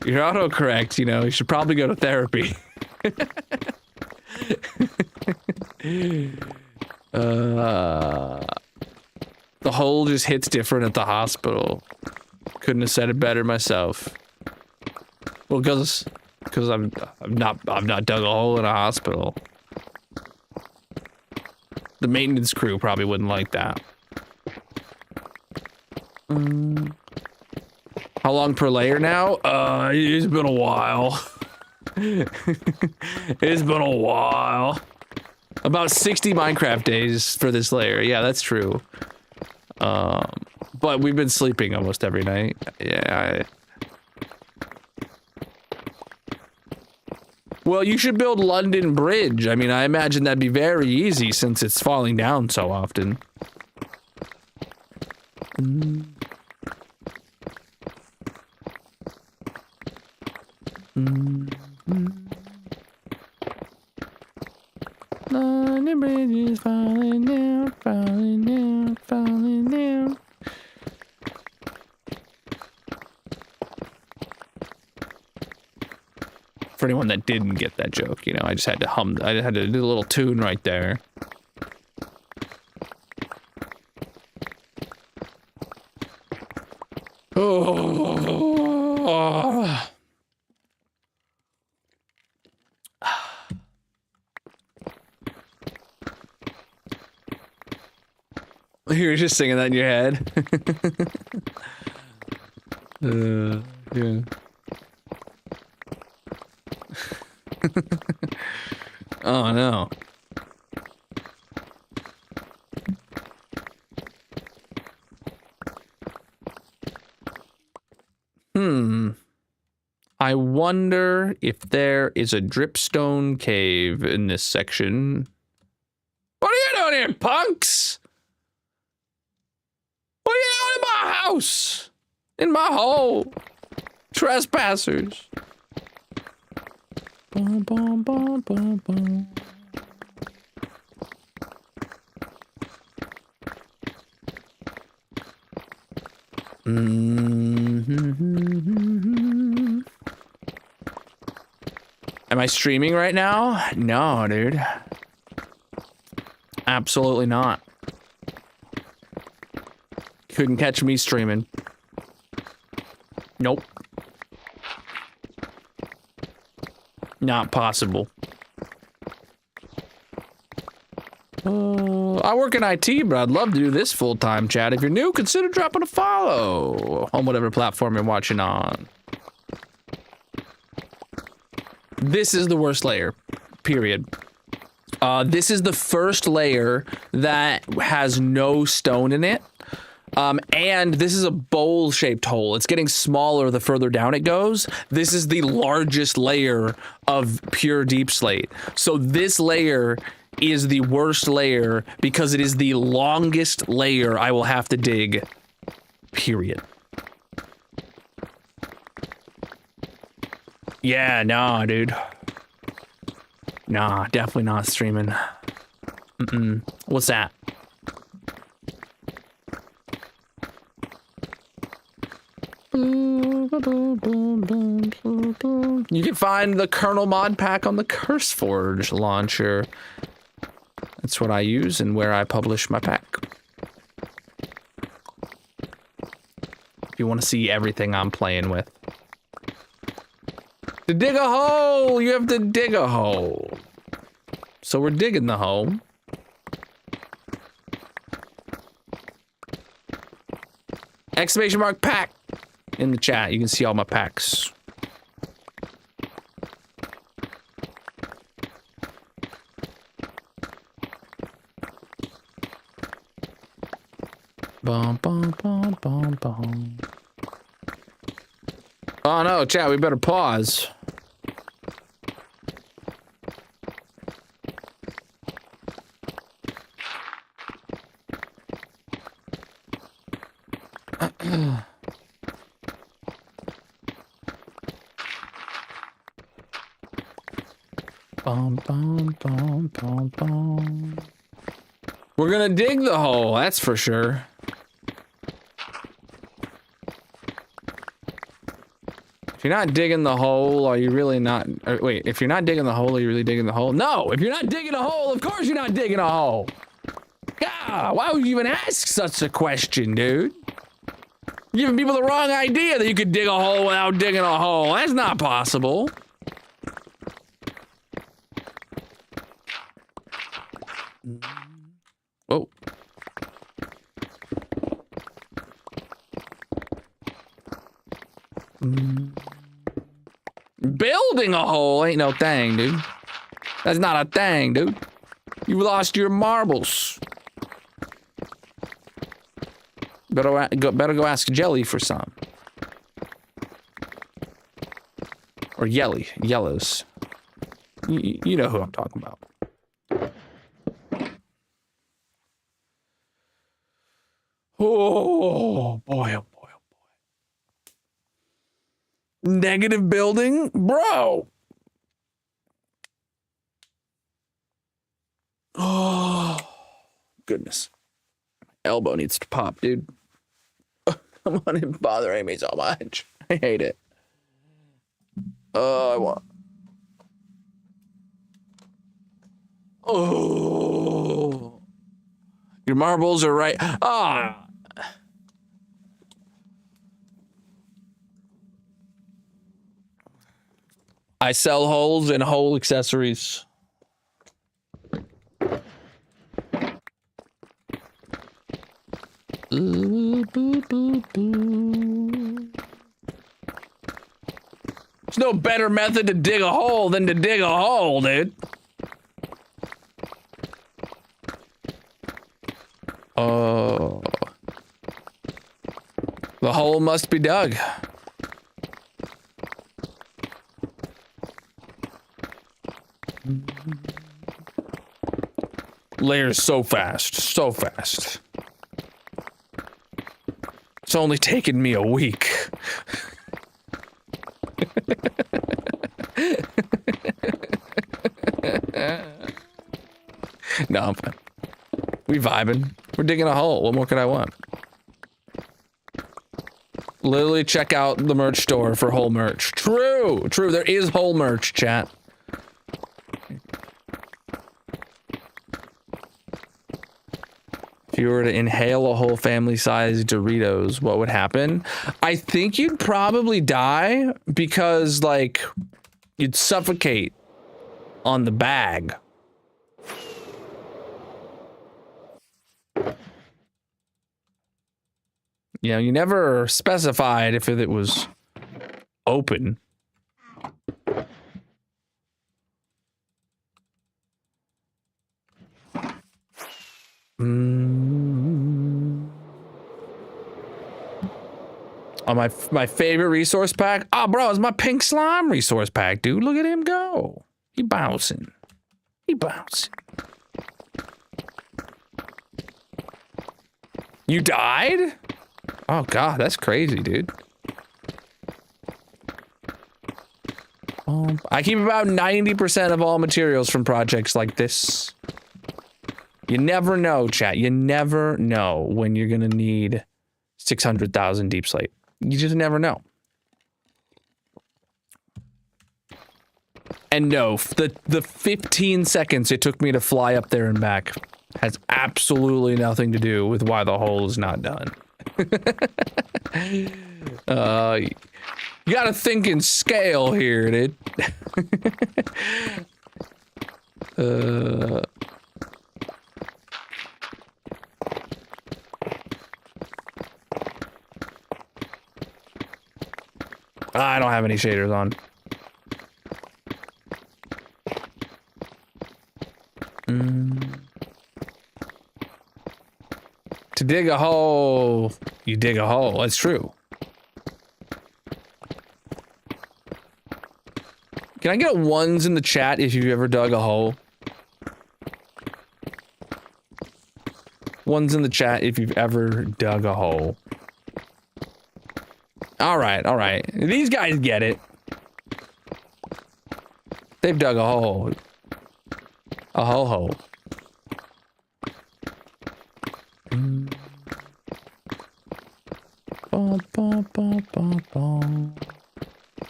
Your autocorrect, you know, you should probably go to therapy. The hole just hits different at the hospital. Couldn't have said it better myself. Well, because I've not dug a hole in a hospital. The maintenance crew probably wouldn't like that. How long per layer now? It's been a while. It's been a while. About 60 Minecraft days for this layer. Yeah, that's true. But we've been sleeping almost every night. Yeah. Well, you should build London Bridge. I mean, I imagine that'd be very easy since it's falling down so often. London Bridge is falling down, falling down, falling down. For anyone that didn't get that joke, you know, I just had to hum, I had to do a little tune right there. Oh. You were just singing that in your head. Yeah. Oh no. I wonder if there is a dripstone cave in this section. What are you doing here, punks? What are you doing in my house? In my hole? Trespassers. Bum, bum, bum, bum, bum. Am I streaming right now? No, dude. Absolutely not. Couldn't catch me streaming. Nope. Not possible. I work in IT, but I'd love to do this full-time, chat. If you're new, consider dropping a follow on whatever platform you're watching on. This is the worst layer. Period. This is the first layer that has no stone in it. And this is a bowl-shaped hole. It's getting smaller the further down it goes. This is the largest layer of pure deep slate. So this layer is the worst layer because it is the longest layer I will have to dig, period. Yeah, nah, dude. Nah, definitely not streaming. What's that? You can find the Colonel mod pack on the CurseForge launcher. That's what I use and where I publish my pack. If you want to see everything I'm playing with. To dig a hole, you have to dig a hole. So we're digging the hole. Exclamation mark pack in the chat. You can see all my packs. Bum, bum, bum, bum, bum. Oh no, chat, we better pause. Bum, bum, bum, bum, bum. We're gonna dig the hole, that's for sure. If you're not digging the hole, are you really not? Wait, if you're not digging the hole, are you really digging the hole? No, if you're not digging a hole, of course you're not digging a hole. God, why would you even ask such a question, dude? You're giving people the wrong idea that you could dig a hole without digging a hole. That's not possible. Whoa. Building a hole ain't no thing, dude. That's not a thing, dude. You lost your marbles. Better go ask Jelly for some. Or Yellows. You know who I'm talking about. Oh boy, oh boy, oh boy. Negative building? Bro! Oh, goodness. Elbow needs to pop, dude. Come on, it's bothering me so much. I hate it. I want. Oh. Your marbles are right. Ah. I sell holes and hole accessories. There's no better method to dig a hole than to dig a hole, dude. Oh. The hole must be dug. Layers so fast, so fast. It's only taken me a week. No, I'm fine. We vibing. We're digging a hole. What more could I want? Literally check out the merch store for hole merch. True, true. There is hole merch, chat. If you were to inhale a whole family-sized Doritos, what would happen? I think you'd probably die because, like, you'd suffocate on the bag. You know, you never specified if it was open. Oh, my favorite resource pack. Oh, bro, it's my pink slime resource pack, dude. Look at him go. He bouncing. He bouncing. You died? Oh god, that's crazy, dude. I keep about 90% of all materials from projects like this. You never know, chat. You never know when you're gonna need 600,000 deep slate. You just never know. And no, the 15 seconds it took me to fly up there and back has absolutely nothing to do with why the hole is not done. You gotta think in scale here, dude. I don't have any shaders on. To dig a hole, you dig a hole. That's true. Can I get ones in the chat if you've ever dug a hole? Ones in the chat if you've ever dug a hole. Alright, alright. These guys get it. They've dug a hole. A hole.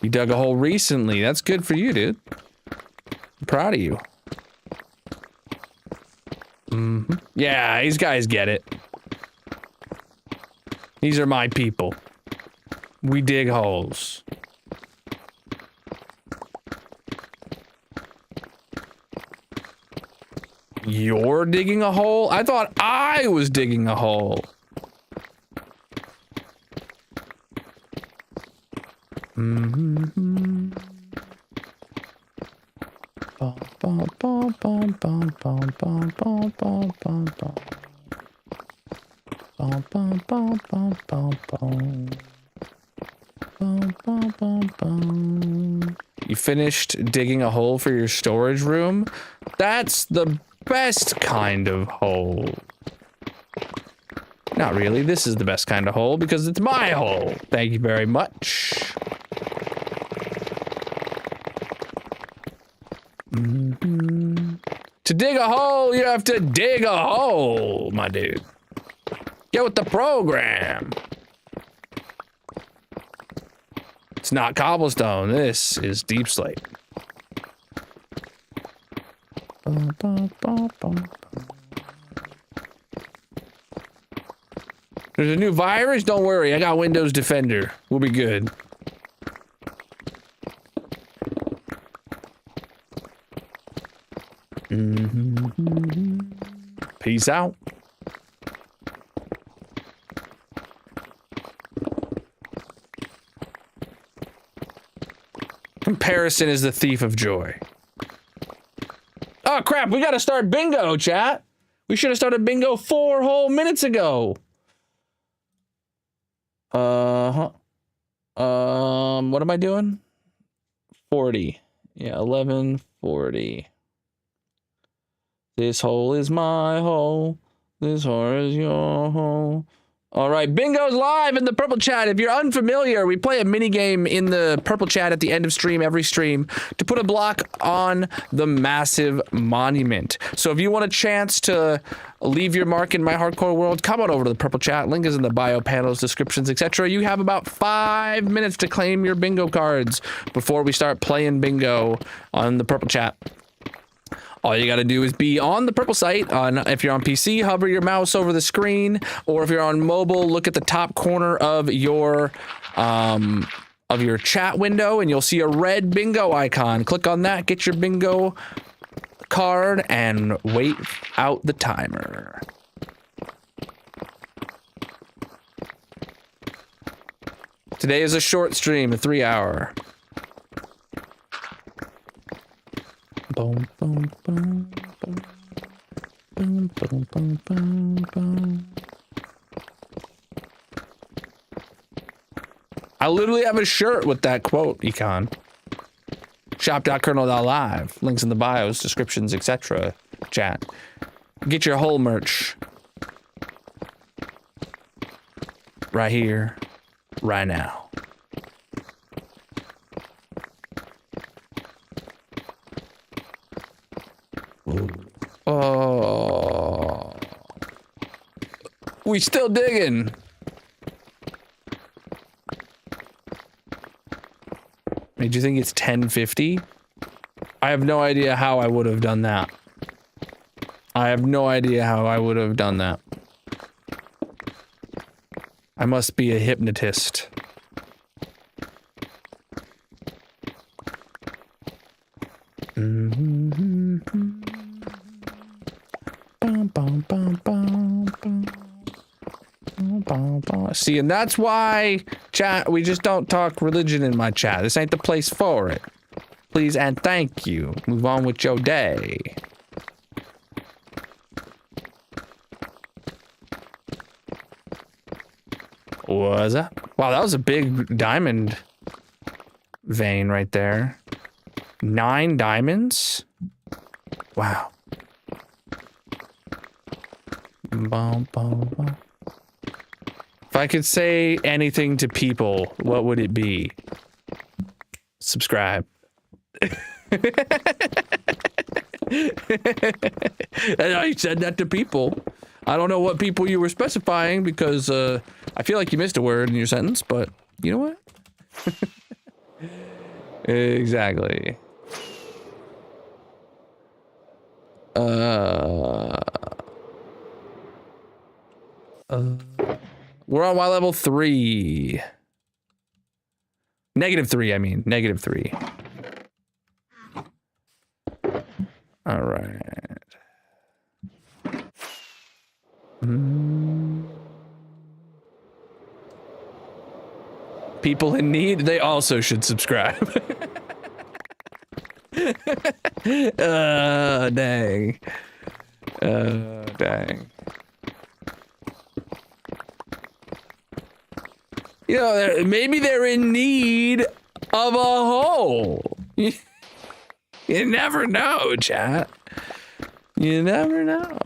You dug a hole recently. That's good for you, dude. I'm proud of you. Yeah, these guys get it. These are my people. We dig holes. You're digging a hole? I thought I was digging a hole. You finished digging a hole for your storage room? That's the best kind of hole. Not really. This is the best kind of hole because it's my hole. Thank you very much. To dig a hole, you have to dig a hole, my dude. Get with the program. It's not cobblestone. This is deep slate. There's a new virus? Don't worry, I got Windows Defender. We'll be good. Peace out. Comparison is the thief of joy. Oh crap, we gotta start bingo, chat. We should have started bingo 4 whole minutes ago. What am I doing? 40. Yeah, 11:40. This hole is my hole. This hole is your hole. All right, bingo's live in the purple chat. If you're unfamiliar, we play a mini game in the purple chat at the end of stream, every stream, to put a block on the massive monument. So if you want a chance to leave your mark in my hardcore world, come on over to the purple chat. Link is in the bio panels, descriptions, etc. You have about 5 minutes to claim your bingo cards before we start playing bingo on the purple chat. All you got to do is be on the purple site. If you're on PC, hover your mouse over the screen, or if you're on mobile, look at the top corner of your chat window, and you'll see a red bingo icon. Click on that, get your bingo card, and wait out the timer. Today is a short stream, a 3-hour. Boom, boom, boom, boom, boom, boom, boom, boom, boom. I literally have a shirt with that quote, Econ. Shop.colonel.live. Links in the bios, descriptions, etc. Chat. Get your whole merch. Right here. Right now. Oh. We still digging. Did you think it's 1050? I have no idea how I would have done that. I have no idea how I would have done that. I must be a hypnotist. See, and that's why, chat, we just don't talk religion in my chat. This ain't the place for it. Please and thank you. Move on with your day. Was that? Wow, that was a big diamond vein right there. 9 diamonds? Wow. Bum, bum, bum. If I could say anything to people, what would it be? Subscribe. And I said that to people. I don't know what people you were specifying because I feel like you missed a word in your sentence, but you know what? Exactly. We're on Y level 3. -3, I mean. -3. All right. People in need, they also should subscribe. Dang. Dang. You know, maybe they're in need of a hole. You never know, chat. You never know.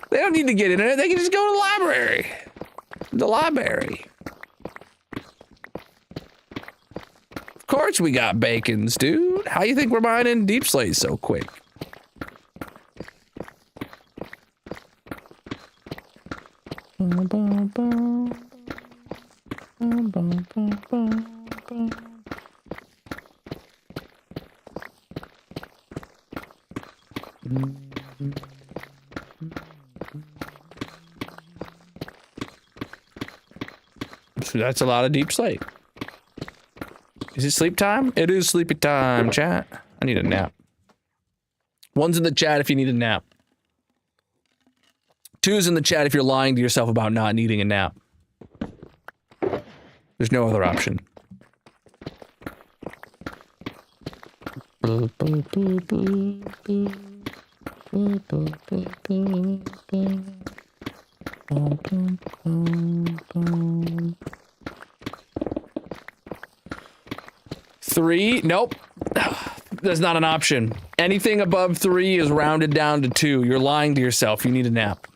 They don't need to get internet. They can just go to the library. The library. Of course we got bacons, dude. How you think we're mining deep slate so quick? So that's a lot of deep slate. Is it sleep time? It is sleepy time, chat. I need a nap. 1's in the chat if you need a nap. 2's in the chat if you're lying to yourself about not needing a nap. There's no other option. Three? Nope. That's not an option. Anything above 3 is rounded down to 2. You're lying to yourself. You need a nap.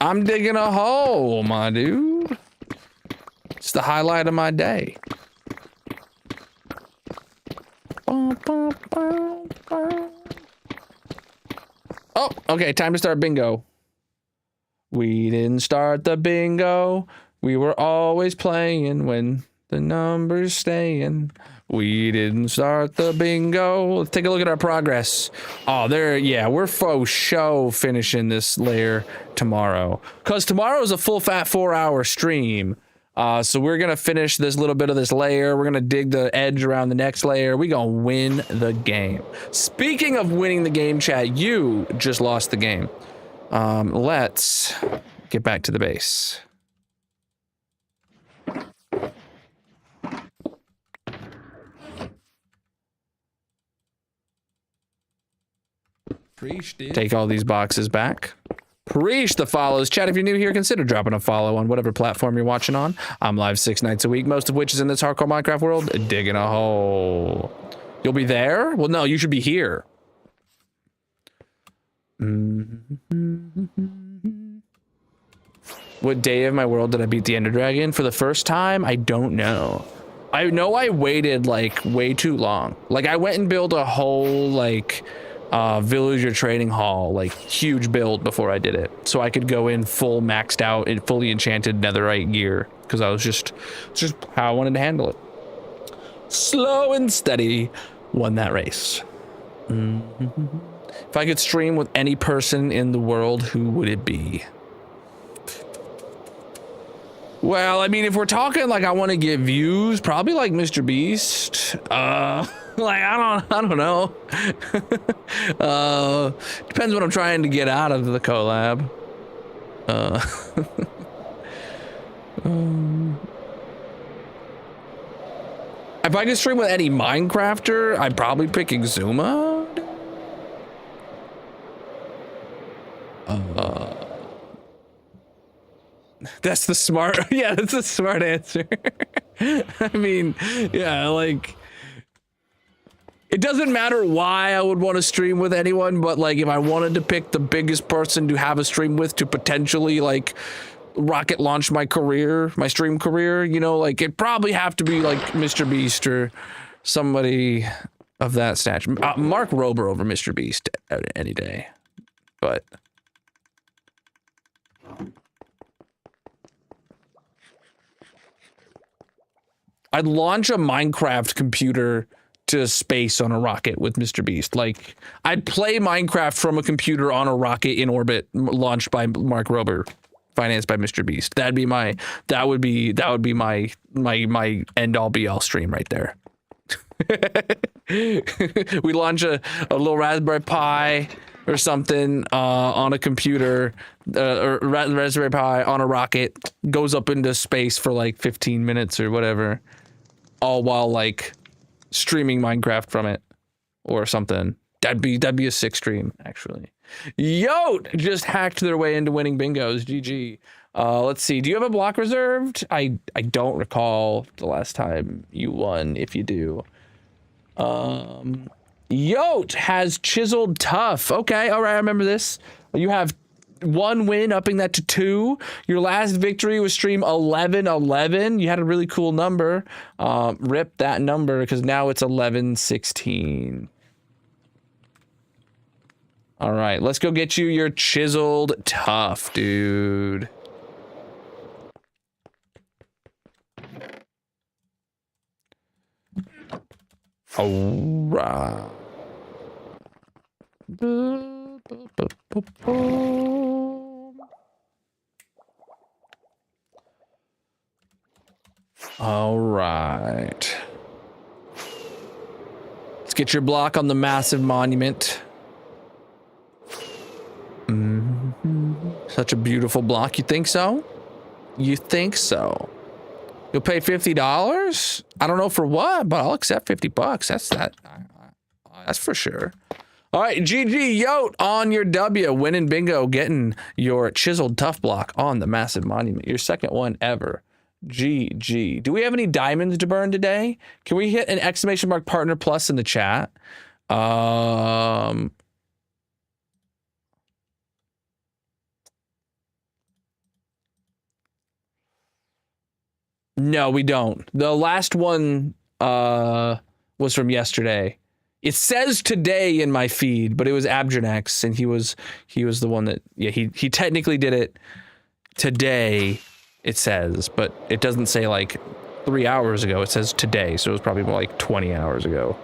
I'm digging a hole, my dude. It's the highlight of my day. Oh, okay, time to start bingo. We didn't start the bingo. We were always playing when the numbers staying. We didn't start the bingo. Let's take a look at our progress. Oh, there, yeah, we're faux show finishing this layer tomorrow. Because tomorrow is a full fat 4-hour stream. So we're going to finish this little bit of this layer. We're going to dig the edge around the next layer. We're going to win the game. Speaking of winning the game, chat, you just lost the game. Let's get back to the base. Take all these boxes back. Preach the follows. Chat, if you're new here, consider dropping a follow on whatever platform you're watching on. I'm live 6 nights a week, most of which is in this hardcore Minecraft world, digging a hole. You'll be there? Well, no, you should be here. What day of my world did I beat the Ender Dragon? For the first time? I don't know. I know I waited, like, way too long. Like, I went and built a whole, like... villager trading hall, like huge build before I did it, so I could go in full maxed out and fully enchanted netherite gear, because I was just how I wanted to handle it. Slow and steady won that race. If I could stream with any person in the world, who would it be? Well, I mean, if we're talking like I want to get views, probably like Mr. Beast. Like I don't know. Depends what I'm trying to get out of the collab. If I could stream with any Minecrafter, I'd probably pick Exuma. That's the smart. Yeah, that's a smart answer. I mean, yeah, like. It doesn't matter why I would want to stream with anyone, but like if I wanted to pick the biggest person to have a stream with to potentially like rocket launch my career, my stream career, you know, like it'd probably have to be like Mr. Beast or somebody of that stature. Mark Rober over Mr. Beast any day, but. I'd launch a Minecraft computer to space on a rocket with Mr. Beast. Like I'd play Minecraft from a computer on a rocket in orbit launched by Mark Rober, financed by Mr. Beast. That would be my end all be all stream right there. We launch a little Raspberry Pi or something on a computer, or Raspberry Pi on a rocket, goes up into space for like 15 minutes or whatever, all while like streaming Minecraft from it or something. That'd be a sick stream, actually. Yo, just hacked their way into winning bingos. GG. Let's see. Do you have a block reserved? I don't recall the last time you won, if you do. Yote has chiseled tough. Okay, all right, I remember this. You have 1 win, upping that to 2. Your last victory was stream 11-11. You had a really cool number. Rip that number, because now it's 11-16. All right, let's go get you your chiseled tough, dude. All right. All right. Let's get your block on the massive monument. Such a beautiful block. You think so? You think so? You'll pay $50? I don't know for what, but I'll accept $50. That's for sure. All right, GG Yote on your W, winning bingo, getting your chiseled tough block on the massive monument. Your second one ever. GG. Do we have any diamonds to burn today? Can we hit an exclamation mark partner plus in the chat? No, we don't. The last one was from yesterday. It says today in my feed, but it was Abdranex, and he was the one that, yeah, he technically did it today, it says, but it doesn't say like 3 hours ago. It says today, so it was probably more like 20 hours ago.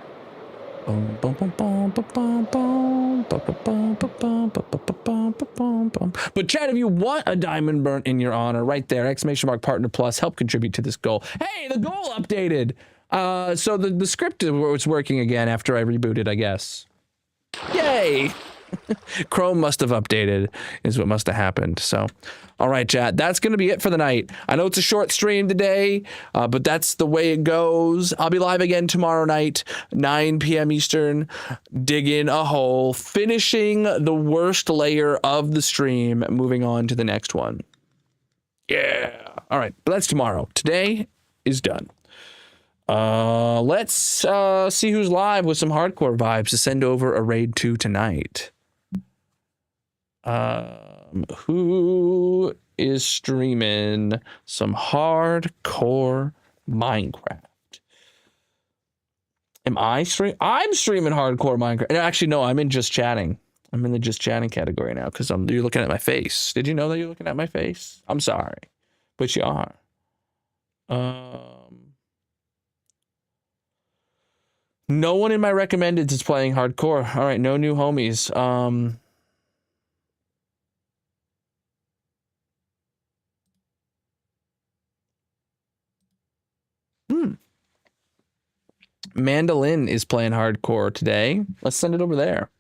But Chad, if you want a diamond burnt in your honor, right there, exclamation mark partner plus, help contribute to this goal. Hey, the goal updated. So the script was working again after I rebooted, I guess. Yay. Chrome must have updated is what must have happened. So, all right, chat. That's going to be it for the night. I know it's a short stream today, but that's the way it goes. I'll be live again tomorrow night, 9 p.m. Eastern, digging a hole, finishing the worst layer of the stream, moving on to the next one. Yeah. All right, but that's tomorrow. Today is done. Let's see who's live with some hardcore vibes to send over a raid to tonight. Who is streaming some hardcore Minecraft? I'm streaming hardcore Minecraft. Actually, no, I'm in just chatting. I'm in the just chatting category now because you're looking at my face. Did you know that you're looking at my face? I'm sorry, but you are. No one in my recommended is playing hardcore. All right, no new homies. Mandolin is playing hardcore today. Let's send it over there.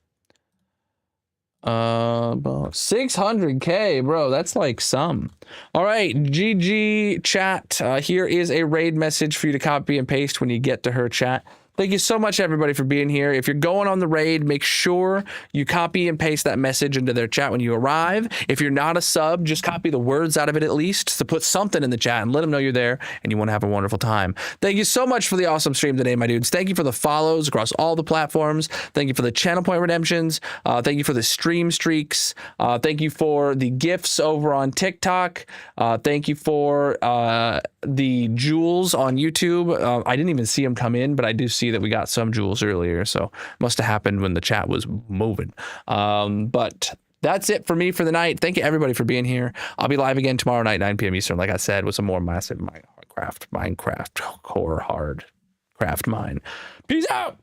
600K, bro. That's like some. All right, GG chat. Here is a raid message for you to copy and paste when you get to her chat. Thank you so much, everybody, for being here. If you're going on the raid, make sure you copy and paste that message into their chat when you arrive. If you're not a sub, just copy the words out of it at least to put something in the chat and let them know you're there and you want to have a wonderful time. Thank you so much for the awesome stream today, my dudes. Thank you for the follows across all the platforms. Thank you for the channel point redemptions. Thank you for the stream streaks. Thank you for the gifts over on TikTok. Thank you for the jewels on YouTube. I didn't even see them come in, but I do see that we got some jewels earlier, so must have happened when the chat was moving. But that's it for me for the night. Thank you everybody for being here. I'll be live again tomorrow night, 9 p.m. Eastern, like I said, with some more massive Minecraft core hard craft mine. Peace out.